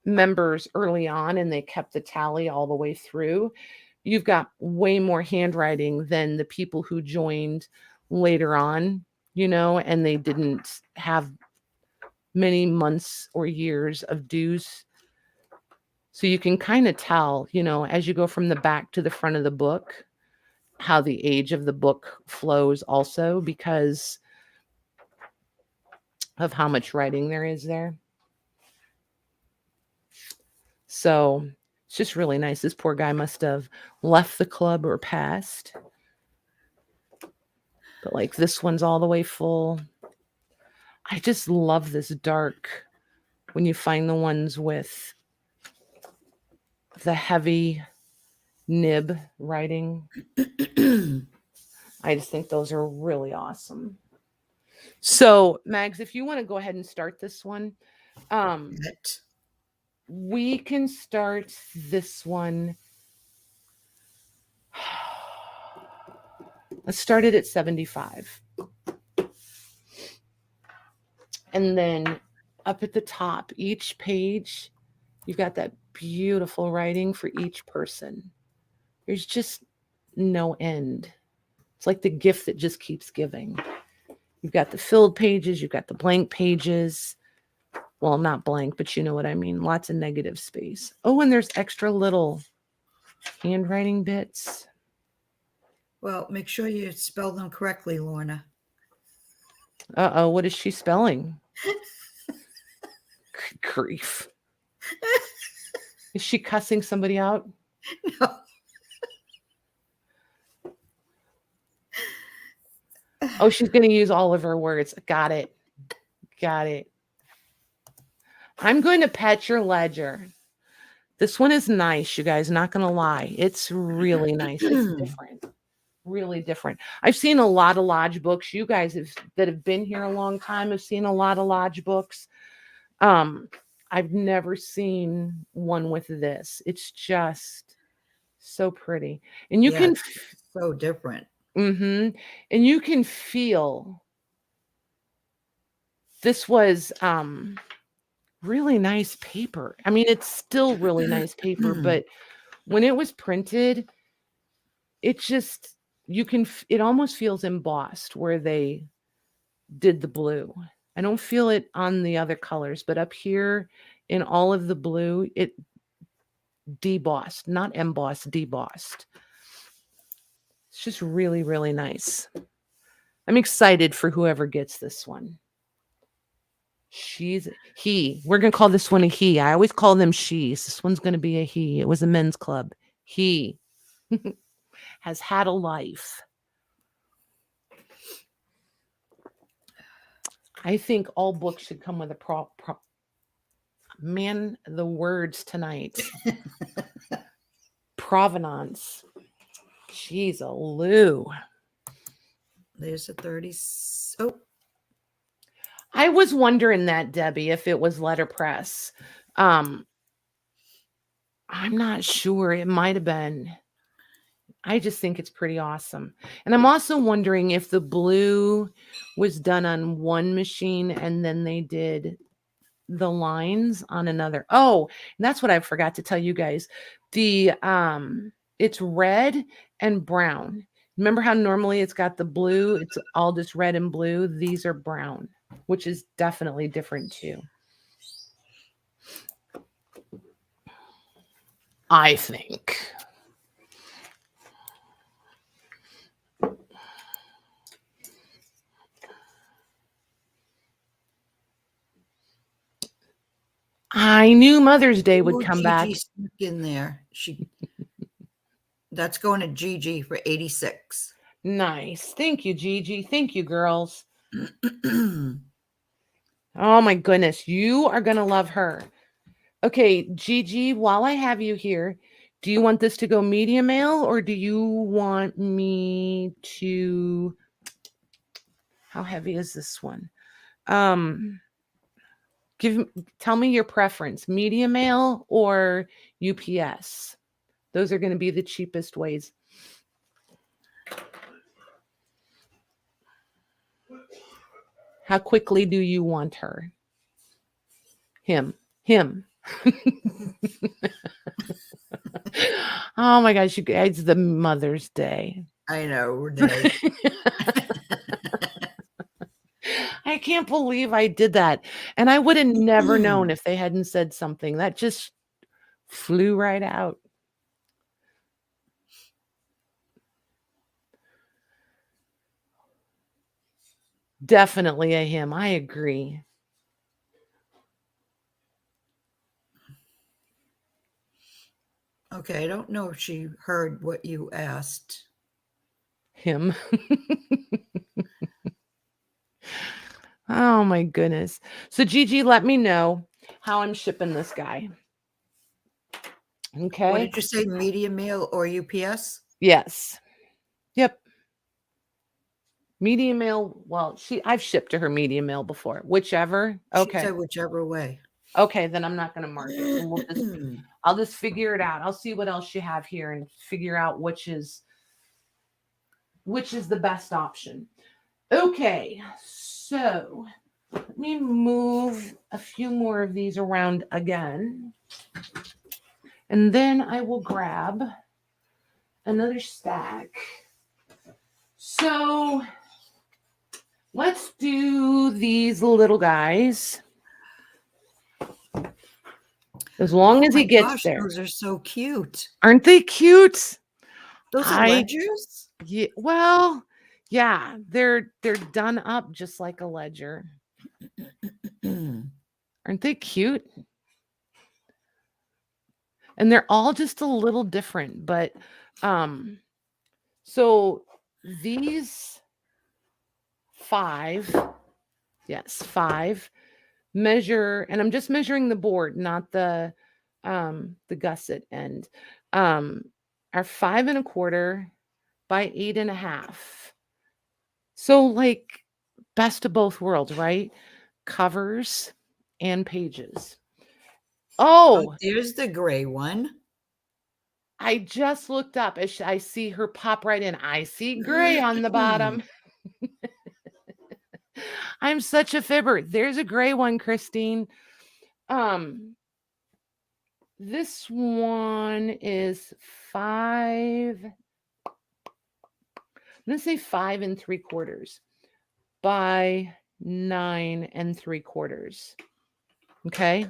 members early on and they kept the tally all the way through, you've got way more handwriting than the people who joined later on, and they didn't have many months or years of dues. So you can kind of tell, as you go from the back to the front of the book, how the age of the book flows also because of how much writing there is there. So it's just really nice. This poor guy must have left the club or passed. But like this one's all the way full. I just love this dark when you find the ones with the heavy nib writing. I just think those are really awesome. So, Mags, if you want to go ahead and start this one, we can start this one. Let's start it at 75. And then up at the top, each page, you've got that beautiful writing for each person. There's just no end. It's like the gift that just keeps giving. You've got the filled pages. You've got the blank pages. Well, not blank, but you know what I mean. Lots of negative space. Oh, and there's extra little handwriting bits. Well, make sure you spell them correctly, Lorna. Uh-oh, what is she spelling? Good grief. Is she cussing somebody out? No. Oh, she's going to use all of her words. Got it. Got it. I'm going to pet your ledger. This one is nice, you guys. Not going to lie. It's really nice. It's different. Really different. I've seen a lot of lodge books. You guys that have been here a long time have seen a lot of lodge books. I've never seen one with this. It's just so pretty. And you can so different. And you can feel this was really nice paper. I mean, it's still really nice paper, but when it was printed, it just it almost feels embossed where they did the blue. I don't feel it on the other colors, but up here in all of the blue, it debossed, not embossed, debossed. It's just really, really nice. I'm excited for whoever gets this one. We're going to call this one a he. I always call them she's. This one's going to be a he. It was a men's club. He has had a life. I think all books should come with a man, the words tonight. Provenance. Jeez, a Lou. There's a 30. Oh. I was wondering that, Debbie, if it was letterpress. I'm not sure. It might have been. I just think it's pretty awesome. And I'm also wondering if the blue was done on one machine and then they did the lines on another. Oh, and that's what I forgot to tell you guys. It's red and brown. Remember how normally it's got the blue? It's all just red and blue. These are brown, which is definitely different too. I think. I knew Mother's Day would come back. Snuck in there. That's going to Gigi for 86. Nice. Thank you, Gigi. Thank you, girls. Oh my goodness. You are going to love her. Okay, Gigi, while I have you here, do you want this to go media mail or do you want me to... How heavy is this one? Tell me your preference, media mail or UPS. Those are going to be the cheapest ways. How quickly do you want her? Him. Oh my gosh, you guys, it's the Mother's Day. I know, Renee. I can't believe I did that. And I would have never known if they hadn't said something. That just flew right out. Definitely a him. I agree. Okay, I don't know if she heard what you asked. Him. Oh my goodness. So Gigi, let me know how I'm shipping this guy. Okay. What did you say, media mail or UPS? Yes. Yep. Media mail. Well, I've shipped to her media mail before. Whichever. Okay. She said whichever way. Okay, then I'm not going to mark it. I'll just figure it out. I'll see what else you have here and figure out which is the best option. Okay, so let me move a few more of these around again. And then I will grab another stack. So Let's do these little guys. As long as he gets there. Those are so cute. Aren't they cute? Those are ledgers? Yeah, well, yeah, they're done up just like a ledger. Aren't they cute? And they're all just a little different, but so these 5, yes, 5 measure, and I'm just measuring the board, not the gusset end, are 5 1/4 by 8 1/2. So like best of both worlds, right? Covers and pages. Oh, there's the gray one. I just looked up. I see her pop right in. I see gray on the bottom. I'm such a fibber. There's a gray one, Christine. This one is 5. I'm going to say 5 3/4 by 9 3/4. Okay.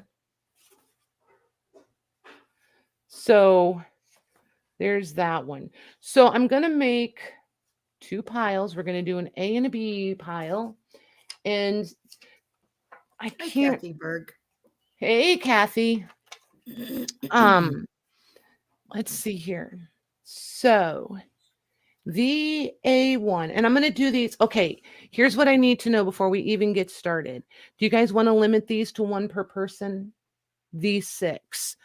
So there's that one. So I'm going to make 2 piles. We're going to do an A and a B pile. And I can't. Kathy Berg. Hey, Kathy. Let's see here. So the A1, and I'm going to do these. Okay, here's what I need to know before we even get started. Do you guys want to limit these to 1 per person? These 6.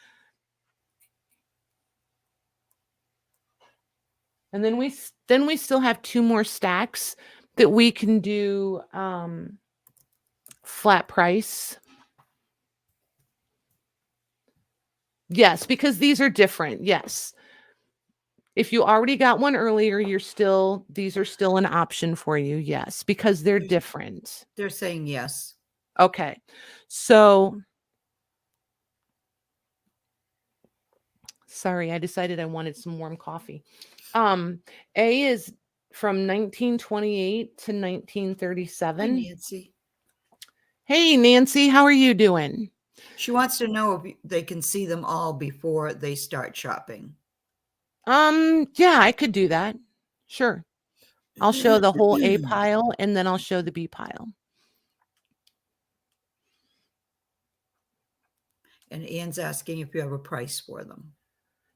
And then we still have 2 more stacks that we can do flat price. Yes, because these are different. Yes. If you already got one earlier, these are still an option for you. Yes, because they're different. They're saying yes. Okay. So sorry, I decided I wanted some warm coffee. A is from 1928 to 1937. Hi, Nancy. Hey, Nancy, how are you doing? She wants to know if they can see them all before they start shopping. Yeah, I could do that. Sure. I'll show the whole A pile and then I'll show the B pile. And Ann's asking if you have a price for them.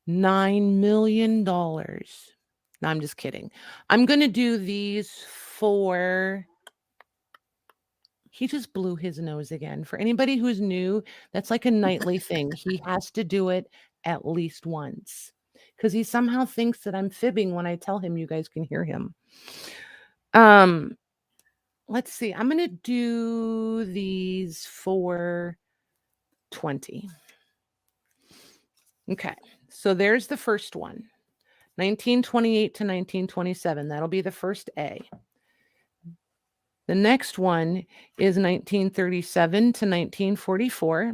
$9 million. No, I'm just kidding. I'm going to do these for... He just blew his nose again. For anybody who's new, that's like a nightly thing. He has to do it at least once because he somehow thinks that I'm fibbing when I tell him you guys can hear him. Let's see. I'm going to do these for 20. Okay. So there's the first one. 1928 to 1927. That'll be the first A. The next one is 1937 to 1944.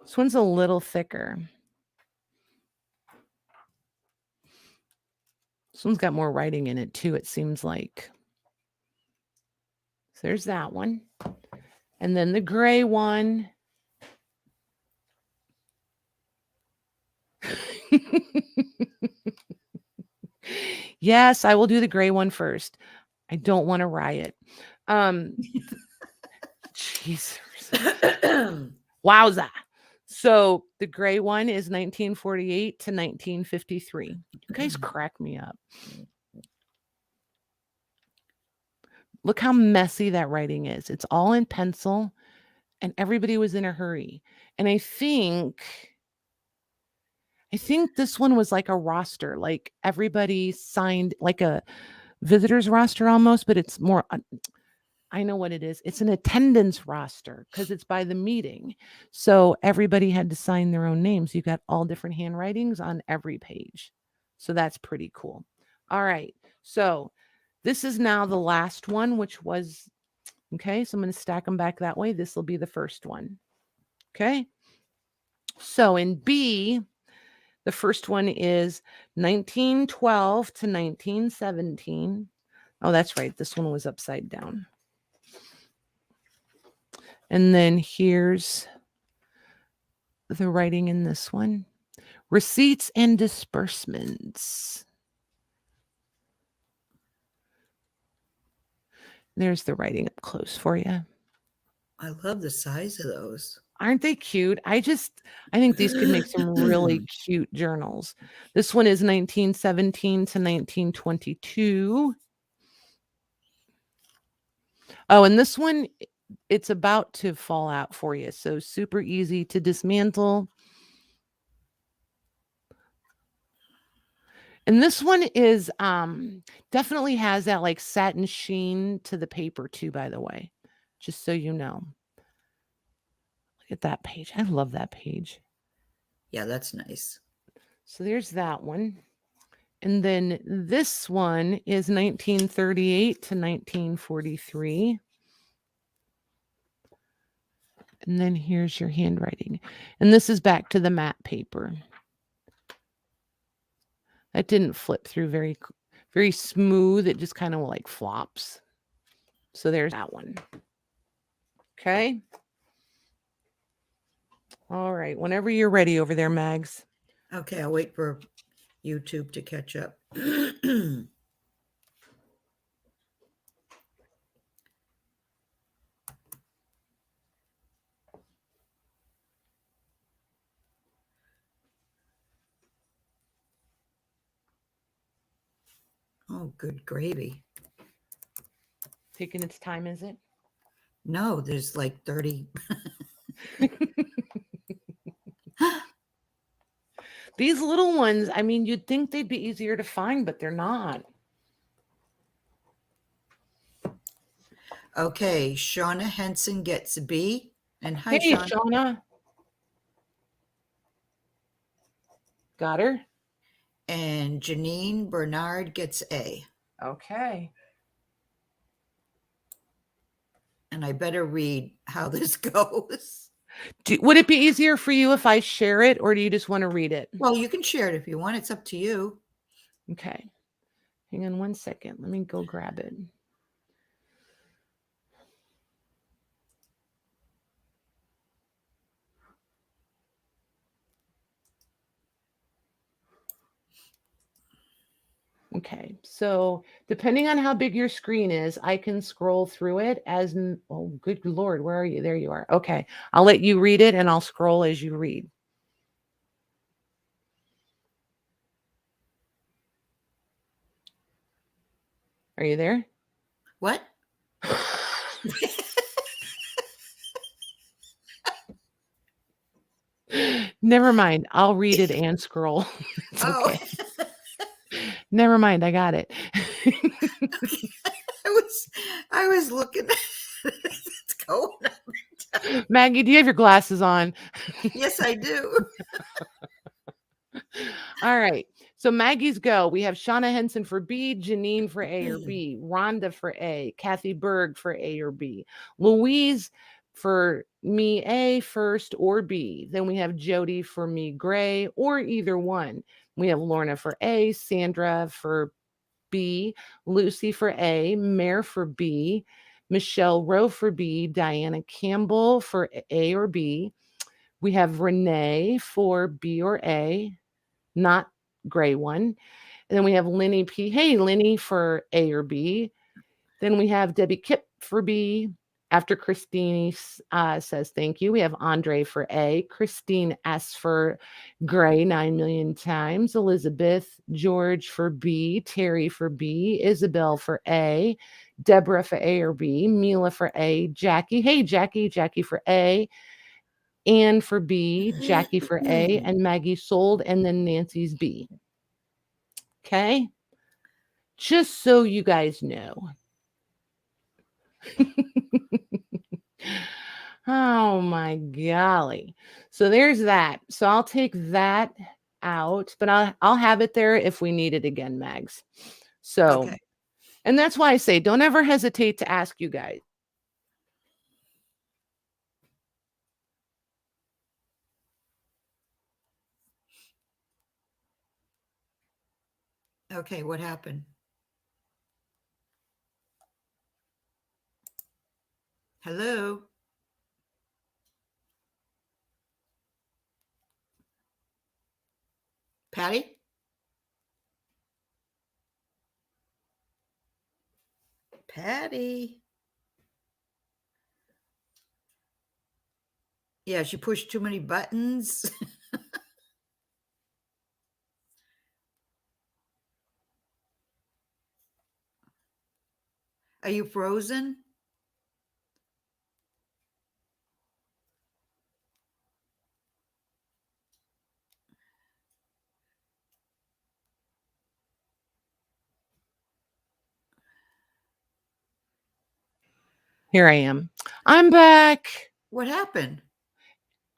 This one's a little thicker. This one's got more writing in it too, it seems like. So there's that one. And then the gray one. Yes, I will do the gray one first. I don't want to riot. Jesus. Wowza. So the gray one is 1948 to 1953. You guys crack me up. Look how messy that writing is. It's all in pencil and everybody was in a hurry. And I think this one was like a roster, like everybody signed like a visitor's roster almost, but it's more, I know what it is. It's an attendance roster because it's by the meeting. So everybody had to sign their own names. You got all different handwritings on every page. So that's pretty cool. All right. So this is now the last one, which was, okay. So I'm going to stack them back that way. This will be the first one. Okay. So in B, The first one is 1912 to 1917. Oh, that's right. This one was upside down. And then here's the writing in this one. Receipts and disbursements. There's the writing up close for you. I love the size of those. Aren't they cute? I think these could make some really cute journals. This one is 1917 to 1922. Oh, and this one, it's about to fall out for you. So super easy to dismantle. And this one is definitely has that like satin sheen to the paper too, by the way, just so you know. Look at that page. I love that page. Yeah, that's nice. So there's that one. And then this one is 1938 to 1943. And then here's your handwriting. And this is back to the matte paper. That didn't flip through very, very smooth. It just kind of like flops. So there's that one. Okay. All right. Whenever you're ready over there, Mags. Okay, I'll wait for YouTube to catch up. Oh, good gravy. Taking its time, is it? No, there's like 30. These little ones, I mean, you'd think they'd be easier to find, but they're not. Okay, Shauna Henson gets a B. And hi, Hey, Shauna. Shauna. Got her? And Janine Bernard gets A. Okay. And I better read how this goes. Would it be easier for you if I share it, or do you just want to read it? Well, you can share it if you want. It's up to you. Okay. Hang on one second. Let me go grab it. Okay, so depending on how big your screen is, I can scroll through it as, oh, good Lord, where are you? There you are. Okay, I'll let you read it and I'll scroll as you read. Are you there? What? Never mind. I'll read it and scroll. It's okay. Never mind. I got it. I was looking at it's going up. Maggie, do you have your glasses on? Yes, I do. All right. So Maggie's go. We have Shauna Henson for B, Janine for A or B, Rhonda for A, Kathy Berg for A or B, Louise for me A first or B. Then we have Jody for me gray or either one. We have Lorna for A, Sandra for B, Lucy for A, Mare for B, Michelle Rowe for B, Diana Campbell for A or B. We have Renee for B or A, not gray one. And then we have Lenny P. Hey, Lenny for A or B. Then we have Debbie Kipp for B. After Christine says thank you, we have Andre for A. Christine S for gray 9 million times. Elizabeth, George for B. Terry for B. Isabel for A. Deborah for A or B. Mila for A. Jackie. Hey, Jackie. Jackie for A. Anne for B, Jackie for A, and Maggie sold, and then Nancy's B. Okay? Just so you guys know. Oh my golly. So there's that. So I'll take that out, but I'll have it there if we need it again, Mags. So, Okay. And that's why I say don't ever hesitate to ask you guys. Okay, what happened? Hello? Patty? Patty? Yeah, she pushed too many buttons. Are you frozen? Here I am. I'm back. What happened?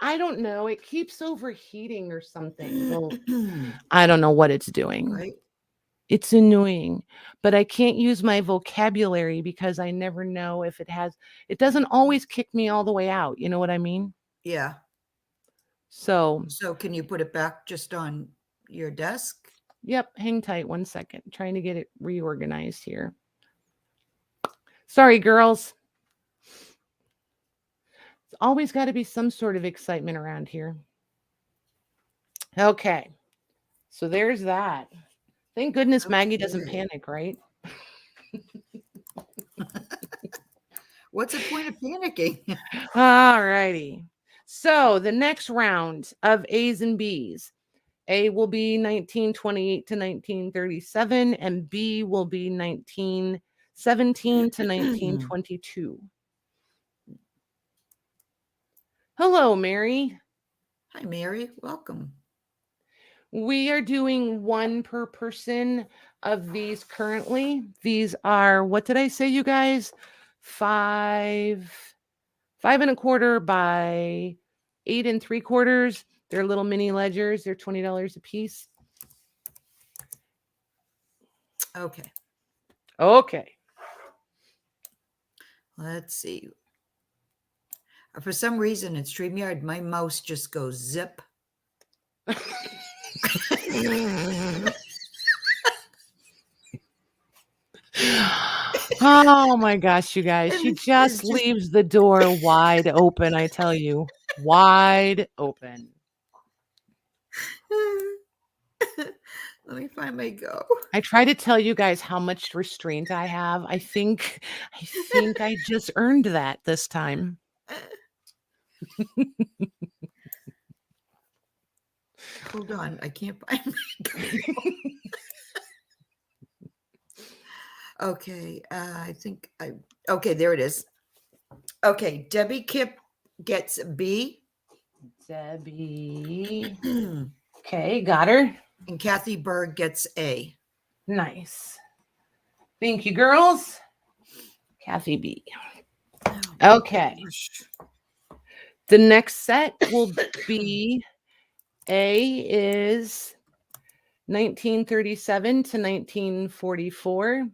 I don't know. It keeps overheating or something. Well, I don't know what it's doing. Right? It's annoying, but I can't use my vocabulary because I never know if it doesn't always kick me all the way out. You know what I mean? Yeah. So, So can you put it back just on your desk? yep, hang tight 1 second. Trying to get it reorganized here. Sorry, girls. It's always got to be some sort of excitement around here. Okay. So there's that. Thank goodness Maggie doesn't Okay. panic, right? What's the point of panicking? All righty. So the next round of A's and B's. A will be 1928 to 1937, and B will be 1917 to 1922. Hello, Mary. Hi, Mary. Welcome. We are doing one per person of these currently. These are, what did I say, you guys? 5 1/4 by 8 3/4. They're little mini ledgers. They're $20 a piece. Okay. Okay. Let's see. For some reason, in StreamYard, my mouse just goes zip. Oh my gosh, you guys. And She it's just just- leaves the door wide open, I tell you. Wide open. Let me find my go. I try to tell you guys how much restraint I have. I think I just earned that this time. Hold on. I can't find my go. Okay. Okay, there it is. Okay. Debbie Kip gets B. Debbie. And Okay, got her. Kathy Berg gets A. Nice. Thank you, girls. Kathy B. Oh, Okay. gosh. The next set will be A is 1937 to 1944.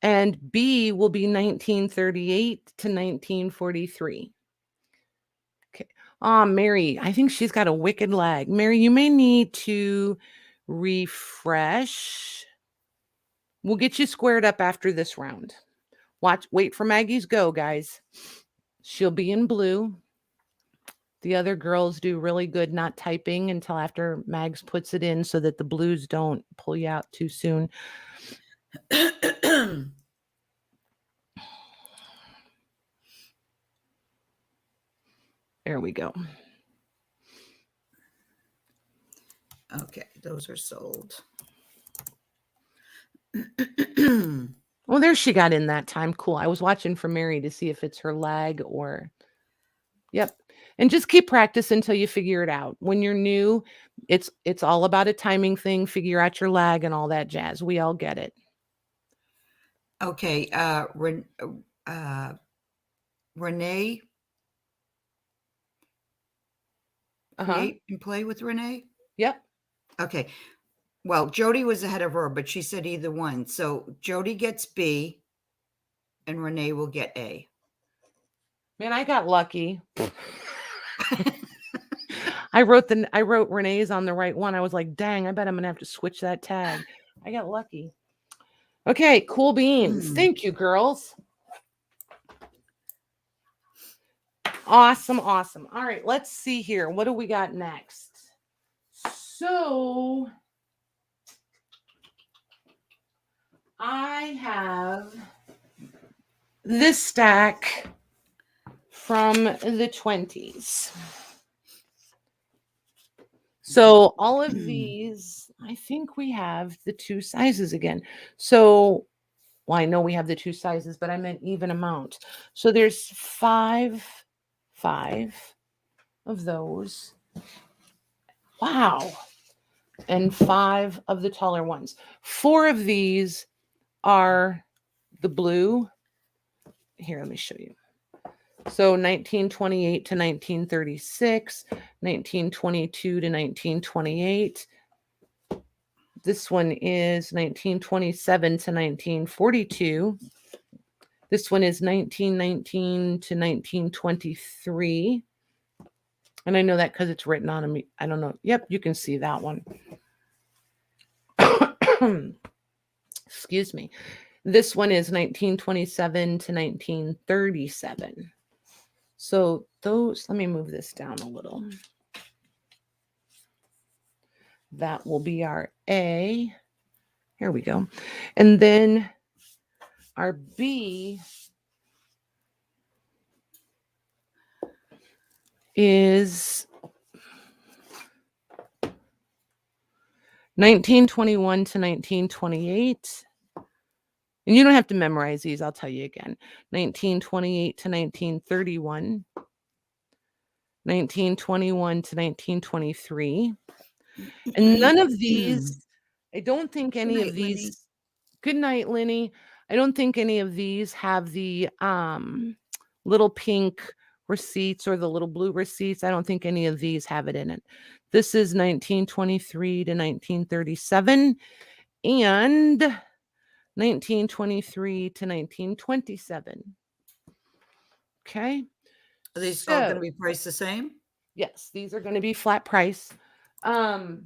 And B will be 1938 to 1943. Okay. Mary, I think she's got a wicked lag. Mary, you may need to refresh. We'll get you squared up after this round. Wait for Maggie's go, guys. She'll be in blue. The other girls do really good not typing until after Mags puts it in so that the blues don't pull you out too soon. There we go. Okay, those are sold. Well, there she got in that time. Cool. I was watching for Mary to see if it's her lag or... Yep. And just keep practice until you figure it out. When you're new, it's all about a timing thing. Figure out your lag and all that jazz. We all get it. Okay, Renee. Create and play with Renee? Yep. Okay. Well, Jody was ahead of her, but she said either one. So Jody gets B and Renee will get A. Man, I got lucky. I wrote Renee's on the right one. I was like, dang, I bet I'm gonna have to switch that tag. I got lucky. Okay, cool beans. Thank you, girls. Awesome, awesome. All right, let's see here. What do we got next? So I have this stack from the 20s. So all of these, I think we have the two sizes again. So, well, I know we have the two sizes, but I meant even amount. So there's five of those. Wow. And 5 of the taller ones. 4 of these are the blue. Here, let me show you. So 1928 to 1936, 1922 to 1928. This one is 1927 to 1942. This one is 1919 to 1923. And I know that because it's written on them. I don't know. Yep, you can see that one. Excuse me. This one is 1927 to 1937. So those, let me move this down a little. That will be our A. Here we go. And then our B is 1921 to 1928. And you don't have to memorize these. I'll tell you again. 1928 to 1931. 1921 to 1923. And none of these, I don't think any of these. Lenny. Good night, Lenny. I don't think any of these have the little pink receipts or the little blue receipts. I don't think any of these have it in it. This is 1923 to 1937 and 1923 to 1927. Okay. Are these all going to be priced the same? Yes, these are going to be flat price. I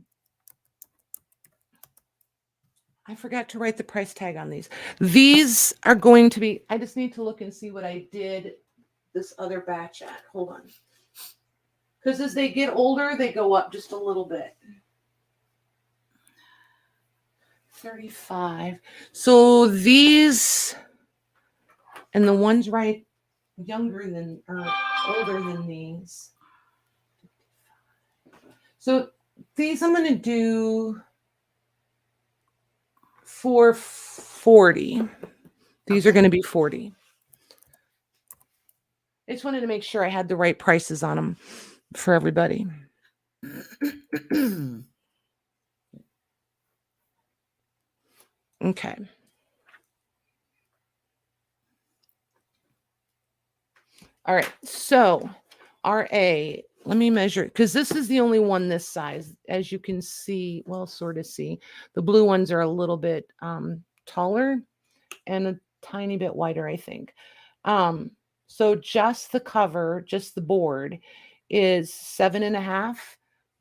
forgot to write the price tag on these. These are going to be, I just need to look and see what I did this other batch at. Hold on. Because as they get older, they go up just a little bit. 35. So these, and the ones right younger than, or older than these. So these I'm going to do for 40. These are going to be 40. I just wanted to make sure I had the right prices on them for everybody. Okay. All right. So RA, let me measure it because this is the only one this size. As you can see, well, sort of see. The blue ones are a little bit taller and a tiny bit wider, I think. So just the cover, just the board is 7.5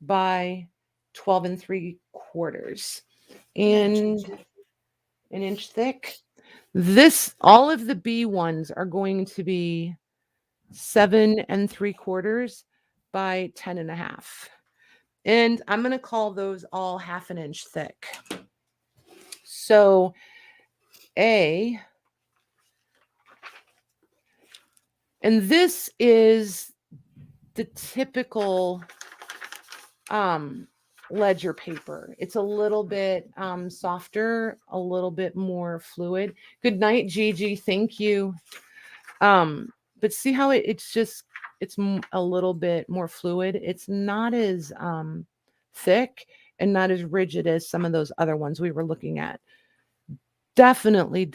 by 12 3/4 and an inch thick. This, all of the B ones are going to be 7 3/4 by 10.5. And I'm going to call those all 1/2 inch thick. So A, and this is the typical ledger paper. It's a little bit softer, a little bit more fluid. Good night, Gigi. Thank you. But see how it's a little bit more fluid. It's not as thick and not as rigid as some of those other ones we were looking at. Definitely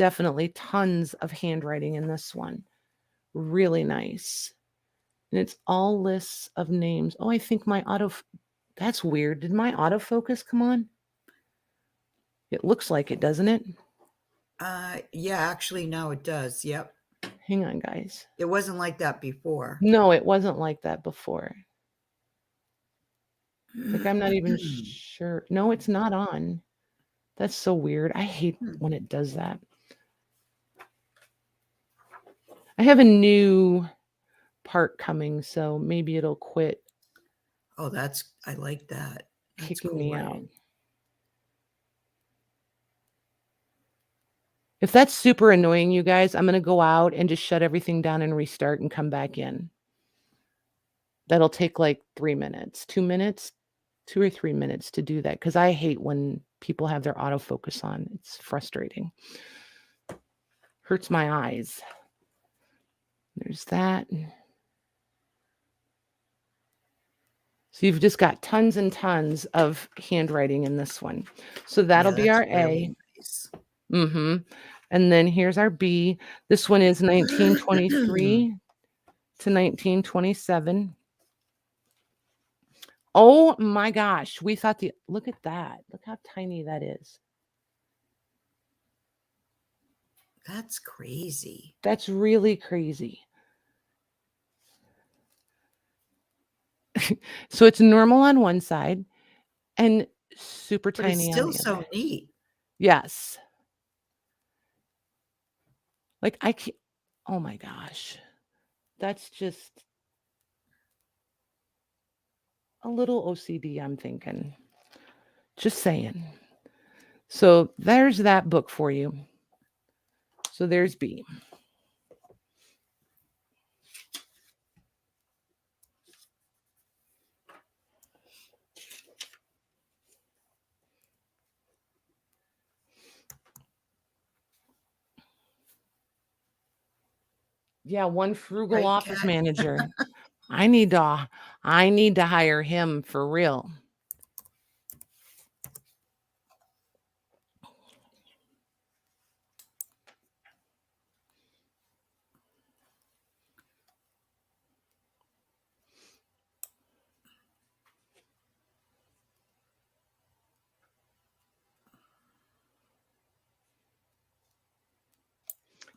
tons of handwriting in this one. Really nice. And it's all lists of names. Oh, I think that's weird. Did my autofocus come on? It looks like it, doesn't it? Yeah, actually, no, it does. Yep. Hang on, guys. It wasn't like that before. No, it wasn't like that before. Like, I'm not even sure. No, it's not on. That's so weird. I hate when it does that. I have a new part coming, so maybe it'll quit Oh, I like that. That's kicking cool me writing. out. If that's super annoying, you guys, I'm going to go out and just shut everything down and restart and come back in. That'll take like 3 minutes, 2 minutes, 2 or 3 minutes to do that because I hate when people have their autofocus on. It's frustrating. Hurts my eyes. There's that. So you've just got tons and tons of handwriting in this one. So that'll be that's our A. really nice. Mm-hmm. And then here's our B. This one is 1923 to 1927. Oh my gosh. We thought look at that. Look how tiny that is. That's crazy. That's really crazy. So it's normal on one side and super But it's tiny on still the so other. neat. Yes. Like I can't, oh my gosh. That's just a little OCD, I'm thinking. Just saying. So there's that book for you. So there's B. Yeah, one frugal Right, office Kat? manager. I need to hire him for real.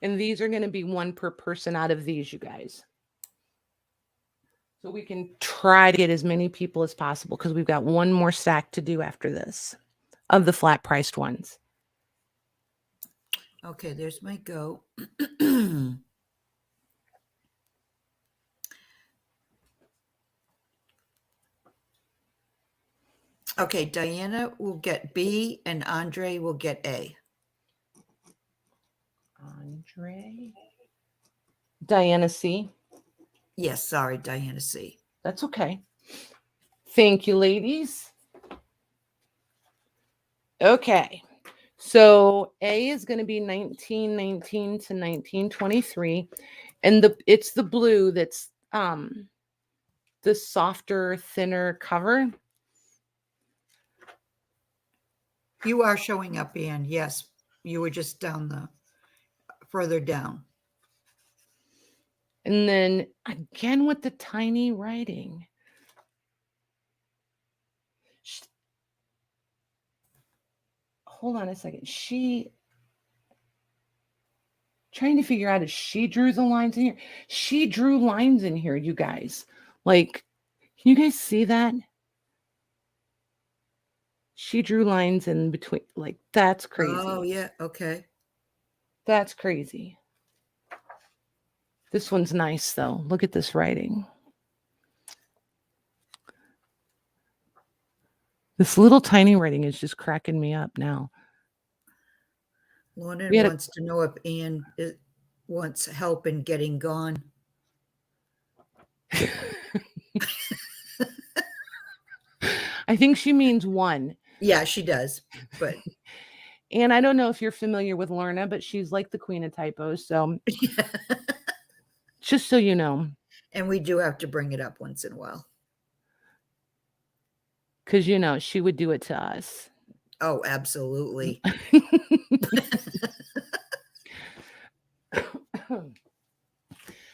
And these are going to be one per person out of these, you guys. So we can try to get as many people as possible because we've got one more stack to do after this of the flat priced ones. Okay, there's my go. Okay, Diana will get B and Andre will get A. Andre. Diana C. Yes, sorry, Diana C. That's okay. Thank you, ladies. Okay. So A is going to be 1919 to 1923. And it's the blue that's the softer, thinner cover. You are showing up, Anne. Yes, you were just further down. And then again with the tiny writing. Hold on a second. Trying to figure out if she drew the lines in here. She drew lines in here, you guys. Like, can you guys see that? She drew lines in between. Like, that's crazy. Oh, yeah. Okay. That's crazy. This one's nice, though. Look at this writing. This little tiny writing is just cracking me up now. Lorna wants to know if Anne wants help in getting gone. I think she means one. Yeah, she does. But and I don't know if you're familiar with Lorna, but she's like the queen of typos. So just so you know. And we do have to bring it up once in a while. Because, you know, she would do it to us. Oh, absolutely.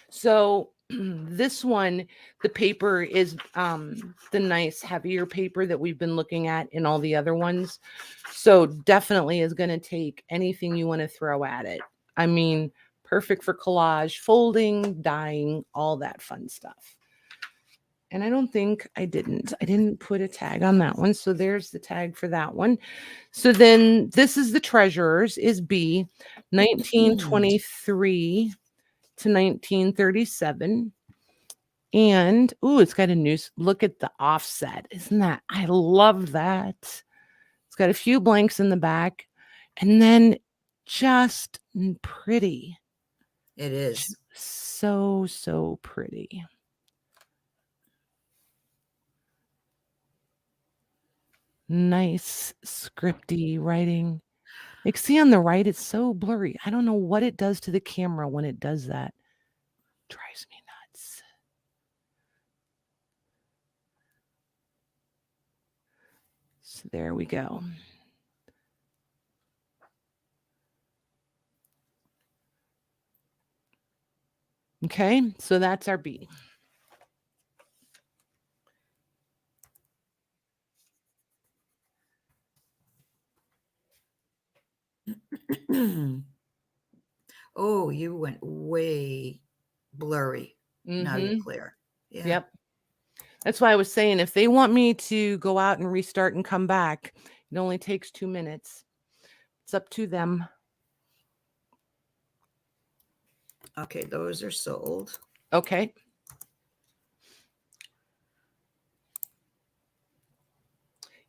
So this one, the paper is the nice heavier paper that we've been looking at in all the other ones. So definitely is going to take anything you want to throw at it. I mean, perfect for collage, folding, dyeing, all that fun stuff. And I don't think I didn't put a tag on that one. So there's the tag for that one. So then this is the treasurers is B, 1923 to 1937. And it's got a new look at the offset. Isn't that? I love that. It's got a few blanks in the back and then just pretty. It is. So pretty. Nice scripty writing. Like, see on the right, it's so blurry. I don't know what it does to the camera when it does that. Drives me nuts. So there we go. Okay, so that's our B. Oh, you went way blurry. Now you're clear. Yeah. Yep. That's why I was saying if they want me to go out and restart and come back, it only takes 2 minutes. It's up to them. Okay, those are sold. Okay.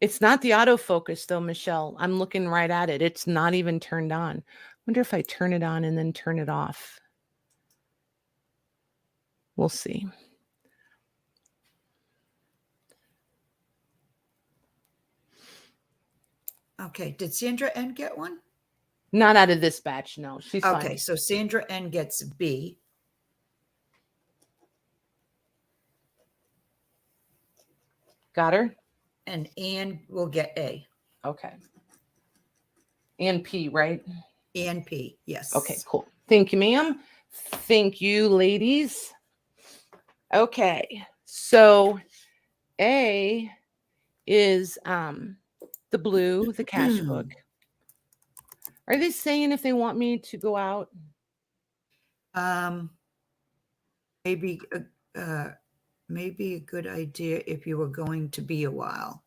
It's not the autofocus though, Michelle. I'm looking right at it. It's not even turned on. I wonder if I turn it on and then turn it off. We'll see. Okay, did Sandra N get one? Not out of this batch, no. She's Okay, fine. so Sandra N gets B. Got her? And Ann will get A. Okay. And P, right? And P, yes. Okay, cool. Thank you, ma'am. Thank you, ladies. Okay, so A is the blue, the cash book. Are they saying if they want me to go out? Maybe a good idea if you were going to be a while.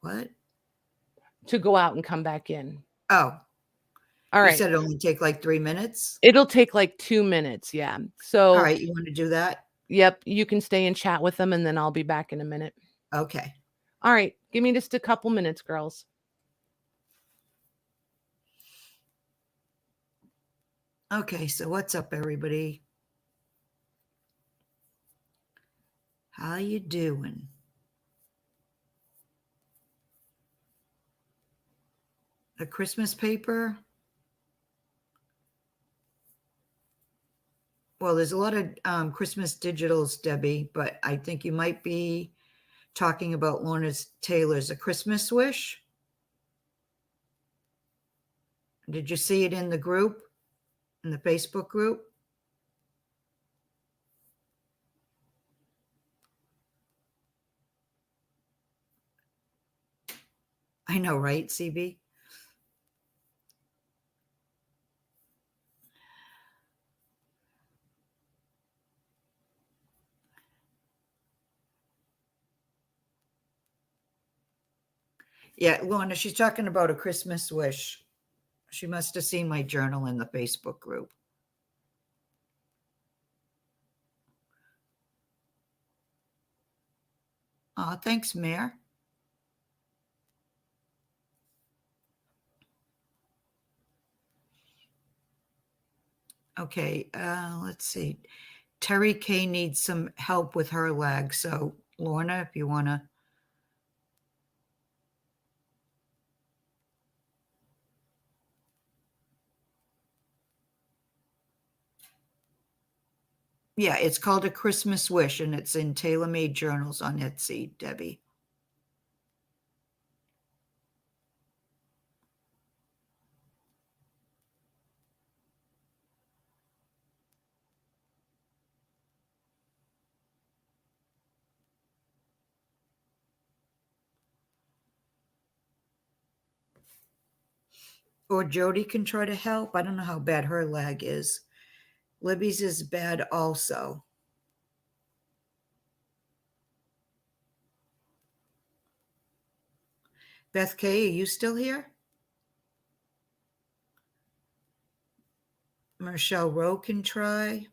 What? To go out and come back in. Oh. All right. You said it only take like 3 minutes? It'll take like 2 minutes, yeah. So all right, you want to do that? Yep, you can stay and chat with them and then I'll be back in a minute. Okay. All right, give me just a couple minutes, girls. Okay, so what's up, everybody? How you doing? The Christmas paper? Well, there's a lot of Christmas digitals, Debbie, but I think you might be talking about Lorna Taylor's A Christmas Wish. Did you see it in the group, in the Facebook group? I know, right, CB? Yeah, Lorna, she's talking about A Christmas Wish. She must have seen my journal in the Facebook group. Oh, thanks, Mayor. Okay, let's see. Terry K needs some help with her leg. So, Lorna, if you want to. Yeah, it's called A Christmas Wish, and it's in Tailor-Made Journals on Etsy, Debbie. Or Jody can try to help. I don't know how bad her leg is. Libby's is bad also. Beth K, are you still here? Michelle Rowe can try.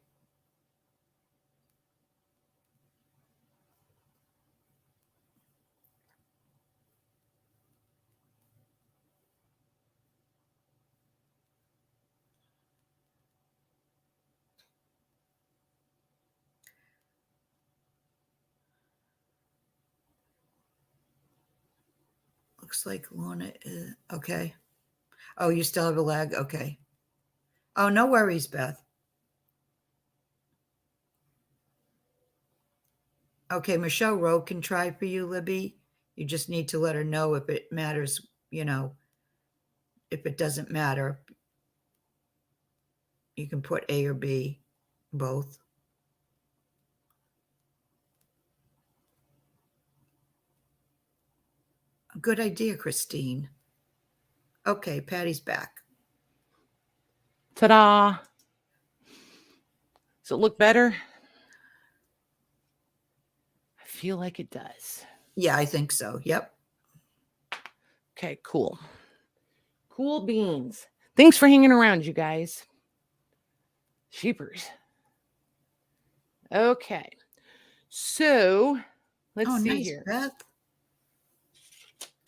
Looks like Lorna is okay. Oh, you still have a lag? Okay. Oh, no worries, Beth. Okay, Michelle Rowe can try for you, Libby. You just need to let her know if it matters, you know, if it doesn't matter. You can put A or B, both. Good idea, Christine. Okay, Patty's back. Ta-da. Does it look better? I feel like it does. Yeah, I think so. Yep. Okay, cool. Cool beans. Thanks for hanging around, you guys. Sheepers. Okay. So let's see nice, here. Beth.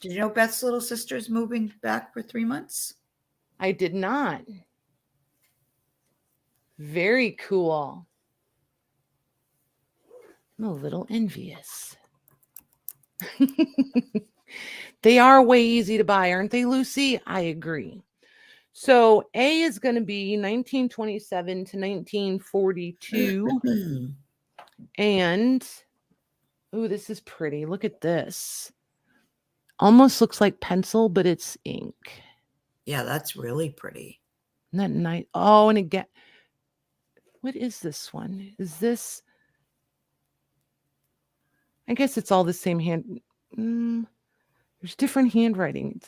Did you know Beth's little sister is moving back for 3 months? I did not. Very cool. I'm a little envious. They are way easy to buy, aren't they, Lucy? I agree. So A is going to be 1927 to 1942. And, oh, this is pretty. Look at this. Almost looks like pencil, but it's ink. Yeah, that's really pretty. Isn't that nice? Oh, and again, what is this one? Is this? I guess it's all the same hand. There's different handwriting.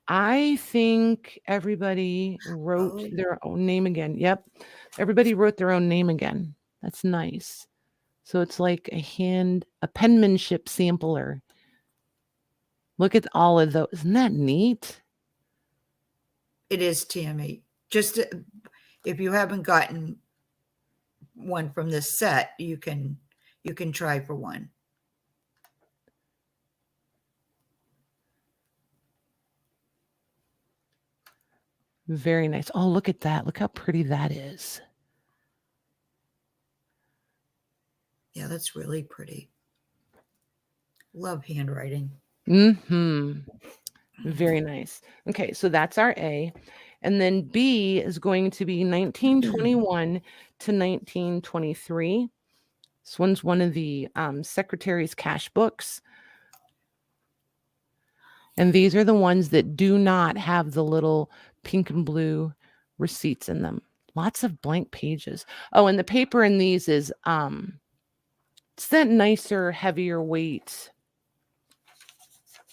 I think everybody wrote their own name again. Yep. Everybody wrote their own name again. That's nice. So it's like a penmanship sampler. Look at all of those. Isn't that neat? It is, Tammy. Just if you haven't gotten one from this set, you can try for one. Very nice. Oh, look at that. Look how pretty that is. Yeah, that's really pretty. Love handwriting. Very nice. Okay, so that's our A. And then B is going to be 1921 to 1923. This one's one of the secretary's cash books. And these are the ones that do not have the little pink and blue receipts in them. Lots of blank pages. Oh, and the paper in these is it's that nicer, heavier weight.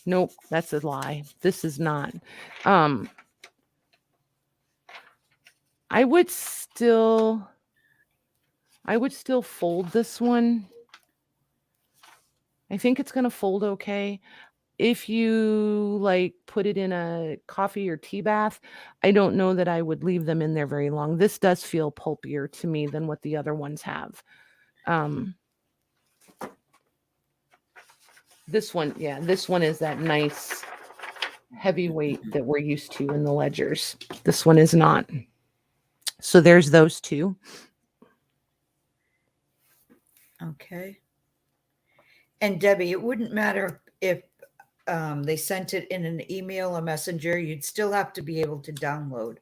Nope, that's a lie. This is not. I would still fold this one. I think it's going to fold okay. If you like put it in a coffee or tea bath, I don't know that I would leave them in there very long. This does feel pulpier to me than what the other ones have. This one is that nice heavyweight that we're used to in the ledgers. This one is not. So there's those two. Okay. And Debbie, it wouldn't matter if they sent it in an email or messenger, you'd still have to be able to download.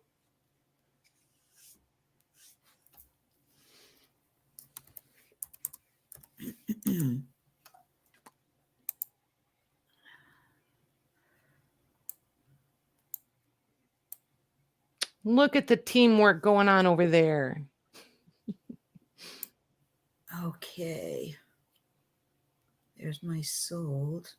Look at the teamwork going on over there. Okay. There's my sold.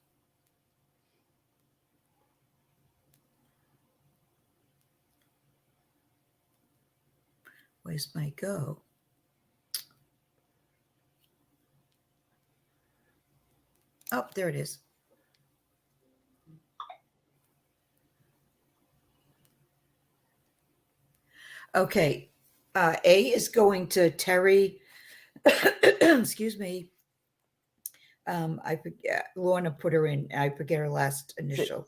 Where's my go? Oh, there it is. Okay. A is going to Terry. Excuse me. I forget. Lorna put her in. I forget her last initial.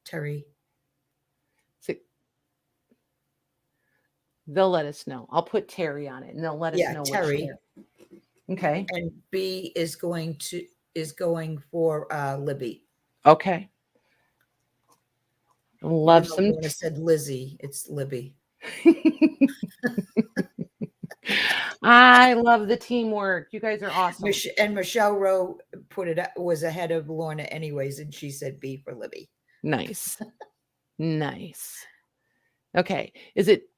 Terry. They'll let us know. I'll put Terry on it, and they'll let us know Terry. which Terry. Okay. And B is going for Libby. Okay. Love Even though some. Lorna said Lizzie. It's Libby. I love the teamwork. You guys are awesome. And Michelle Rowe was ahead of Lorna anyways, and she said B for Libby. Nice. Nice. Okay. Is it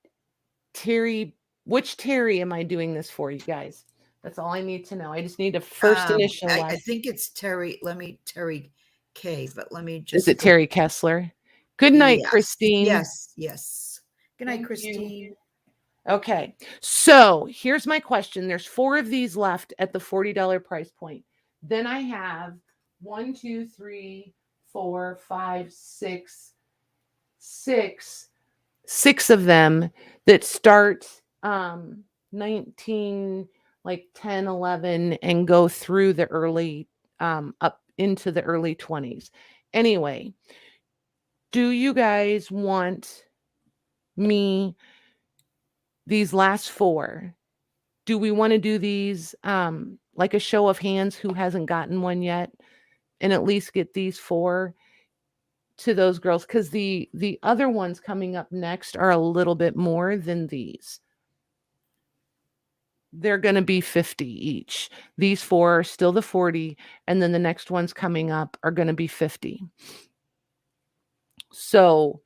Terry? Which Terry am I doing this for, you guys? That's all I need to know. I just need a first initial. I think it's Terry. Terry K, but let me just. Is it Terry Kessler? Good night, Yes. Christine. Yes. Good night, Christine. Okay. So here's my question. There's 4 of these left at the $40 price point. Then I have 1, 2, 3, 4, 5, 6 of them that start 19, like 10, 11, and go through the early up into the early 20s. Anyway, do you guys want me these last 4? Do we want to do these like a show of hands who hasn't gotten one yet, and at least get these 4 to those girls? Because the other ones coming up next are a little bit more than these. They're going to be 50 each. These 4 are still the 40, and then the next ones coming up are going to be 50. So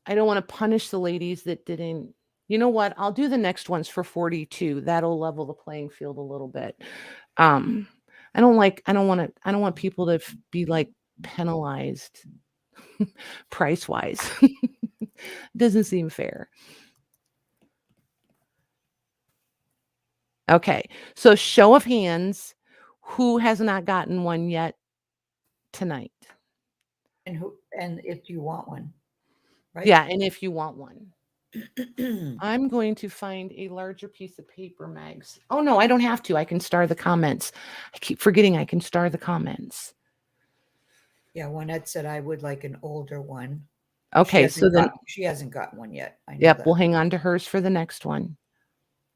I don't want to punish the ladies that didn't. You know what? I'll do the next ones for 42. That'll level the playing field a little bit. I don't want people to be like penalized price wise. Doesn't seem fair. Okay. So show of hands, who has not gotten one yet tonight? And if you want one. Right? Yeah, and if you want one. I'm going to find a larger piece of paper, Mags. Oh, no, I don't have to. I can star the comments. I keep forgetting I can star the comments. Yeah, Juanette said I would like an older one. Okay, so then she hasn't got one yet. I know yep, that. we'll hang on to hers for the next one.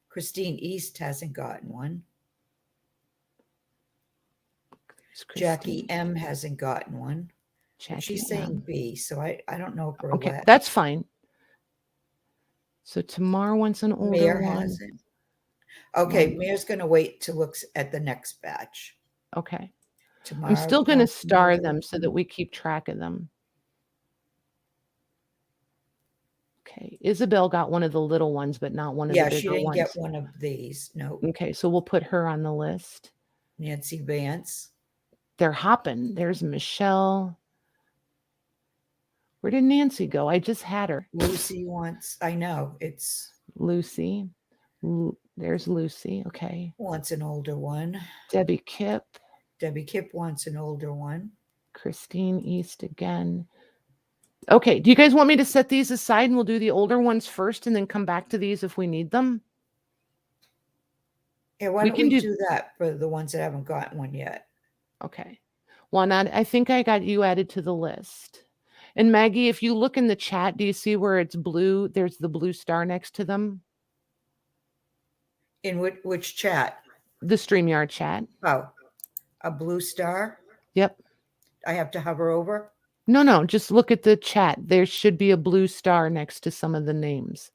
Christine East hasn't gotten one. Jackie M hasn't gotten one. She's saying B, so I don't know if we're okay. That's fine. So Tamar wants an older Mayor one. Hasn't. Okay, Mayor's going to wait to look at the next batch. Okay. Tamar, I'm still going to star them so that we keep track of them. Okay. Isabel got one of the little ones, but not one of the bigger ones. Yeah, she didn't get one of these. No. Okay, so we'll put her on the list. Nancy Vance. They're hopping. There's Michelle. Where did Nancy go? I just had her. Lucy wants, I know, it's Lucy. There's Lucy. Okay. Wants an older one. Debbie Kipp. Debbie Kipp wants an older one. Christine East again. Okay. Do you guys want me to set these aside and we'll do the older ones first and then come back to these if we need them? Yeah, why don't we do that for the ones that haven't gotten one yet? Okay. Well, I think I got you added to the list. And Maggie, if you look in the chat, do you see where it's blue? There's the blue star next to them. In which chat? The StreamYard chat. Oh, a blue star? Yep. I have to hover over? No, just look at the chat. There should be a blue star next to some of the names.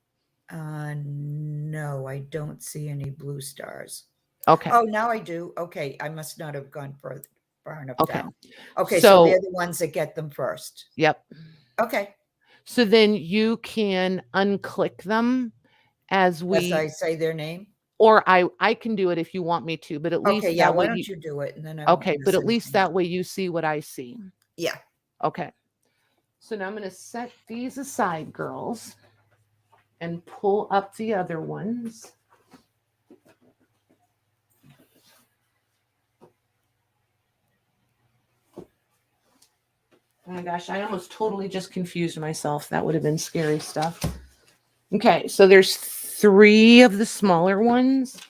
No, I don't see any blue stars. Okay. Oh, now I do. Okay, I must not have gone far enough down. Okay, so they're the ones that get them first. Yep. Okay. So then you can unclick them as I say their name. Or I can do it if you want me to, but at least yeah, why don't you do it and then but at least that way you see what I see. Yeah. Okay. So now I'm going to set these aside, girls, and pull up the other ones. Oh my gosh, I almost totally just confused myself. That would have been scary stuff. Okay, so there's 3 of the smaller ones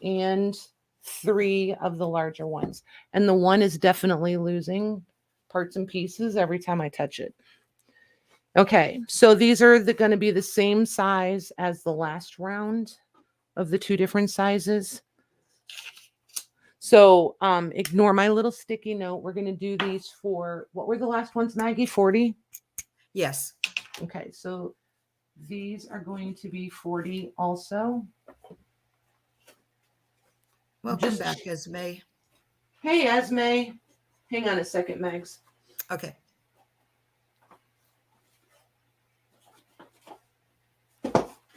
and 3 of the larger ones. And the one is definitely losing parts and pieces every time I touch it. Okay, so these are going to be the same size as the last round of the 2 different sizes. So ignore my little sticky note. We're going to do these for, what were the last ones, Maggie? 40? Yes. Okay, so these are going to be 40 also. Welcome back, Esme. Hey, Esme. Hang on a second, Megs. Okay.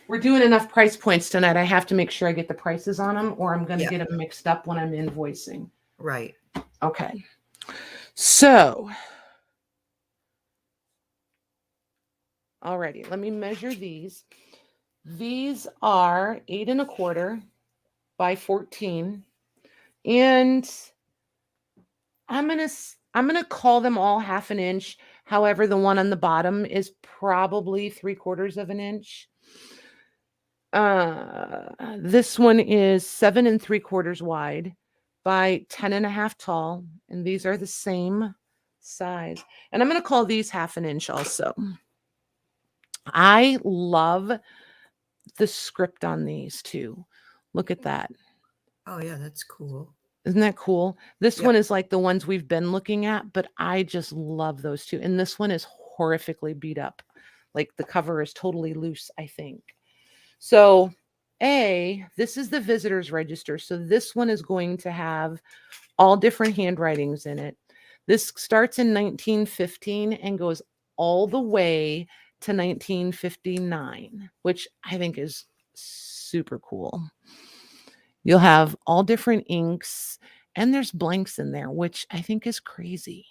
We're doing enough price points tonight. I have to make sure I get the prices on them, or I'm going to Yeah. get them mixed up when I'm invoicing. Right. Okay. So, alrighty, let me measure these. These are 8 1/4 by 14, and I'm gonna call them all 1/2 inch. However, the one on the bottom is probably 3/4 of an inch. This one is 7 3/4 wide by 10 1/2 tall, and these are the same size. And I'm going to call these 1/2 inch also. I love the script on these too. Look at that. Oh yeah, that's cool. Isn't that cool? This Yep. one is like the ones we've been looking at, but I just love those two. And this one is horrifically beat up. Like the cover is totally loose, I think. So this is the visitor's register. So this one is going to have all different handwritings in it. This starts in 1915 and goes all the way to 1959, which I think is super cool. You'll have all different inks, and there's blanks in there, which I think is crazy.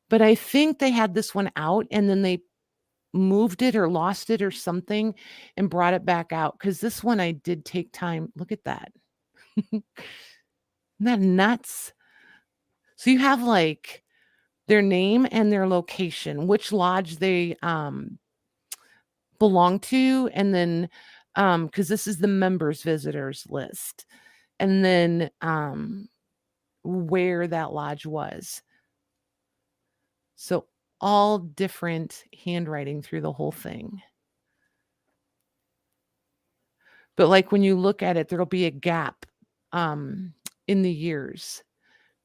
But I think they had this one out and then they moved it or lost it or something and brought it back out, because this one I did take time. Look at that. Isn't that nuts? So you have like their name and their location, which lodge they belong to, and then because this is the members visitors list, and then where that lodge was. So all different handwriting through the whole thing. But like when you look at it, there'll be a gap in the years.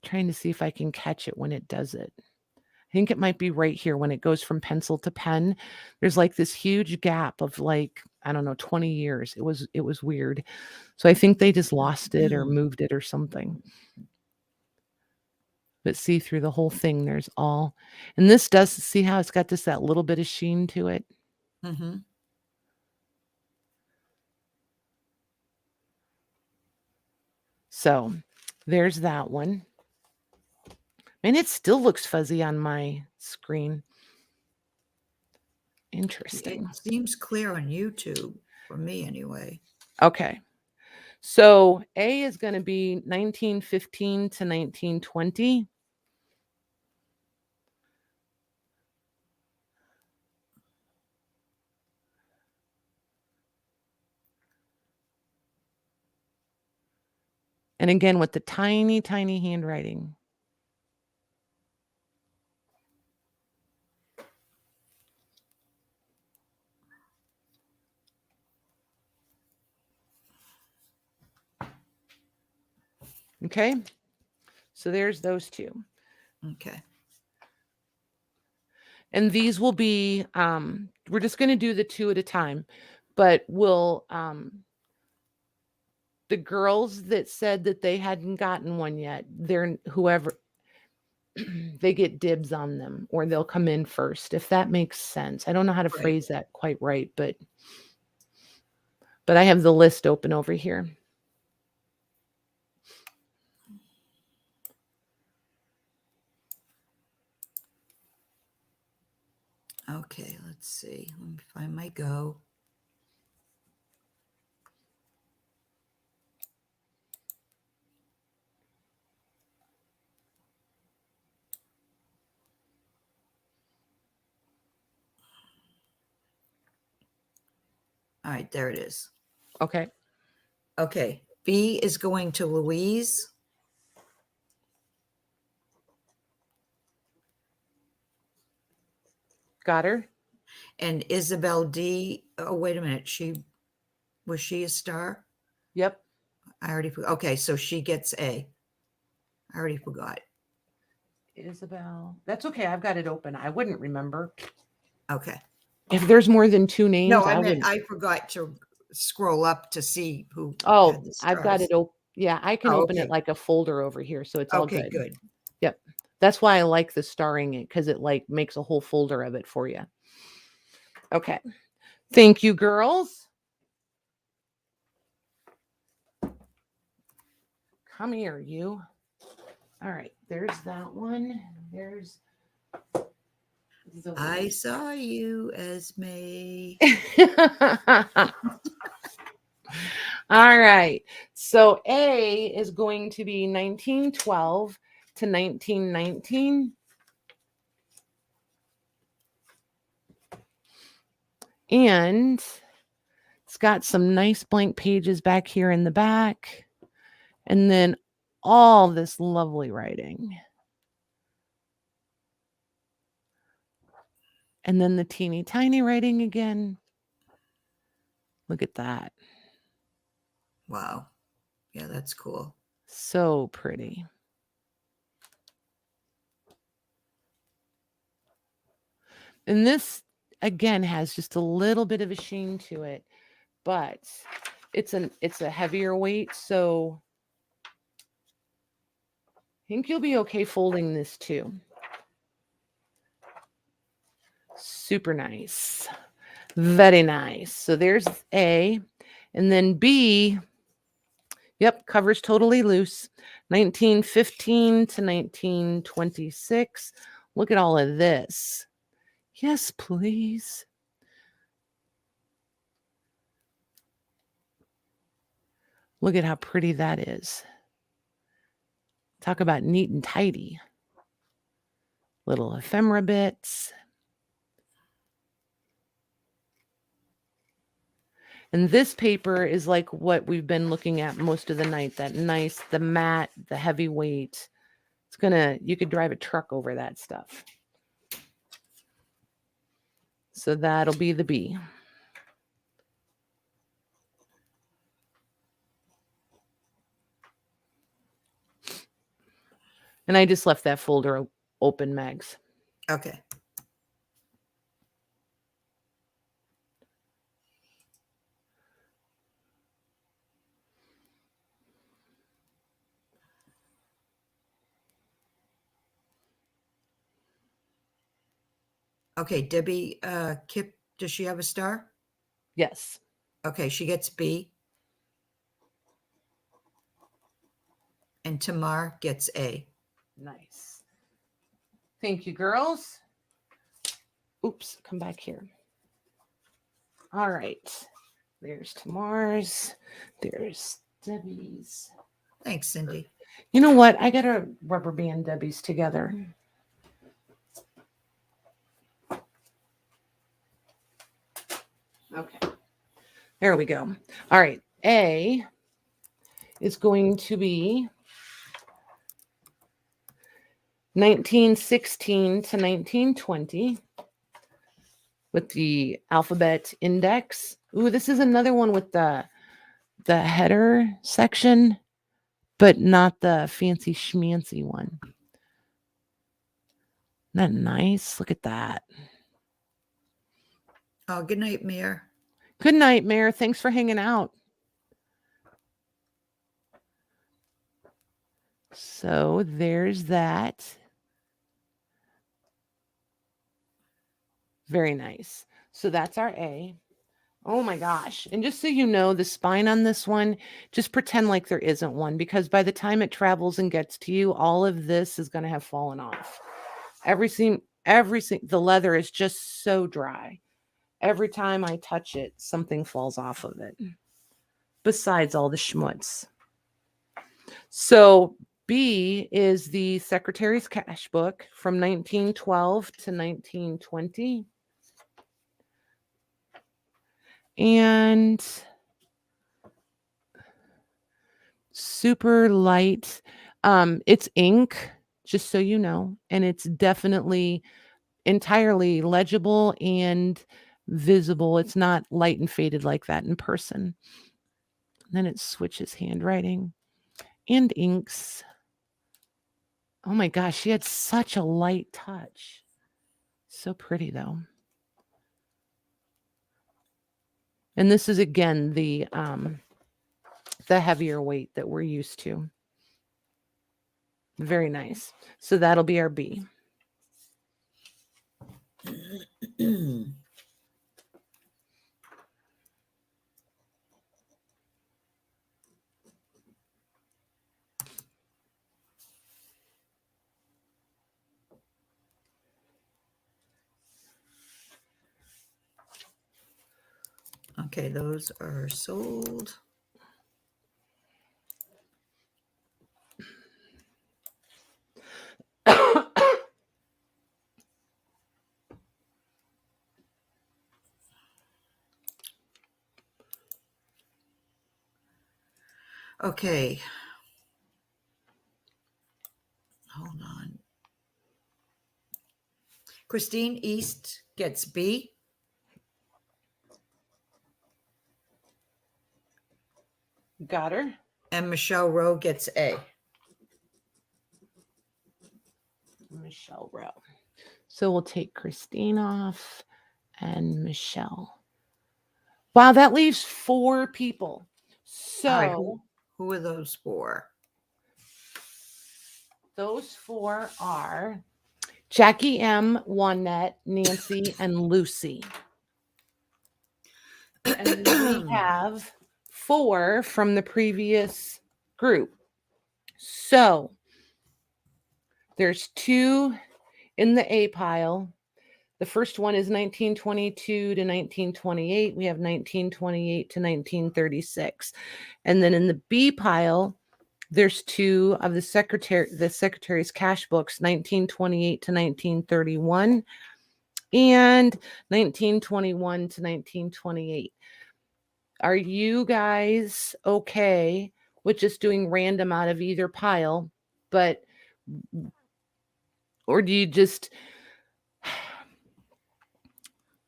Trying to see if I can catch it when it does it. I think it might be right here when it goes from pencil to pen. There's like this huge gap of like, I don't know, 20 years. It was weird. So I think they just lost it or moved it or something. But see through the whole thing, there's all, and this does, see how it's got that little bit of sheen to it. Mm-hmm. So there's that one. And it still looks fuzzy on my screen. Interesting. It seems clear on YouTube, for me anyway. Okay. So A is going to be 1915 to 1920. And again, with the tiny, tiny handwriting. Okay. So there's those two. Okay. And these will be, we're just going to do the 2 at a time, but we'll, the girls that said that they hadn't gotten one yet, they're whoever, they get dibs on them, or they'll come in first, if that makes sense. I don't know how to Right. phrase that quite right, but I have the list open over here. Okay, let's see. Let me find my go. All right, there it is. Okay. Okay. B is going to Louise. Got her. And Isabel D. Oh, wait a minute. Was she a star? Yep. I already forgot. Okay, so she gets A. I already forgot. Isabel. That's okay. I've got it open. I wouldn't remember. Okay. If there's more than 2 names, No, I I meant wouldn't. I forgot to scroll up to see who had Oh, the I've got stars. it open. Yeah, I can Oh, open okay. it like a folder over here, so it's all Okay, good. good. Yep. That's why I like the starring it, because it like makes a whole folder of it for you. Okay. Thank you, girls. Come here, you. All right. There's that one. There's I saw you, Esme. All right. So A is going to be 1912 to 1919. And it's got some nice blank pages back here in the back. And then all this lovely writing. And then the teeny tiny writing again. Look at that. Wow. Yeah, that's cool. So pretty. And this, again, has just a little bit of a sheen to it, but it's a heavier weight, so I think you'll be okay folding this too. Super nice. Very nice. So there's A. And then B, yep, cover's totally loose. 1915 to 1926. Look at all of this. Yes, please. Look at how pretty that is. Talk about neat and tidy. Little ephemera bits. And this paper is like what we've been looking at most of the night. That nice, the matte, the heavyweight. It's gonna, you could drive a truck over that stuff. So that'll be the B. And I just left that folder open, Mags. Okay. Okay, Debbie Kip, does she have a star? Yes. Okay, she gets B. And Tamar gets A. Nice. Thank you, girls. Oops, come back here. All right. There's Tamar's. There's Debbie's. Thanks, Cindy. You know what? I got to rubber band Debbie's together. Okay. There we go. All right. A is going to be 1916 to 1920 with the alphabet index. Ooh, this is another one with the header section, but not the fancy schmancy one. Isn't that nice? Look at that. Oh, good night, Mayor. Good night, Mayor. Thanks for hanging out. So there's that. Very nice. So that's our A. Oh my gosh. And just so you know, the spine on this one, just pretend like there isn't one, because by the time it travels and gets to you, all of this is going to have fallen off. The leather is just so dry. Every time I touch it, something falls off of it. Besides all the schmutz. So B is the Secretary's Cash Book from 1912 to 1920. And super light. It's ink, just so you know, and it's definitely entirely legible and visible. It's not light and faded like that in person. Then it switches handwriting and inks. Oh my gosh, she had such a light touch. So pretty though. And this is again the heavier weight that we're used to. Very nice. So that'll be our B. Okay, those are sold. Okay. Hold on. Christine East gets B. Got her. And Michelle Rowe gets A. Michelle Rowe. So we'll take Christine off and Michelle. Wow, that leaves 4 people. So All right, who are those 4? those 4 are Jackie M, Juanette, Nancy, and Lucy. And then we have 4 from the previous group. So there's 2 in the A pile. The first one is 1922 to 1928. We have 1928 to 1936. And then in the B pile, there's 2 of the secretary's cash books, 1928 to 1931 and 1921 to 1928. Are you guys okay with just doing random out of either pile? Or do you just...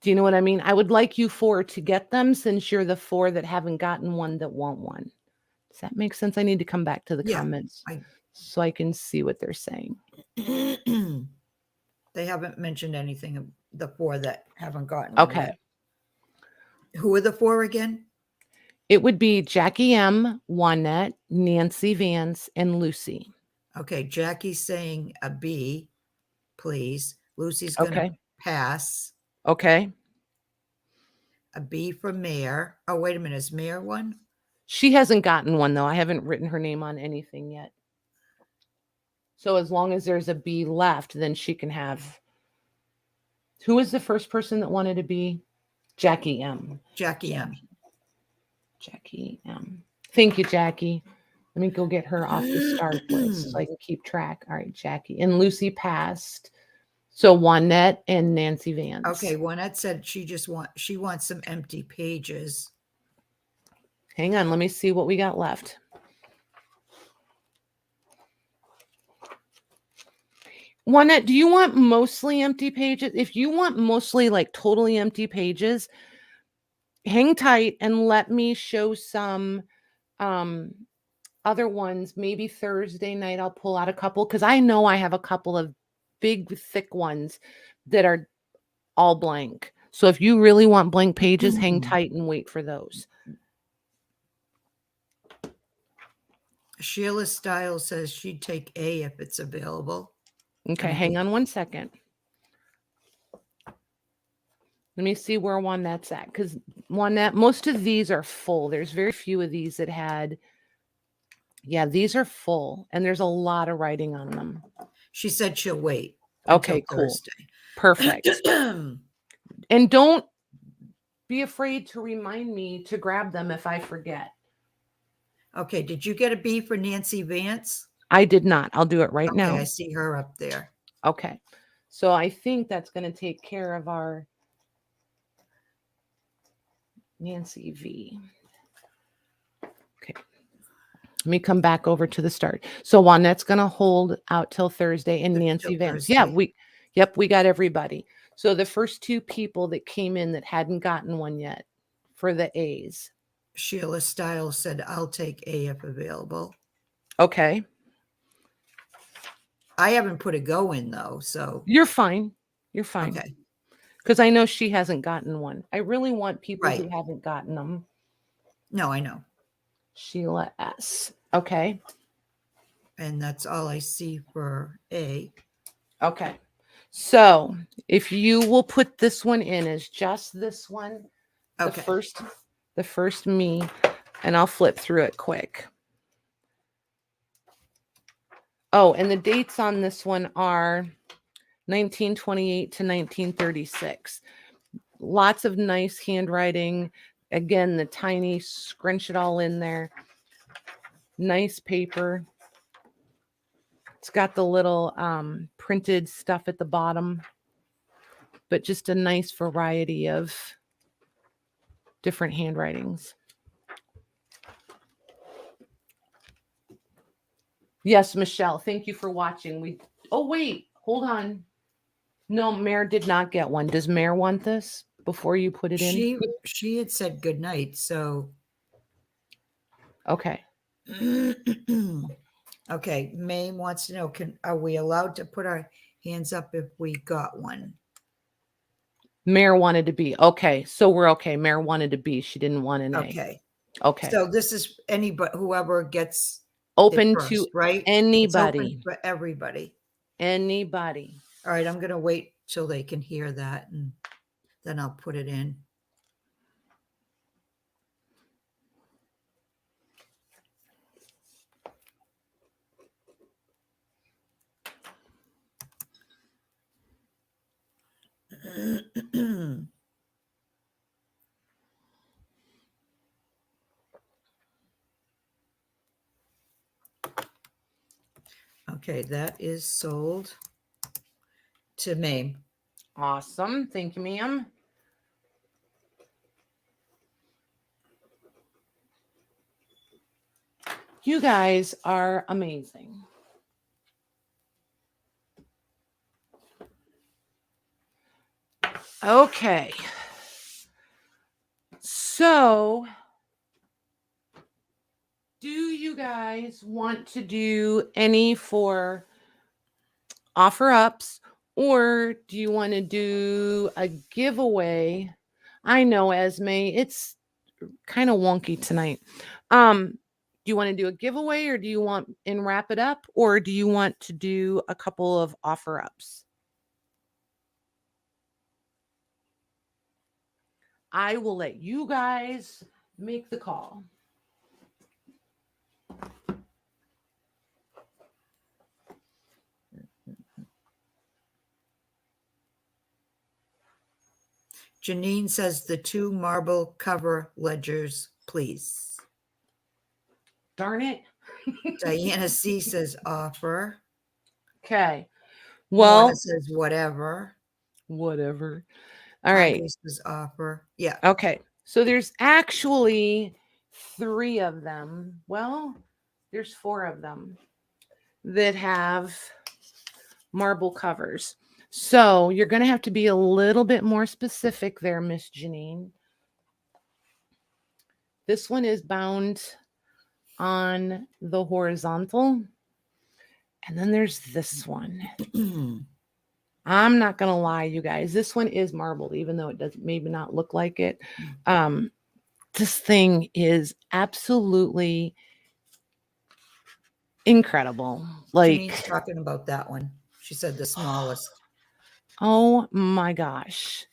Do you know what I mean? I would like you 4 to get them since you're the 4 that haven't gotten one that want one. Does that make sense? I need to come back to the comments so I can see what they're saying. They haven't mentioned anything of the 4 that haven't gotten Okay. one yet. Who are the 4 again? It would be Jackie M, Juanette, Nancy Vance, and Lucy. Okay, Jackie's saying a B, please. Lucy's going to pass. Okay. A B for Mayor. Oh, wait a minute. Is Mayor one? She hasn't gotten one, though. I haven't written her name on anything yet. So as long as there's a B left, then she can have... Who was the first person that wanted to be? Jackie M. Jackie M. Jackie M. Thank you, Jackie. Let me go get her off the start list so I can keep track. All right, Jackie. And Lucy passed. So Juanette and Nancy Vance. Okay, Juanette said she wants some empty pages. Hang on, let me see what we got left. Juanette, do you want mostly empty pages? If you want mostly like totally empty pages, hang tight and let me show some other ones. Maybe Thursday night I'll pull out a couple because I know I have a couple of big thick ones that are all blank. So if you really want blank pages, hang tight and wait for those. Sheila Stiles says she'd take A if it's available. Okay, hang on one second. Let me see where Juanette's at, because Juanette, most of these are full. There's very few of these that had... Yeah, these are full, and there's a lot of writing on them. She said she'll wait. Okay, cool. Thursday. Perfect. And don't be afraid to remind me to grab them if I forget. Okay, did you get a B for Nancy Vance? I did not. I'll do it right now. I see her up there. Okay. So I think that's going to take care of our Nancy V. Okay. Let me come back over to the start. So Juanette's going to hold out till Thursday and Nancy Till Vance. Yeah, Thursday. we got everybody. So the first two people that came in that hadn't gotten one yet for the A's. Sheila Stiles said, I'll take A if available. Okay. I haven't put a go in though, so. You're fine. You're fine. Okay. Because I know she hasn't gotten one. I really want people who Right. haven't gotten them. No, I know. Sheila S. Okay. And that's all I see for A. Okay. So if you will put this one in as just this one, Okay. the first me, and I'll flip through it quick. Oh, and the dates on this one are 1928 to 1936. Lots of nice handwriting. Again, the tiny scrunch it all in there. Nice paper. It's got the little printed stuff at the bottom, but just a nice variety of different handwritings. Yes, Michelle, thank you for watching. Oh, wait, hold on. No, Mare did not get one. Does Mare want this before you put it in? She had said good night, so. Okay. Okay, May wants to know, are we allowed to put our hands up if we got one? Mare wanted to be. Okay, so we're okay. Mare wanted to be. She didn't want an A. Okay. Okay. So this is anybody, whoever gets Open it first, to right? It's anybody. open for everybody. Anybody. All right, I'm going to wait till they can hear that, and then I'll put it in. Okay, that is sold to May. Awesome. Thank you, ma'am. You guys are amazing. Okay. So, do you guys want to do any for offer ups, or do you want to do a giveaway? I know, Esme, it's kind of wonky tonight. Do you want to do a giveaway, or do you want and wrap it up, or do you want to do a couple of offer ups? I will let you guys make the call. Janine says the 2 marble cover ledgers, please. Darn it. Diana C says offer. Okay. Well, Mona says whatever. whatever. All right. Andre says offer. Yeah. Okay. So there's actually 3 of them. Well, there's 4 of them that have marble covers. So you're going to have to be a little bit more specific there, Miss Janine. This one is bound on the horizontal. And then there's this one. I'm not going to lie, you guys. This one is marbled, even though it does maybe not look like it. This thing is absolutely incredible. Like, Janine's talking about that one. She said the smallest. Oh my gosh.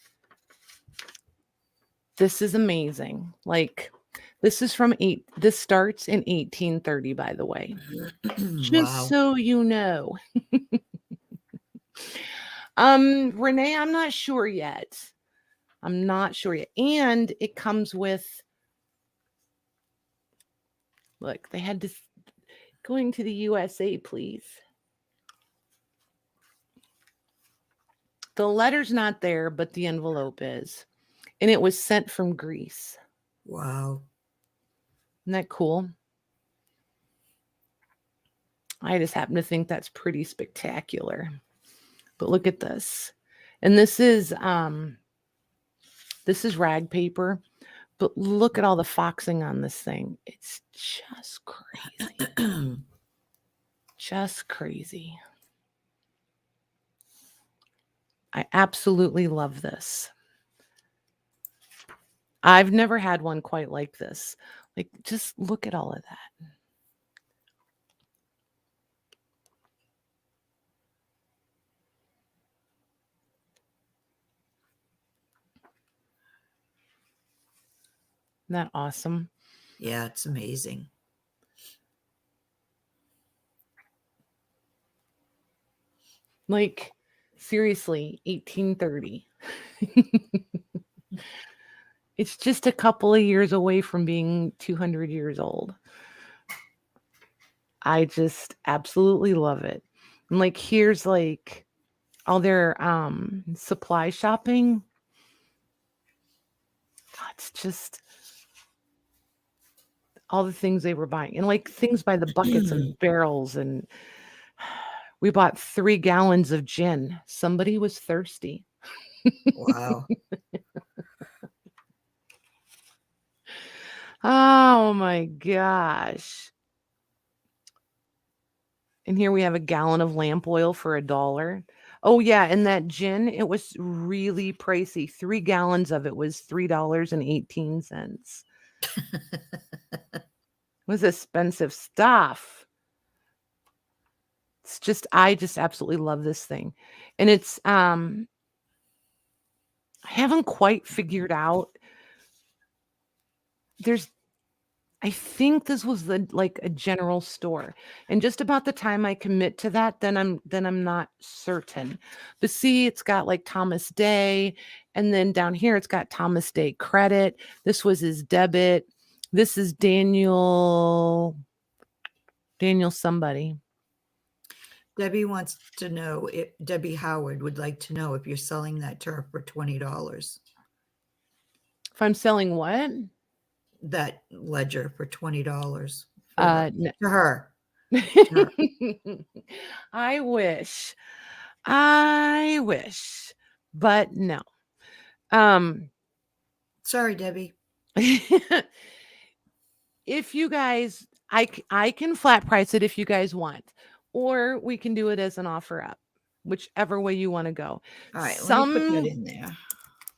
This is amazing. Like, this is this starts in 1830, by the way. Just Wow. so you know. Renee, I'm not sure yet. I'm not sure yet. And it comes with, look, they had to, going to the USA, please. The letter's not there, but the envelope is. And it was sent from Greece. Wow. Isn't that cool? I just happen to think that's pretty spectacular. But look at this. And this is rag paper, but look at all the foxing on this thing. It's just crazy. Just crazy. I absolutely love this. I've never had one quite like this. Like, just look at all of that. Isn't that awesome? Yeah, it's amazing. Like, seriously, 1830. It's just a couple of years away from being 200 years old. I just absolutely love it. And like, here's like all their supply shopping. It's just all the things they were buying, and like things by the buckets and barrels. And we bought 3 gallons of gin. Somebody was thirsty. Wow. Oh my gosh. And here we have a gallon of lamp oil for $1. Oh yeah, and that gin, it was really pricey. 3 gallons of it was $3.18. It was expensive stuff. It's just, I just absolutely love this thing. And it's I haven't quite figured out. I think this was like a general store. And just about the time I commit to that, then I'm not certain. But see, it's got like Thomas Day, and then down here it's got Thomas Day credit. This was his debit. This is Daniel somebody. Debbie wants to know if Debbie Howard would like to know if you're selling that to her for $20. If I'm selling what? That ledger for $20 No. to her. I wish, but no. Sorry, Debbie. If you guys, I can flat price it if you guys want, or we can do it as an offer up, whichever way you want to go. All right, let me put that in there.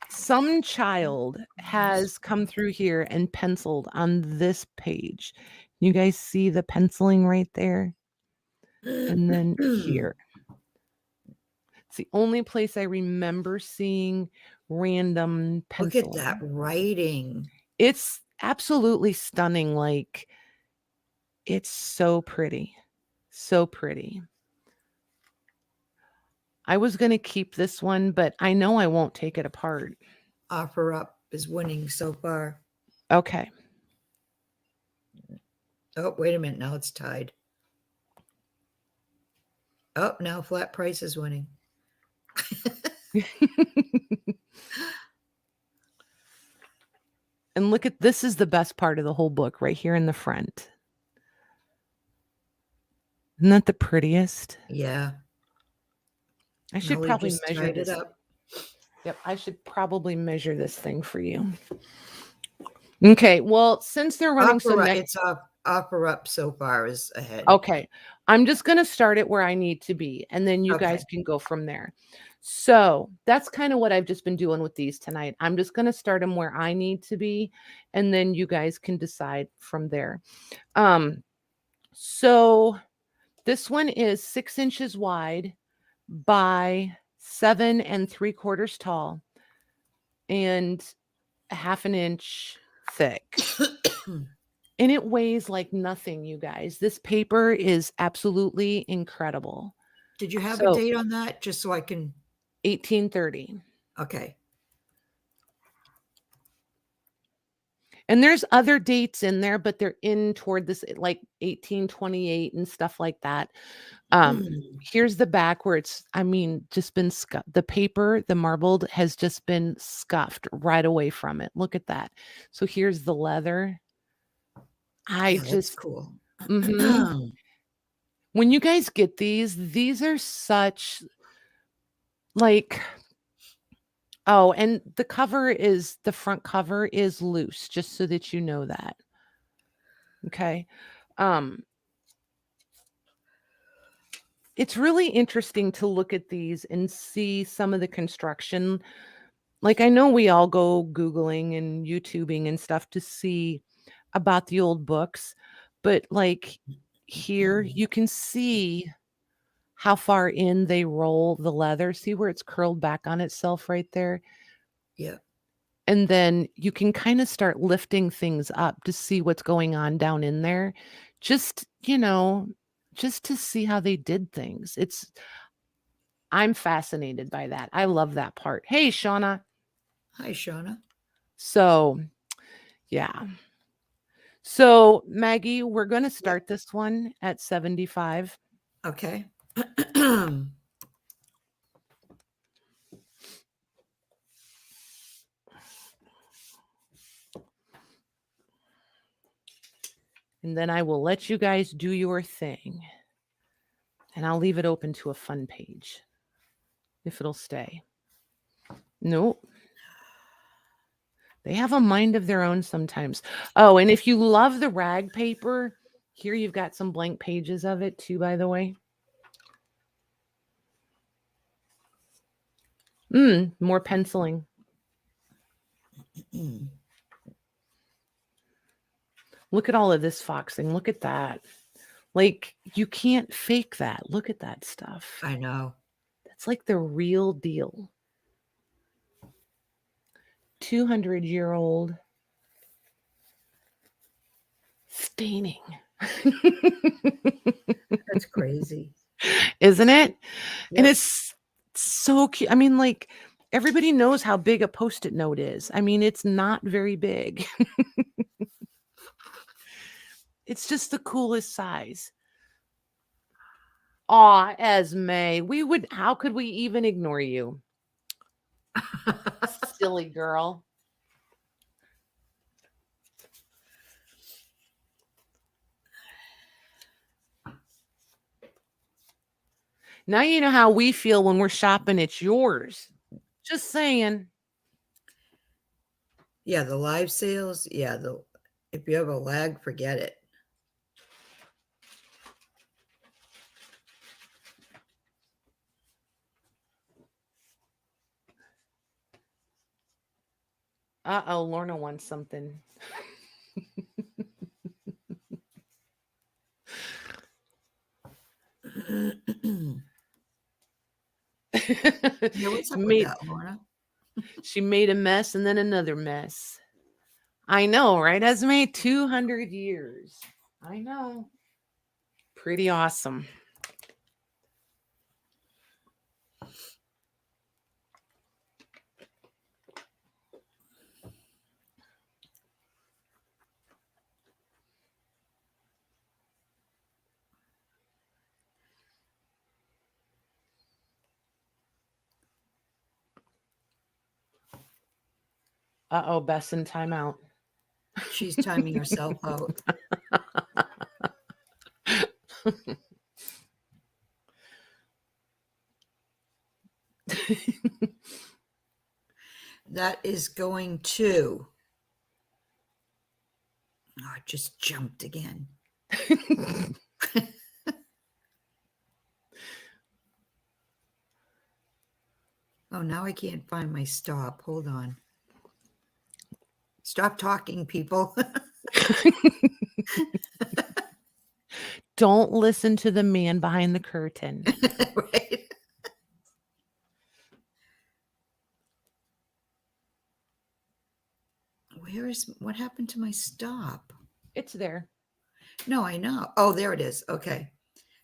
Some child has come through here and penciled on this page. You guys see the penciling right there? And then here. It's the only place I remember seeing random penciling. Look at that writing. It's absolutely stunning. Like, it's so pretty. So pretty. I was going to keep this one, but I know I won't take it apart. Offer up is winning so far. Okay. Oh, wait a minute. Now it's tied. Oh, now flat price is winning. And look at, this is the best part of the whole book right here in the front. Isn't that the prettiest? Yeah. I should probably measure this. It up. Yep, I should probably measure this thing for you. Okay, well, since they're running it's offer up so far is ahead. Okay, I'm just going to start it where I need to be, and then you guys can go from there. So that's kind of what I've just been doing with these tonight. I'm just going to start them where I need to be, and then you guys can decide from there. So this one is 6 inches wide by 7 3/4 tall and 1/2 inch thick. And it weighs like nothing, you guys. This paper is absolutely incredible. Did you have a date on that? Just so I can. 1830. Okay. And there's other dates in there, but they're in toward this like 1828 and stuff like that. Here's the back where it's, I mean, just been the paper, the marbled has just been scuffed right away from it. Look at that. So here's the leather. That's cool. Mhm. When you guys get these are such like, oh, and the front cover is loose, just so that you know that. Okay. It's really interesting to look at these and see some of the construction. Like, I know we all go Googling and YouTubing and stuff to see about the old books, but like here you can see how far in they roll the leather. See where it's curled back on itself right there? Yeah. And then you can kind of start lifting things up to see what's going on down in there. Just, just to see how they did things. I'm fascinated by that. I love that part. Hey, Shauna. Hi, Shauna. So, yeah. So, Maggie, we're going to start this one at 75. Okay. And then I will let you guys do your thing. And I'll leave it open to a fun page. If it'll stay. Nope. They have a mind of their own sometimes. Oh, and if you love the rag paper, here you've got some blank pages of it too, by the way. More penciling. Look at all of this foxing. Look at that. Like, you can't fake that. Look at that stuff. I know. That's like the real deal. 200-year-old staining. That's crazy. Isn't it? Yep. And it's so cute. I mean, like, everybody knows how big a Post-it note is. I mean, it's not very big. It's just the coolest size. Aw, Esme, how could we even ignore you? Silly girl. Now you know how we feel when we're shopping. It's yours. Just saying. Yeah, the live sales. Yeah, if you have a lag, forget it. Uh-oh, Lorna wants something. Yeah, what's up with that, Lorna? She made a mess and then another mess. I know, right, Esme? 200 years. I know. Pretty awesome. Uh-oh, Bess in timeout. She's timing herself out. That is going to. Oh, it just jumped again. Oh, now I can't find my stop. Hold on. Stop talking, people. Don't listen to the man behind the curtain. Right? What happened to my stop? It's there. No, I know. Oh, there it is. Okay.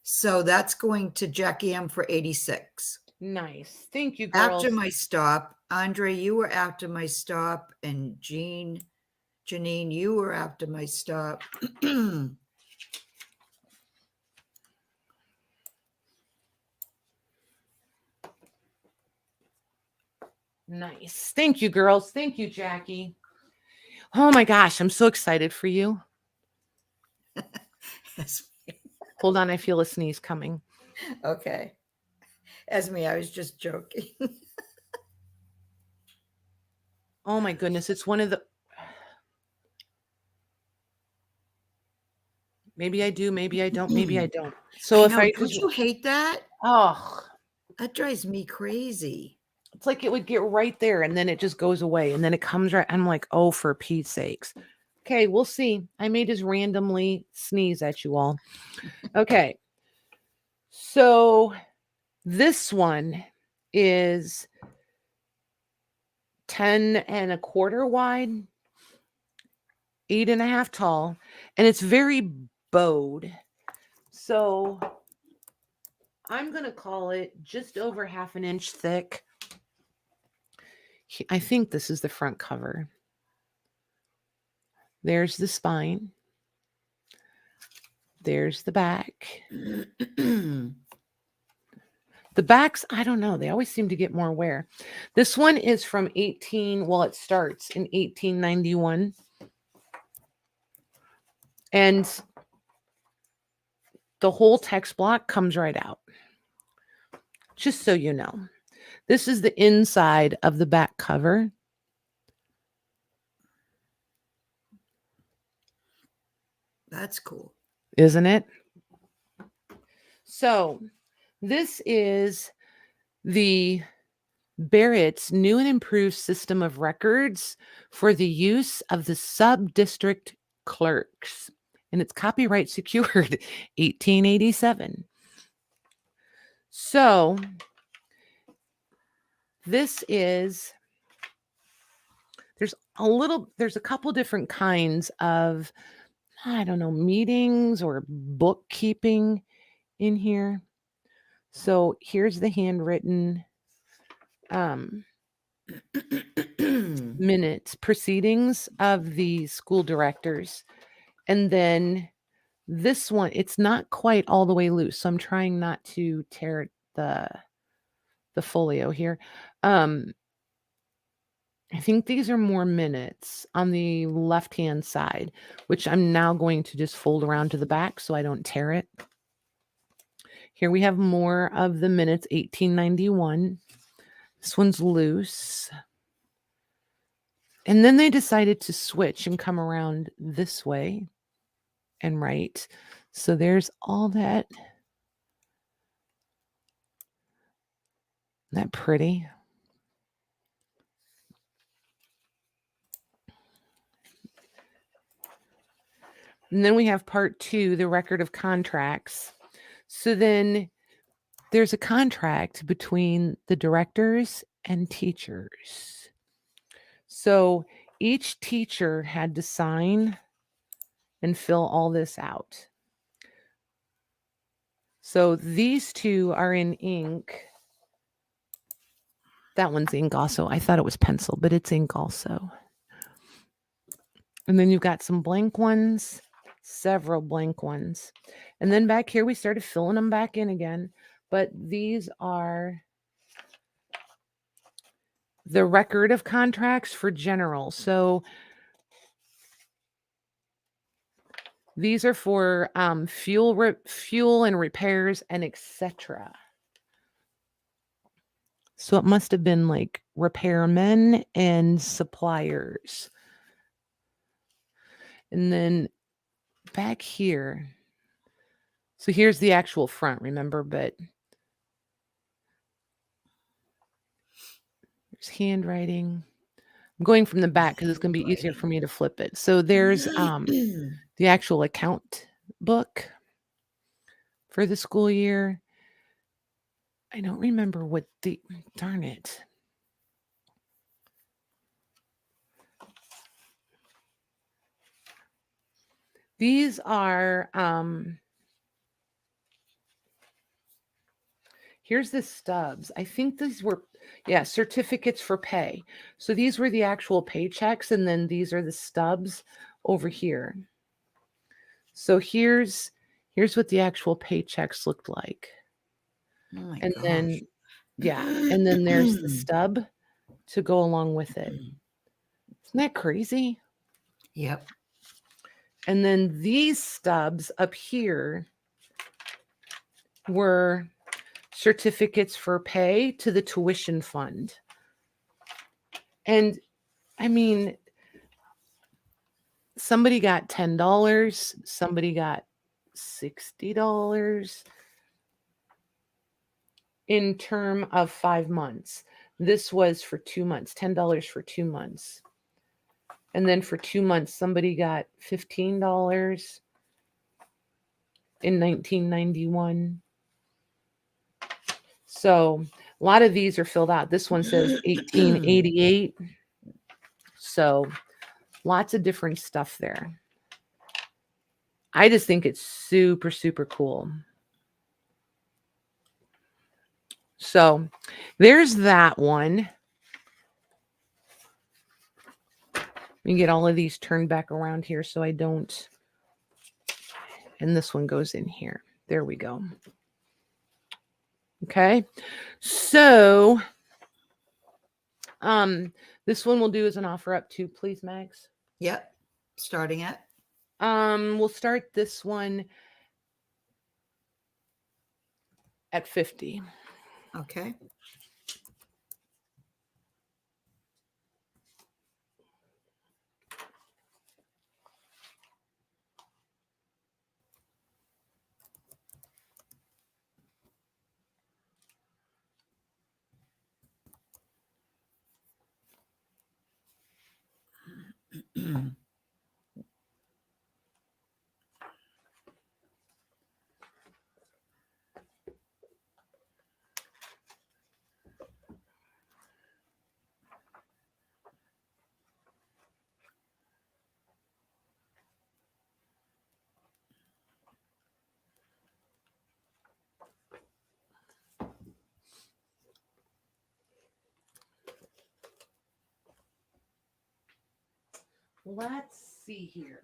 So that's going to Jackie M for 86. Nice. Thank you, girls. After my stop, Andre, you were after my stop, and Jean Janine, you were after my stop. Nice. Thank you, girls. Thank you, Jackie. Oh my gosh, I'm so excited for you. Hold on, I feel a sneeze coming. Okay. Esme, I was just joking. Oh my goodness, it's one of the... Maybe I do, maybe I don't, maybe I don't. So if I don't you hate that? Oh, That drives me crazy. it's like it would get right there and then it just goes away and then it comes right. I'm like, oh, for Pete's sakes. Okay, we'll see. I may just randomly sneeze at you all. Okay. So this one is 10 1/4 wide, 8 1/2 tall, and it's very bowed. So I'm going to call it just over 1/2 inch thick. I think this is the front cover. There's the spine. There's the back. The backs, I don't know. They always seem to get more wear. This one is from it starts in 1891. And the whole text block comes right out. Just so you know. This is the inside of the back cover. That's cool. Isn't it? So this is the Barrett's new and improved system of records for the use of the sub-district clerks. And it's copyright secured 1887. So this is, there's a couple different kinds of, I don't know, meetings or bookkeeping in here. So here's the handwritten minutes, proceedings of the school directors. And then this one, it's not quite all the way loose. So I'm trying not to tear the folio here. I think these are more minutes on the left-hand side, which I'm now going to just fold around to the back so I don't tear it. Here we have more of the minutes, 1891. This one's loose. And then they decided to switch and come around this way and write. So there's all that. Isn't that pretty? And then we have part 2, the record of contracts. So then there's a contract between the directors and teachers. So each teacher had to sign and fill all this out. So these two are in ink. That one's ink also. I thought it was pencil, but it's ink also. And then you've got some blank ones, several blank ones. And then back here, we started filling them back in again. But these are the record of contracts for general. So these are for fuel and repairs and etc. So it must have been like repairmen and suppliers. And then back here, so here's the actual front, remember, but there's handwriting. I'm going from the back because it's going to be easier for me to flip it. So there's the actual account book for the school year. I don't remember what darn it. These are Here's the stubs. I think these were, yeah, certificates for pay. So these were the actual paychecks, and then these are the stubs over here. So here's what the actual paychecks looked like. Oh my And gosh. then, yeah, and then there's the stub to go along with it. Isn't that crazy? Yep. And then these stubs up here were certificates for pay to the tuition fund. And I mean, somebody got $10, somebody got $60 in term of 5 months. This was for 2 months, $10 for 2 months. And then for 2 months, somebody got $15 in 1991. So a lot of these are filled out. This one says 1888. So lots of different stuff there. I just think it's super, super cool. So there's that one. Let me get all of these turned back around here so I don't. And this one goes in here. There we go. Okay. So this one we'll do as an offer up to, please, Max. Yep. Starting at? We'll start this one at 50. Okay. Let's see here.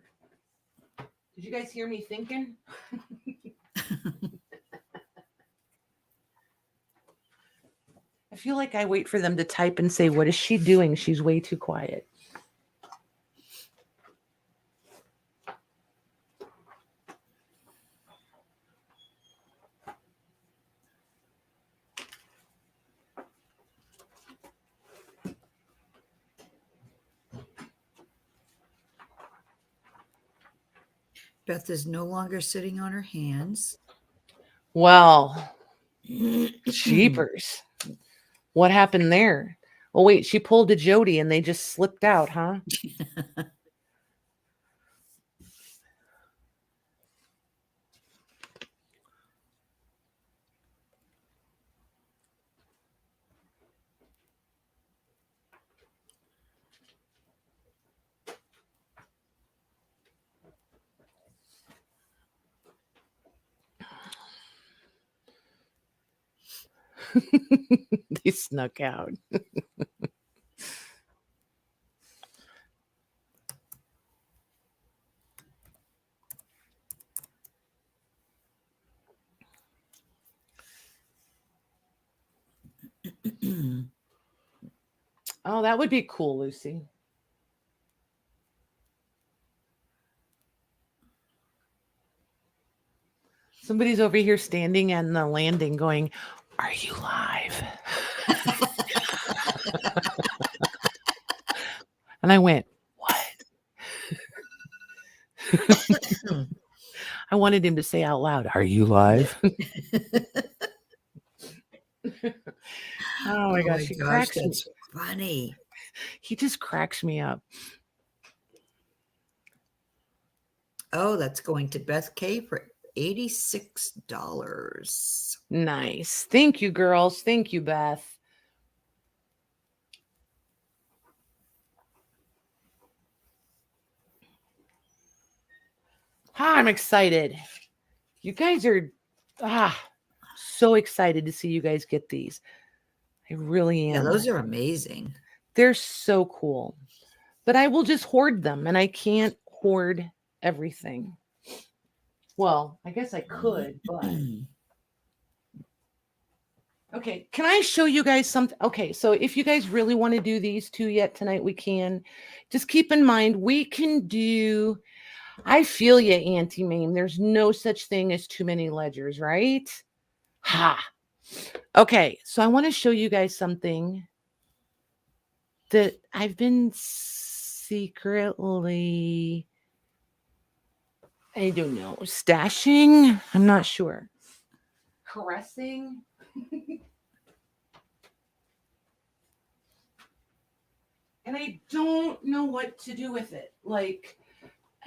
Did you guys hear me thinking? I feel like I wait for them to type and say, what is she doing? She's way too quiet. Beth is no longer sitting on her hands. Well, jeepers. What happened there? Oh, wait, she pulled a Jody and they just slipped out, huh? They snuck out. Oh, that would be cool, Lucy. Somebody's over here standing on the landing going, are you live? And I went, what? I wanted him to say out loud, are you live? Oh my gosh, he cracks me. That's funny. He just cracks me up. Oh, that's going to Beth K for $86. Nice. Thank you, girls. Thank you, Beth. I'm excited. You guys are so excited to see you guys get these. I really Yeah, am. those are amazing. They're so cool. But I will just hoard them, and I can't hoard everything. Well, I guess I could, but okay. Can I show you guys something? Okay, so if you guys really want to do these two yet tonight, we can. Just keep in mind, we can do, I feel you, Auntie Mame. There's no such thing as too many ledgers, right? Ha. Okay, so I want to show you guys something that I've been secretly, I don't know, stashing. I'm not sure. Caressing. And I don't know what to do with it. Like,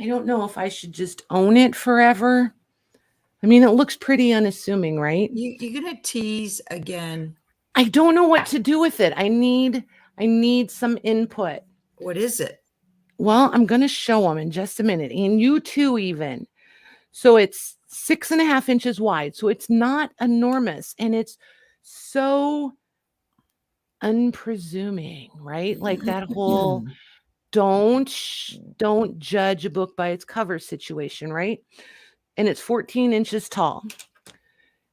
I don't know if I should just own it forever. I mean, it looks pretty unassuming, right? You're gonna tease again. I don't know what to do with it. I need some input. What is it? Well, I'm going to show them in just a minute. And you too, even. So it's 6.5 inches wide. So it's not enormous. And it's so unpresuming, right? Like that whole don't judge a book by its cover situation, right? And it's 14 inches tall.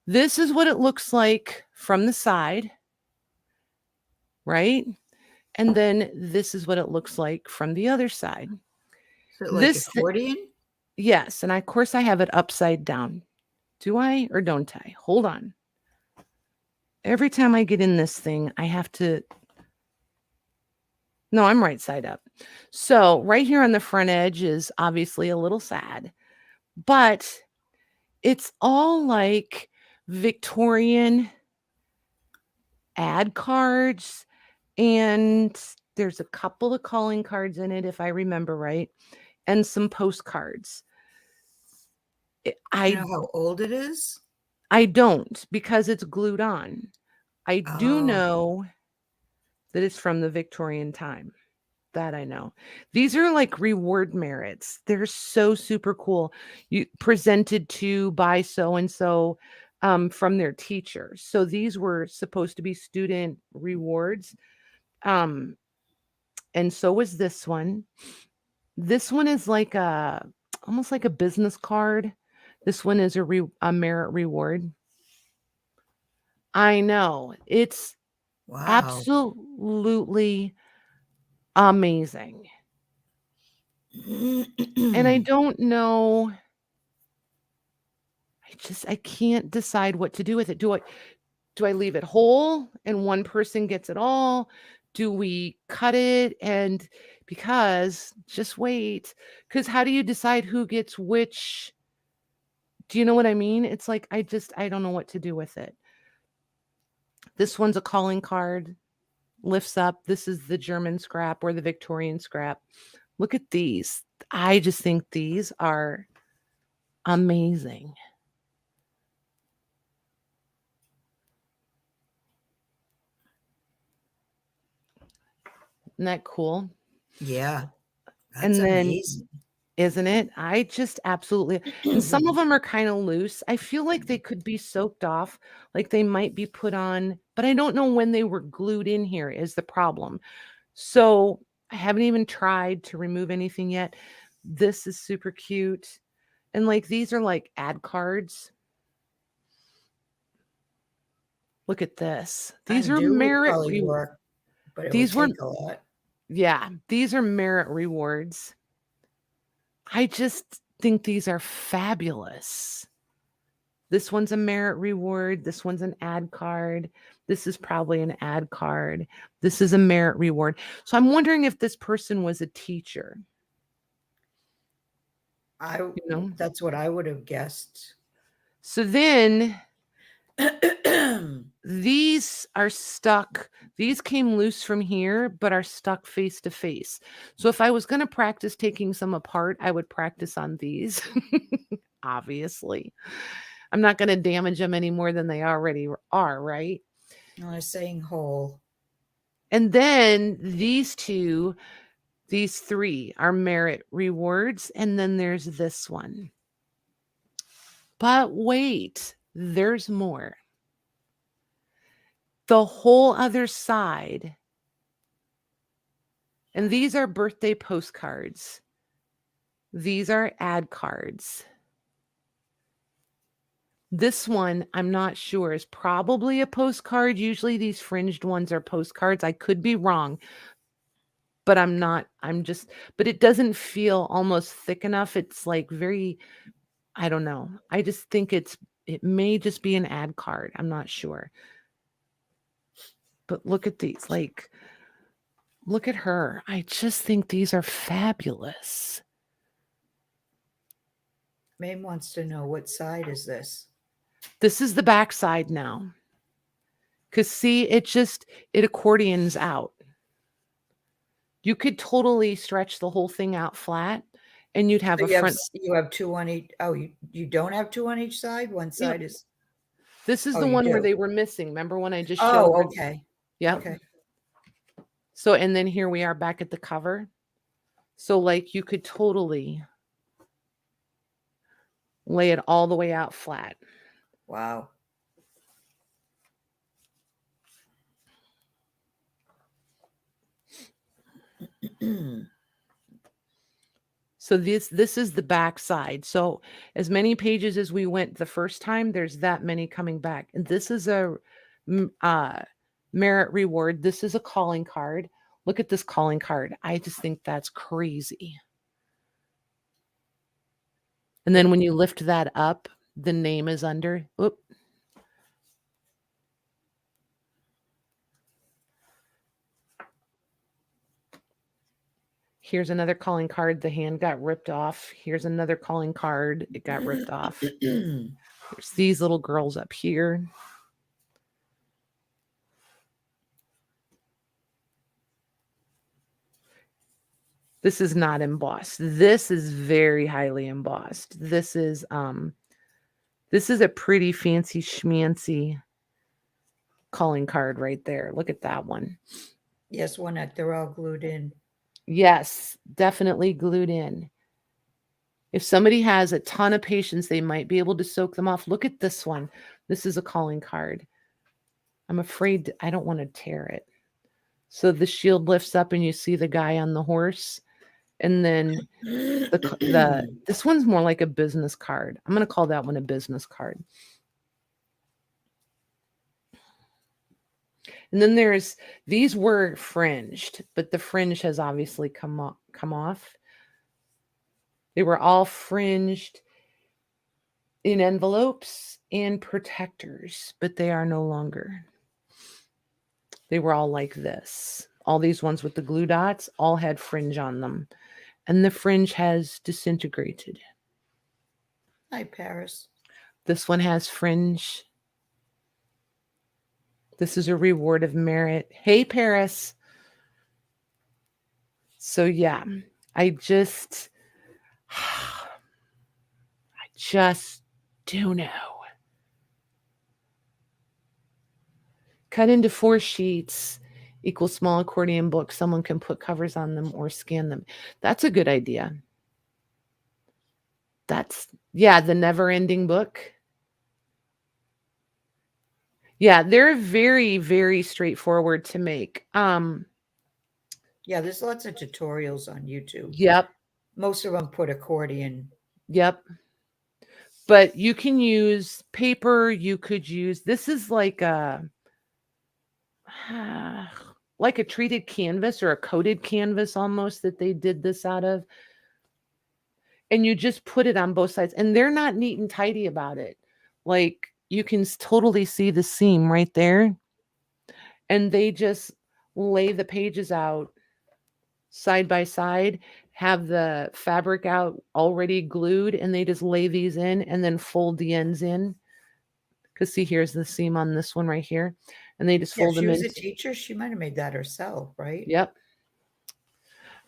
This is what it looks like from the side, right? And then this is what it looks like from the other side. Is it like accordion? Yes. And of course I have it upside down. Do I or don't I? Hold on. Every time I get in this thing, I have to. No, I'm right side up. So right here on the front edge is obviously a little sad, but it's all like Victorian ad cards, and there's a couple of calling cards in it, if I remember right, and some postcards. I know how old it is. I don't, because it's glued on. I do know that it's from the Victorian time. That I know. These are like reward merits. They're so super cool. You presented to by so and so from their teachers. So these were supposed to be student rewards. And so was this one. This one is like almost like a business card. This one is a merit reward. I know. It's absolutely amazing. And I don't know. I can't decide what to do with it. Do I leave it whole and one person gets it all? Do we cut it? And because just wait, because how do you decide who gets which? Do you know what I mean? It's like, I don't know what to do with it. This one's a calling card. Lifts up. This is the German scrap or the Victorian scrap. Look at these. I just think these are amazing. Isn't that cool? Yeah. That's and then amazing. Isn't it? I just absolutely, and some of them are kind of loose. I feel like they could be soaked off, like they might be put on, but I don't know when they were glued in here is the problem. So I haven't even tried to remove anything yet. This is super cute. And like, these are like ad cards. Look at this. These are merit rewards. But it these would take a lot. Yeah, these are merit rewards. I just think these are fabulous. This one's a merit reward. This one's an ad card. This is probably an ad card. This is a merit reward. So I'm wondering if this person was a teacher. That's what I would have guessed. So then these are stuck. These came loose from here, but are stuck face to face. So if I was going to practice taking some apart, I would practice on these. Obviously, I'm not going to damage them any more than they already are, right? No, I'm saying whole. And then these three are merit rewards. And then there's this one. But wait, there's more. the whole other side, and these are birthday postcards. These are ad cards. This one, I'm not sure, is probably a postcard. Usually these fringed ones are postcards. I could be wrong, but I'm not. But it doesn't feel almost thick enough. It's like very, I don't know. I just think it may just be an ad card. I'm not sure. But look at these. Like, look at her. I just think these are fabulous. Mame wants to know, what side is this? This is the back side now. Because see, it accordions out. You could totally stretch the whole thing out flat and you'd have So a front. You have two on each. Oh, you don't have two on each side? One side is. This is Oh, the you one where do. they were missing. Remember when I just showed? Oh, okay. Yeah. Okay. So, and then here we are back at the cover. So like you could totally lay it all the way out flat. Wow. So this is the back side. So as many pages as we went the first time, there's that many coming back. And this is a merit reward. This is a calling card. Look at this calling card. I just think that's crazy. And then when you lift that up, the name is under. Oop. Here's another calling card. The hand got ripped off. Here's another calling card. It got ripped off. There's these little girls up here. This is not embossed. This is very highly embossed. This is a pretty fancy schmancy calling card right there. Look at that one. Yes, one that they're all glued in. Yes, definitely glued in. If somebody has a ton of patience, they might be able to soak them off. Look at this one. This is a calling card. I'm afraid I don't want to tear it. So the shield lifts up and you see the guy on the horse. And then this one's more like a business card. I'm going to call that one a business card. And then these were fringed, but the fringe has obviously come off. They were all fringed in envelopes and protectors, but they are no longer. They were all like this. All these ones with the glue dots all had fringe on them. And the fringe has disintegrated. Hi, Paris. This one has fringe. This is a reward of merit. Hey, Paris. So yeah, I just do know. Cut into 4 sheets equals small accordion book. Someone can put covers on them or scan them. That's a good idea. The never-ending book. Yeah, they're very, very straightforward to make. Yeah, there's lots of tutorials on YouTube. Yep. Most of them put accordion. Yep. But you can use paper. You could use, this is like a treated canvas or a coated canvas almost that they did this out of. And you just put it on both sides. And they're not neat and tidy about it. Like you can totally see the seam right there. And they just lay the pages out side by side, have the fabric out already glued, and they just lay these in and then fold the ends in. Because see, here's the seam on this one right here. And they just fold them in. She was a teacher. She might have made that herself, right? Yep.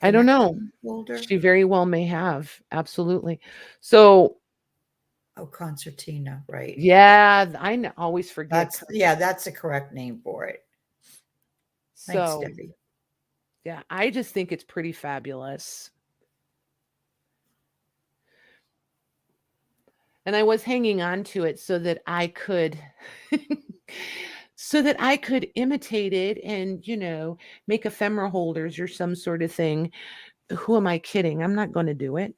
I don't know. Folder? She very well may have. Absolutely. So. Oh, concertina, right. Yeah, I always forget. That's the correct name for it. Thanks, So, Debbie. Yeah, I just think it's pretty fabulous. And I was hanging on to it so that I could so that I could imitate it and, make ephemera holders or some sort of thing. Who am I kidding? I'm not going to do it.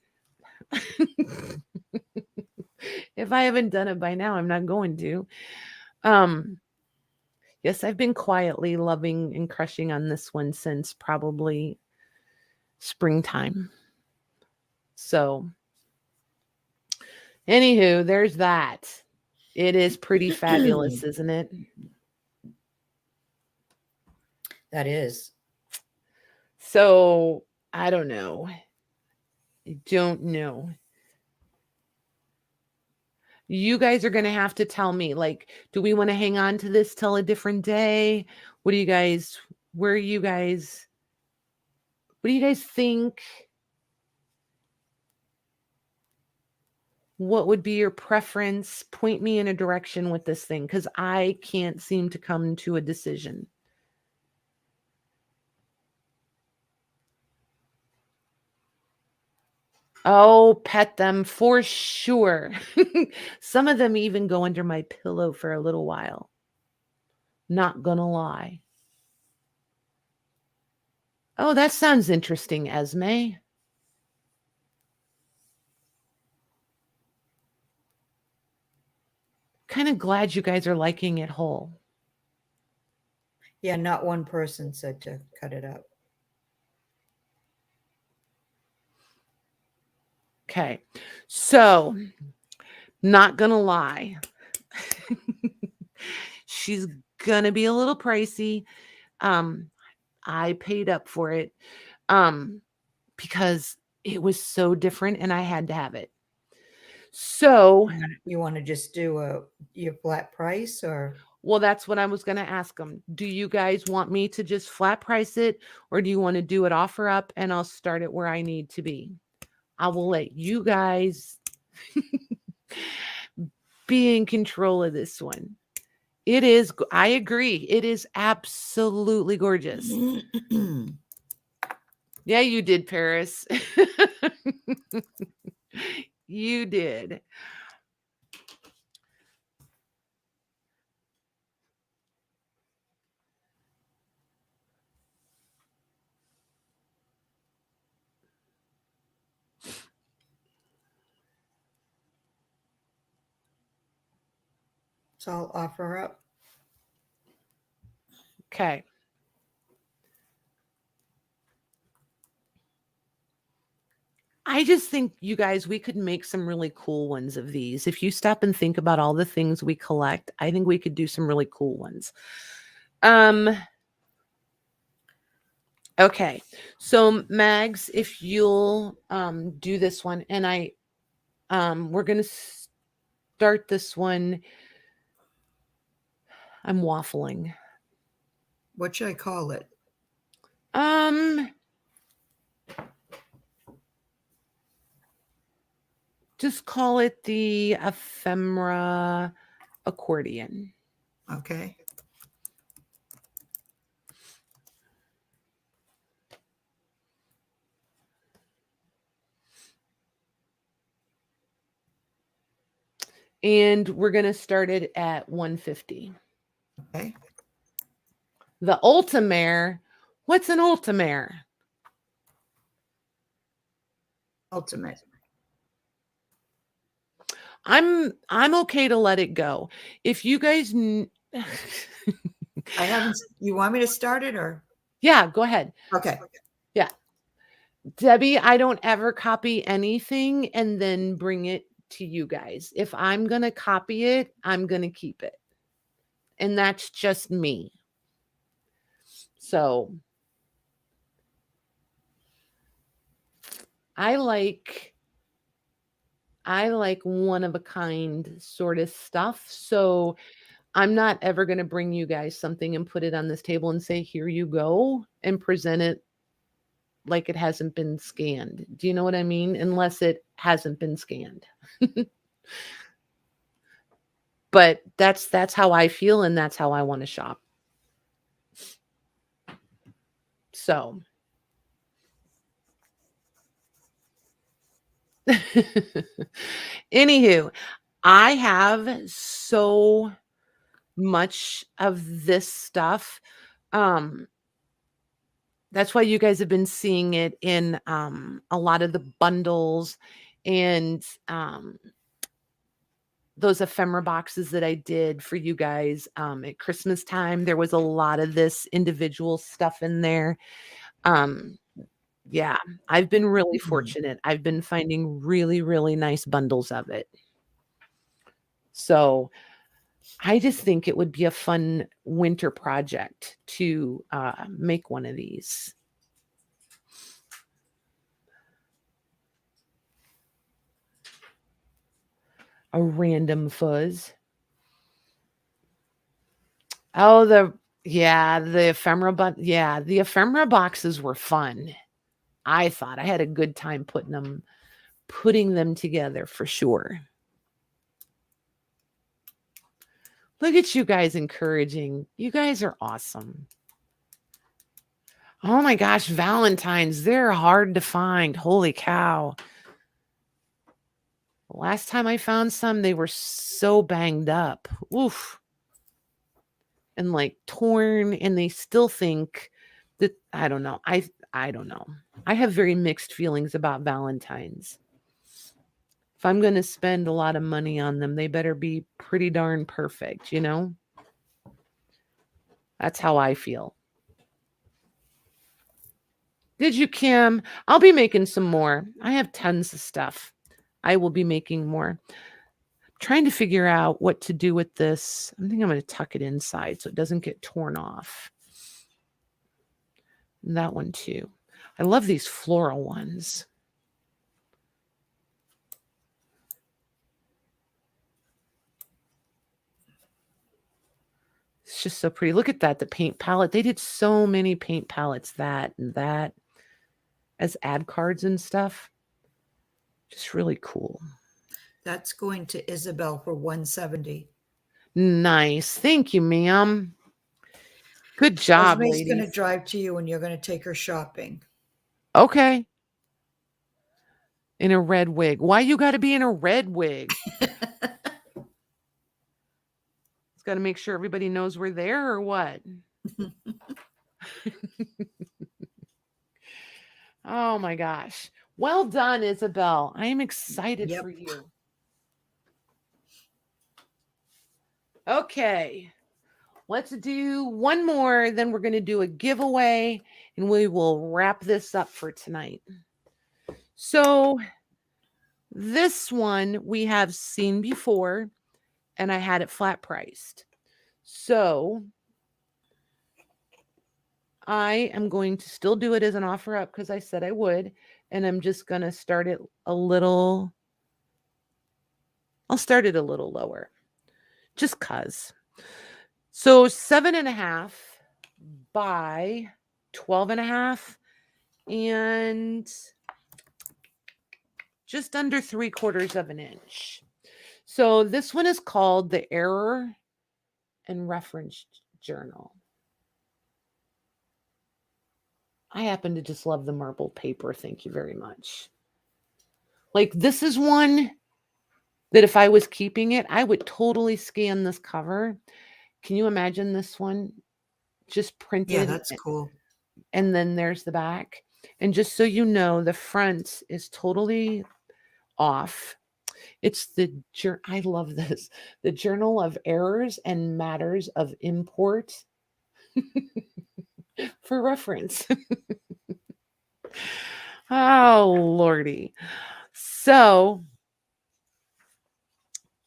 If I haven't done it by now, I'm not going to. Yes, I've been quietly loving and crushing on this one since probably springtime. So, anywho, there's that. It is pretty fabulous, isn't it? That is. So, I don't know. I don't know. You guys are going to have to tell me, like, do we want to hang on to this till a different day? What do you guys think? What would be your preference? Point me in a direction with this thing, because I can't seem to come to a decision. Oh, pet them for sure. Some of them even go under my pillow for a little while. Not gonna lie. Oh, that sounds interesting, Esme. Kind of glad you guys are liking it whole. Yeah, not one person said to cut it up. Okay, so not gonna lie. She's gonna be a little pricey. I paid up for it because it was so different and I had to have it. So you want to just do your flat price, or? Well, that's what I was going to ask them. Do you guys want me to just flat price it, or do you want to do it offer up and I'll start it where I need to be? I will let you guys be in control of this one. It is, I agree. It is absolutely gorgeous. Yeah, you did, Paris. You did. So I'll offer up. Okay. I just think, you guys, we could make some really cool ones of these. If you stop and think about all the things we collect, I think we could do some really cool ones. Okay. So Mags, if you'll do this one, and we're going to start this one. I'm waffling. What should I call it? Just call it the ephemera accordion. Okay. And we're going to start it at 150. Okay. The ultimare. What's an ultimare? Ultimate. I'm okay to let it go. If you guys I haven't. You want me to start it, or? Yeah, go ahead. Okay. Yeah. Debbie, I don't ever copy anything and then bring it to you guys. If I'm going to copy it, I'm going to keep it. And that's just me. So I like one of a kind sort of stuff. So I'm not ever going to bring you guys something and put it on this table and say, here you go, and present it like it hasn't been scanned. Do you know what I mean? Unless it hasn't been scanned. But that's how I feel, and that's how I want to shop. So anywho, I have so much of this stuff. Um, that's why you guys have been seeing it in a lot of the bundles and those ephemera boxes that I did for you guys at Christmas time. There was a lot of this individual stuff in there. Yeah, I've been really fortunate. I've been finding really, really nice bundles of it. So I just think it would be a fun winter project to make one of these. A random fuzz. Oh, the ephemera, but yeah, the ephemera boxes were fun. I thought I had a good time putting them together for sure. Look at you guys encouraging. You guys are awesome. Oh my gosh, Valentines, they're hard to find. Holy cow. Last time I found some, they were so banged up. Oof. And like torn, and they still think that, I don't know. I don't know. I have very mixed feelings about Valentines. If I'm going to spend a lot of money on them, they better be pretty darn perfect, you know? That's how I feel. Did you, Kim? I'll be making some more. I have tons of stuff. I will be making more. Trying to figure out what to do with this. I think I'm going to tuck it inside so it doesn't get torn off. And that one too. I love these floral ones. It's just so pretty. Look at that, the paint palette. They did so many paint palettes, that and that, as ad cards and stuff. Just really cool. That's going to Isabel for $170. Nice. Thank you, ma'am. Good job, Esme's ladies. going to drive to you and you're going to take her shopping. Okay. In a red wig. Why you got to be in a red wig? It's got to make sure everybody knows we're there, or what? Oh my gosh. Well done, Isabel. I am excited for you. Okay. Let's do one more, then we're going to do a giveaway, and we will wrap this up for tonight. So this one we have seen before, and I had it flat priced. So I am going to still do it as an offer up because I said I would, and I'm just going to start it a little. I'll start it a little lower, just cause. So 7.5 by 12.5, and just under 3/4 of an inch. So this one is called the Error and Reference Journal. I happen to just love the marble paper. Thank you very much. Like, this is one that if I was keeping it, I would totally scan this cover. Can you imagine this one just printed? Yeah, that's cool. And then there's the back. And just so you know, the front is totally off. It's I love this. The Journal of Errors and Matters of Import for reference. Oh, Lordy. So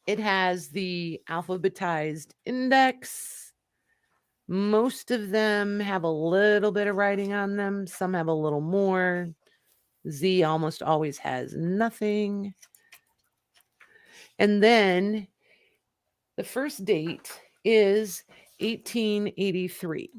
it has the alphabetized index. Most of them have a little bit of writing on them. Some have a little more. Z almost always has nothing. And then the first date is 1883.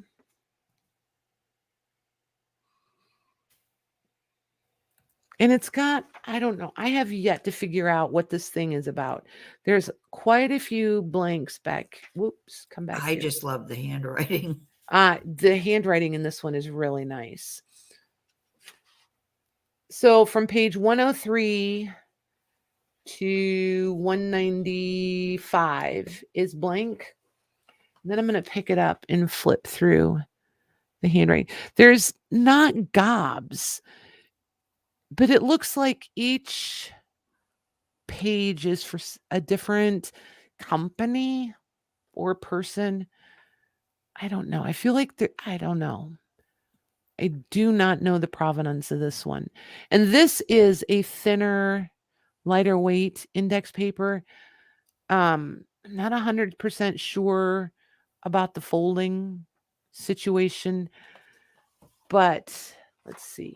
And it's got, I don't know, I have yet to figure out what this thing is about. There's quite a few blanks back. Whoops, come back. I just love the handwriting. The handwriting in this one is really nice. So from page 103 to 195 is blank. Then I'm going to pick it up and flip through the handwriting. There's not gobs, but it looks like each page is for a different company or person. I don't know. I feel like I don't know. I do not know the provenance of this one. And this is a thinner, lighter weight index paper. I'm not 100% sure about the folding situation, but let's see.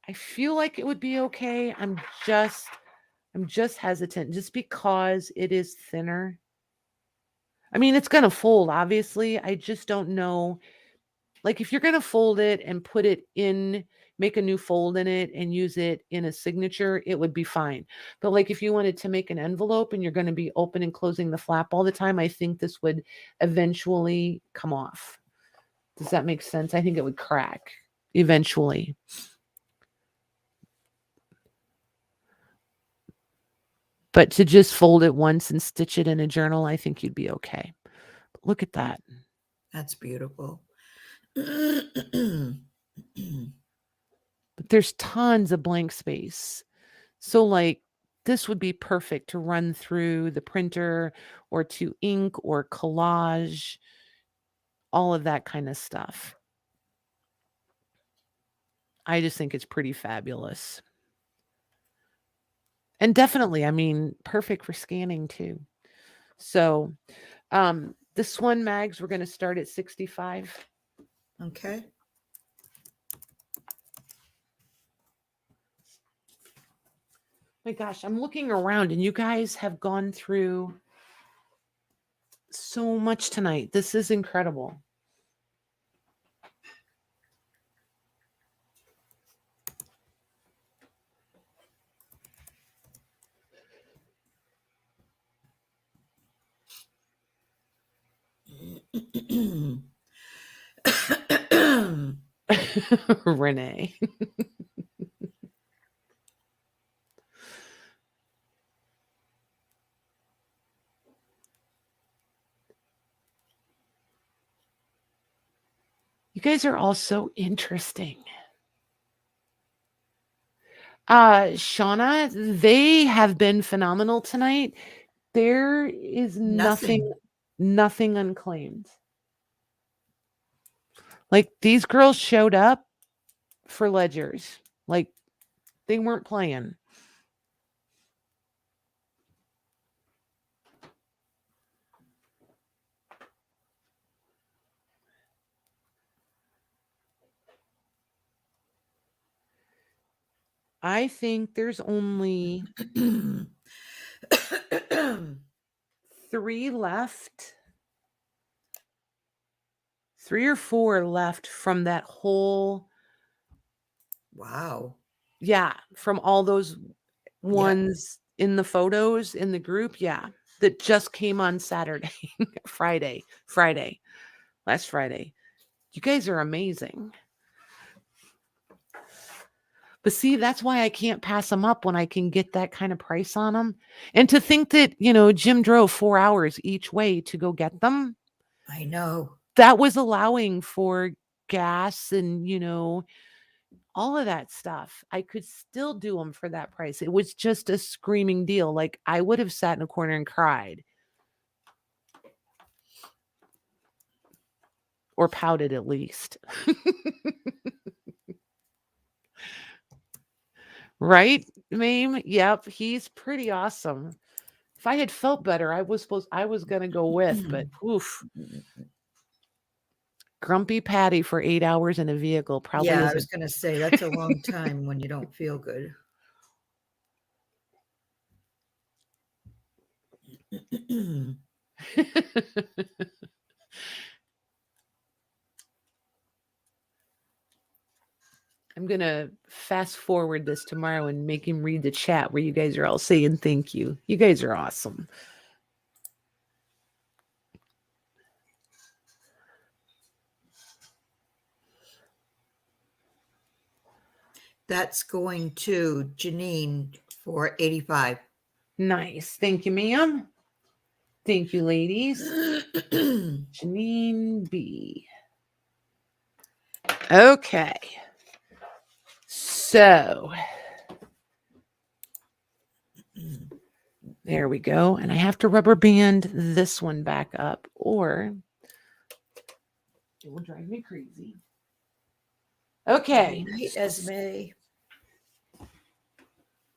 I feel like it would be okay. I'm just hesitant just because it is thinner. I mean, it's going to fold, obviously. I just don't know. Like if you're going to fold it and put it in, make a new fold in it and use it in a signature, it would be fine. But like if you wanted to make an envelope and you're going to be open and closing the flap all the time, I think this would eventually come off. Does that make sense? I think it would crack eventually. But to just fold it once and stitch it in a journal, I think you'd be okay. But look at that. That's beautiful. But there's tons of blank space. So like this would be perfect to run through the printer or to ink or collage, all of that kind of stuff. I just think it's pretty fabulous. And definitely, I mean, perfect for scanning too. So this one, Mags, we're going to start at 65. Okay. My gosh, I'm looking around and you guys have gone through so much tonight. This is incredible. Renee. You guys are all so interesting. Shauna, they have been phenomenal tonight. There is nothing unclaimed. Like these girls showed up for ledgers. Like they weren't playing. I think there's only 3 left. 3 or 4 left from that whole. Wow. Yeah, from all those ones in the photos in the group. Yeah, that just came on Saturday, Friday, last Friday. You guys are amazing. But see, that's why I can't pass them up when I can get that kind of price on them. And to think that, Jim drove 4 hours each way to go get them. I know. That was allowing for gas and, all of that stuff. I could still do them for that price. It was just a screaming deal. Like I would have sat in a corner and cried. Or pouted at least. Right, Mame? Yep, he's pretty awesome. If I had felt better, I was going to go with, but oof. Grumpy Patty for 8 hours in a vehicle probably Yeah, isn't. I was going to say that's a long time when you don't feel good. I'm going to fast forward this tomorrow and make him read the chat where you guys are all saying thank you. You guys are awesome. That's going to Janine for 85. Nice. Thank you, ma'am. Thank you, ladies. Janine B. Okay. So there we go. And I have to rubber band this one back up, or it will drive me crazy. Okay. Good night, Esme.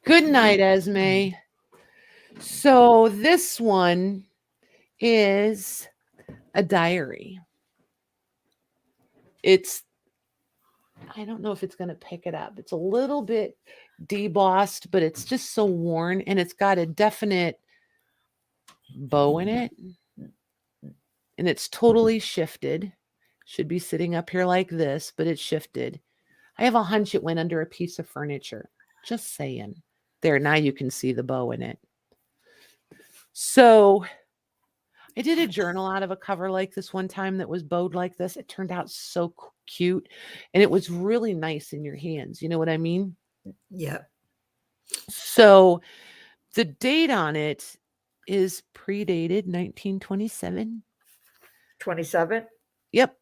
Good night, Esme. So this one is a diary. I don't know if it's going to pick it up. It's a little bit debossed, but it's just so worn, and it's got a definite bow in it, and it's totally shifted. Should be sitting up here like this, but it's shifted. I have a hunch it went under a piece of furniture. Just saying. There, now you can see the bow in it. So I did a journal out of a cover like this one time that was bowed like this. It turned out so cute, and it was really nice in your hands. You know what I mean? Yep. So the date on it is predated 1927. 27. Yep.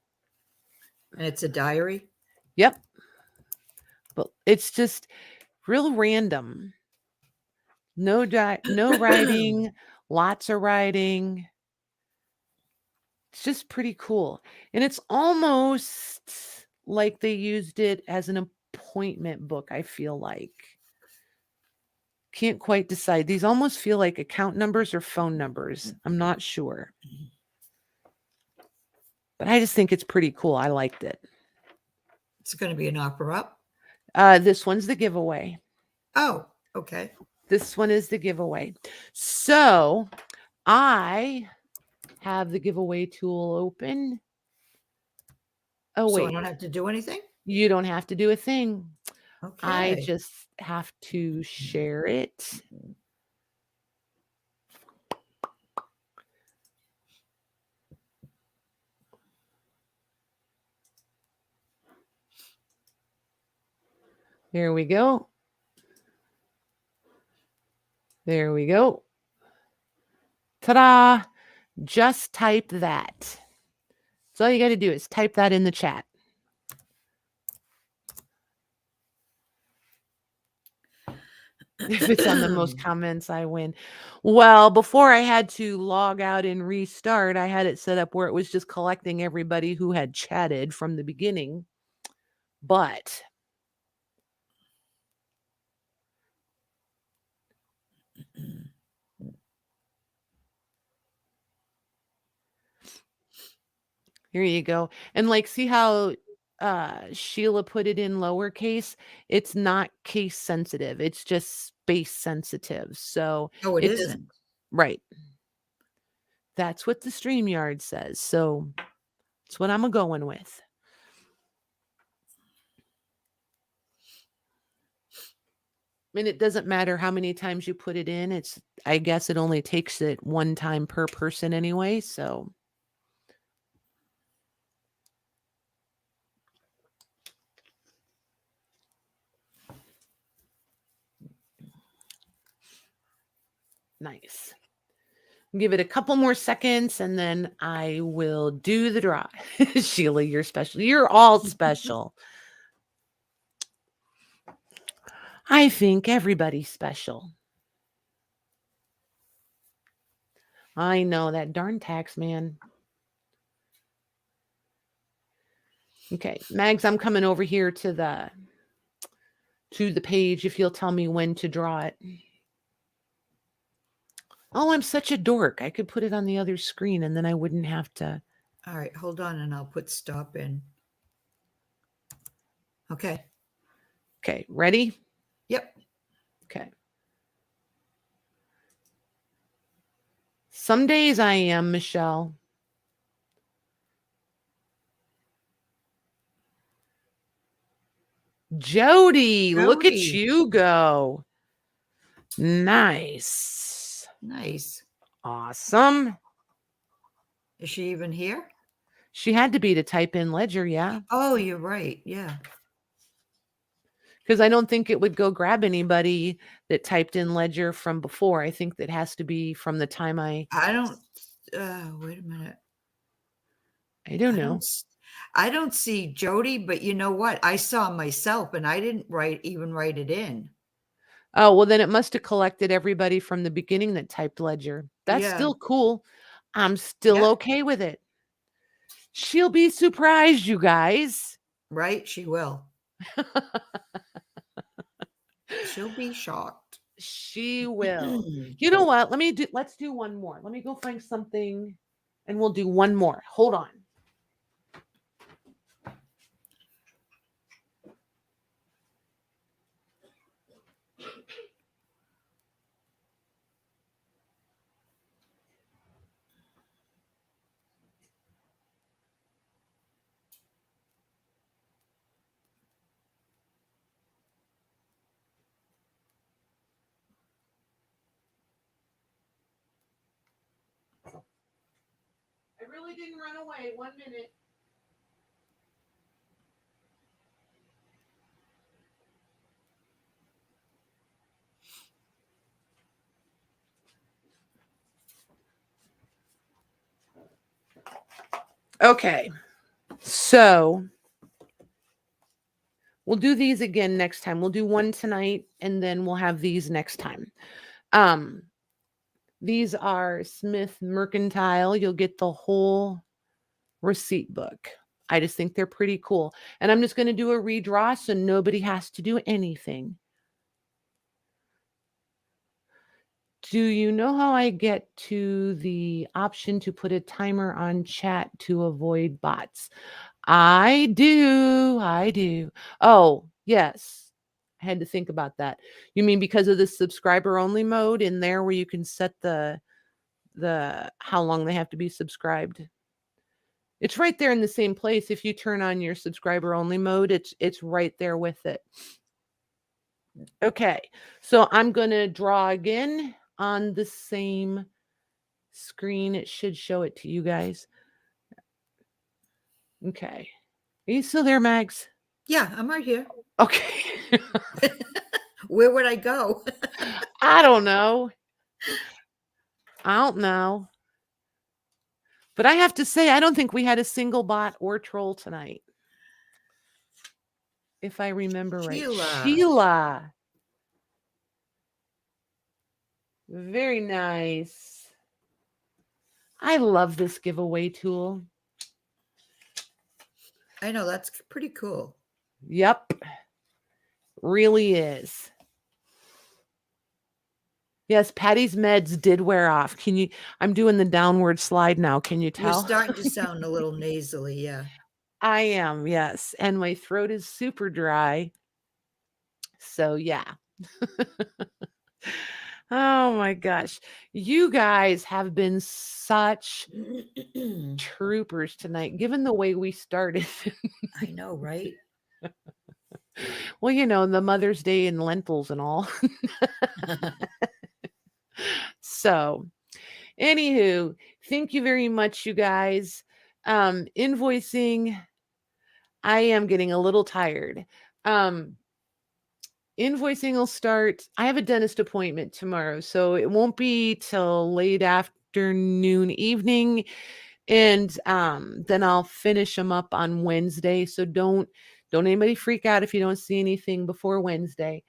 And it's a diary. Yep. But it's just real random. No writing, lots of writing. It's just pretty cool. And it's almost like they used it as an appointment book, I feel like. Can't quite decide. These almost feel like account numbers or phone numbers. I'm not sure. But I just think it's pretty cool. I liked it. It's going to be an opera up. This one's the giveaway. Oh, okay. This one is the giveaway. So I have the giveaway tool open. Oh, So wait. I don't have to do anything? You don't have to do a thing. Okay. I just have to share it. There we go. There we go. Ta-da! Just type that. So all you got to do is type that in the chat. If it's on the most comments, I win. Well, before I had to log out and restart, I had it set up where it was just collecting everybody who had chatted from the beginning. But here you go. And like, see how Sheila put it in lowercase? It's not case sensitive. It's just space sensitive. So Oh, it doesn't- isn't. Right. That's what the StreamYard says. So that's what I'm going with. I mean, it doesn't matter how many times you put it in. I guess it only takes it one time per person anyway. So nice. Give it a couple more seconds and then I will do the draw. Sheila, you're special. You're all special. I think everybody's special. I know, that darn tax man. Okay, Mags, I'm coming over here to the page if you'll tell me when to draw it. Oh, I'm such a dork. I could put it on the other screen and then I wouldn't have to. All right, hold on and I'll put stop in. Okay. Okay, ready? Yep. Okay. Some days I am, Michelle. Jody, look at Jody. you go. Nice. Nice. Awesome. Is she even here? She had to be to type in Ledger, yeah. Oh, you're right. Yeah. Because I don't think it would go grab anybody that typed in Ledger from before. I think that has to be from the time I don't, wait a minute. I don't know. I don't see Jody, but you know what? I saw myself and I didn't even write it in. Oh, well, then it must have collected everybody from the beginning that typed Ledger. That's Yeah. still cool. I'm still Yeah. okay with it. She'll be surprised, you guys. Right? She will. She'll be shocked. She will. You know what? Let's do one more. Let me go find something and we'll do one more. Hold on. I really didn't run away. 1 minute. Okay. So we'll do these again next time. We'll do one tonight and then we'll have these next time. These are Smith Mercantile. You'll get the whole receipt book. I just think they're pretty cool. And I'm just going to do a redraw so nobody has to do anything. Do you know how I get to the option to put a timer on chat to avoid bots? I do. Oh, yes. I had to think about that. You mean because of the subscriber only mode in there where you can set the how long they have to be subscribed? It's right there in the same place. If you turn on your subscriber only mode, it's right there with it. Okay. So I'm going to draw again on the same screen. It should show it to you guys. Okay. Are you still there, Mags? Yeah, I'm right here. Okay. Where would I go? I don't know. But I have to say, I don't think we had a single bot or troll tonight. If I remember right. Sheila. Very nice. I love this giveaway tool. I know, that's pretty cool. Yep. Really is. Yes, Patty's meds did wear off. I'm doing the downward slide now. Can you tell? You're starting to sound a little nasally, yeah. I am, yes. And my throat is super dry. So, yeah. Oh my gosh. You guys have been such troopers tonight, given the way we started. I know, right? Well, the Mother's Day and lentils and all. So, anywho, thank you very much, you guys. Invoicing, I am getting a little tired. Invoicing will start. I have a dentist appointment tomorrow, so it won't be till late afternoon, evening. And then I'll finish them up on Wednesday. So don't anybody freak out if you don't see anything before Wednesday.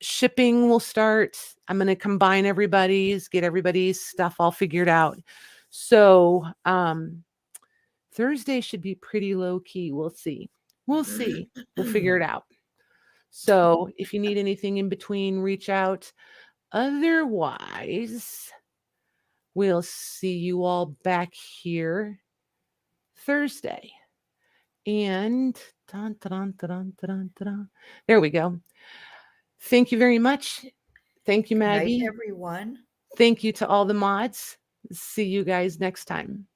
Shipping will start. I'm going to combine get everybody's stuff all figured out. So Thursday should be pretty low key. We'll see. We'll figure it out. So if you need anything in between, reach out. Otherwise, we'll see you all back here Thursday. And there we go. Thank you very much. Thank you, Maggie. Good night, everyone. Thank you to all the mods. See you guys next time.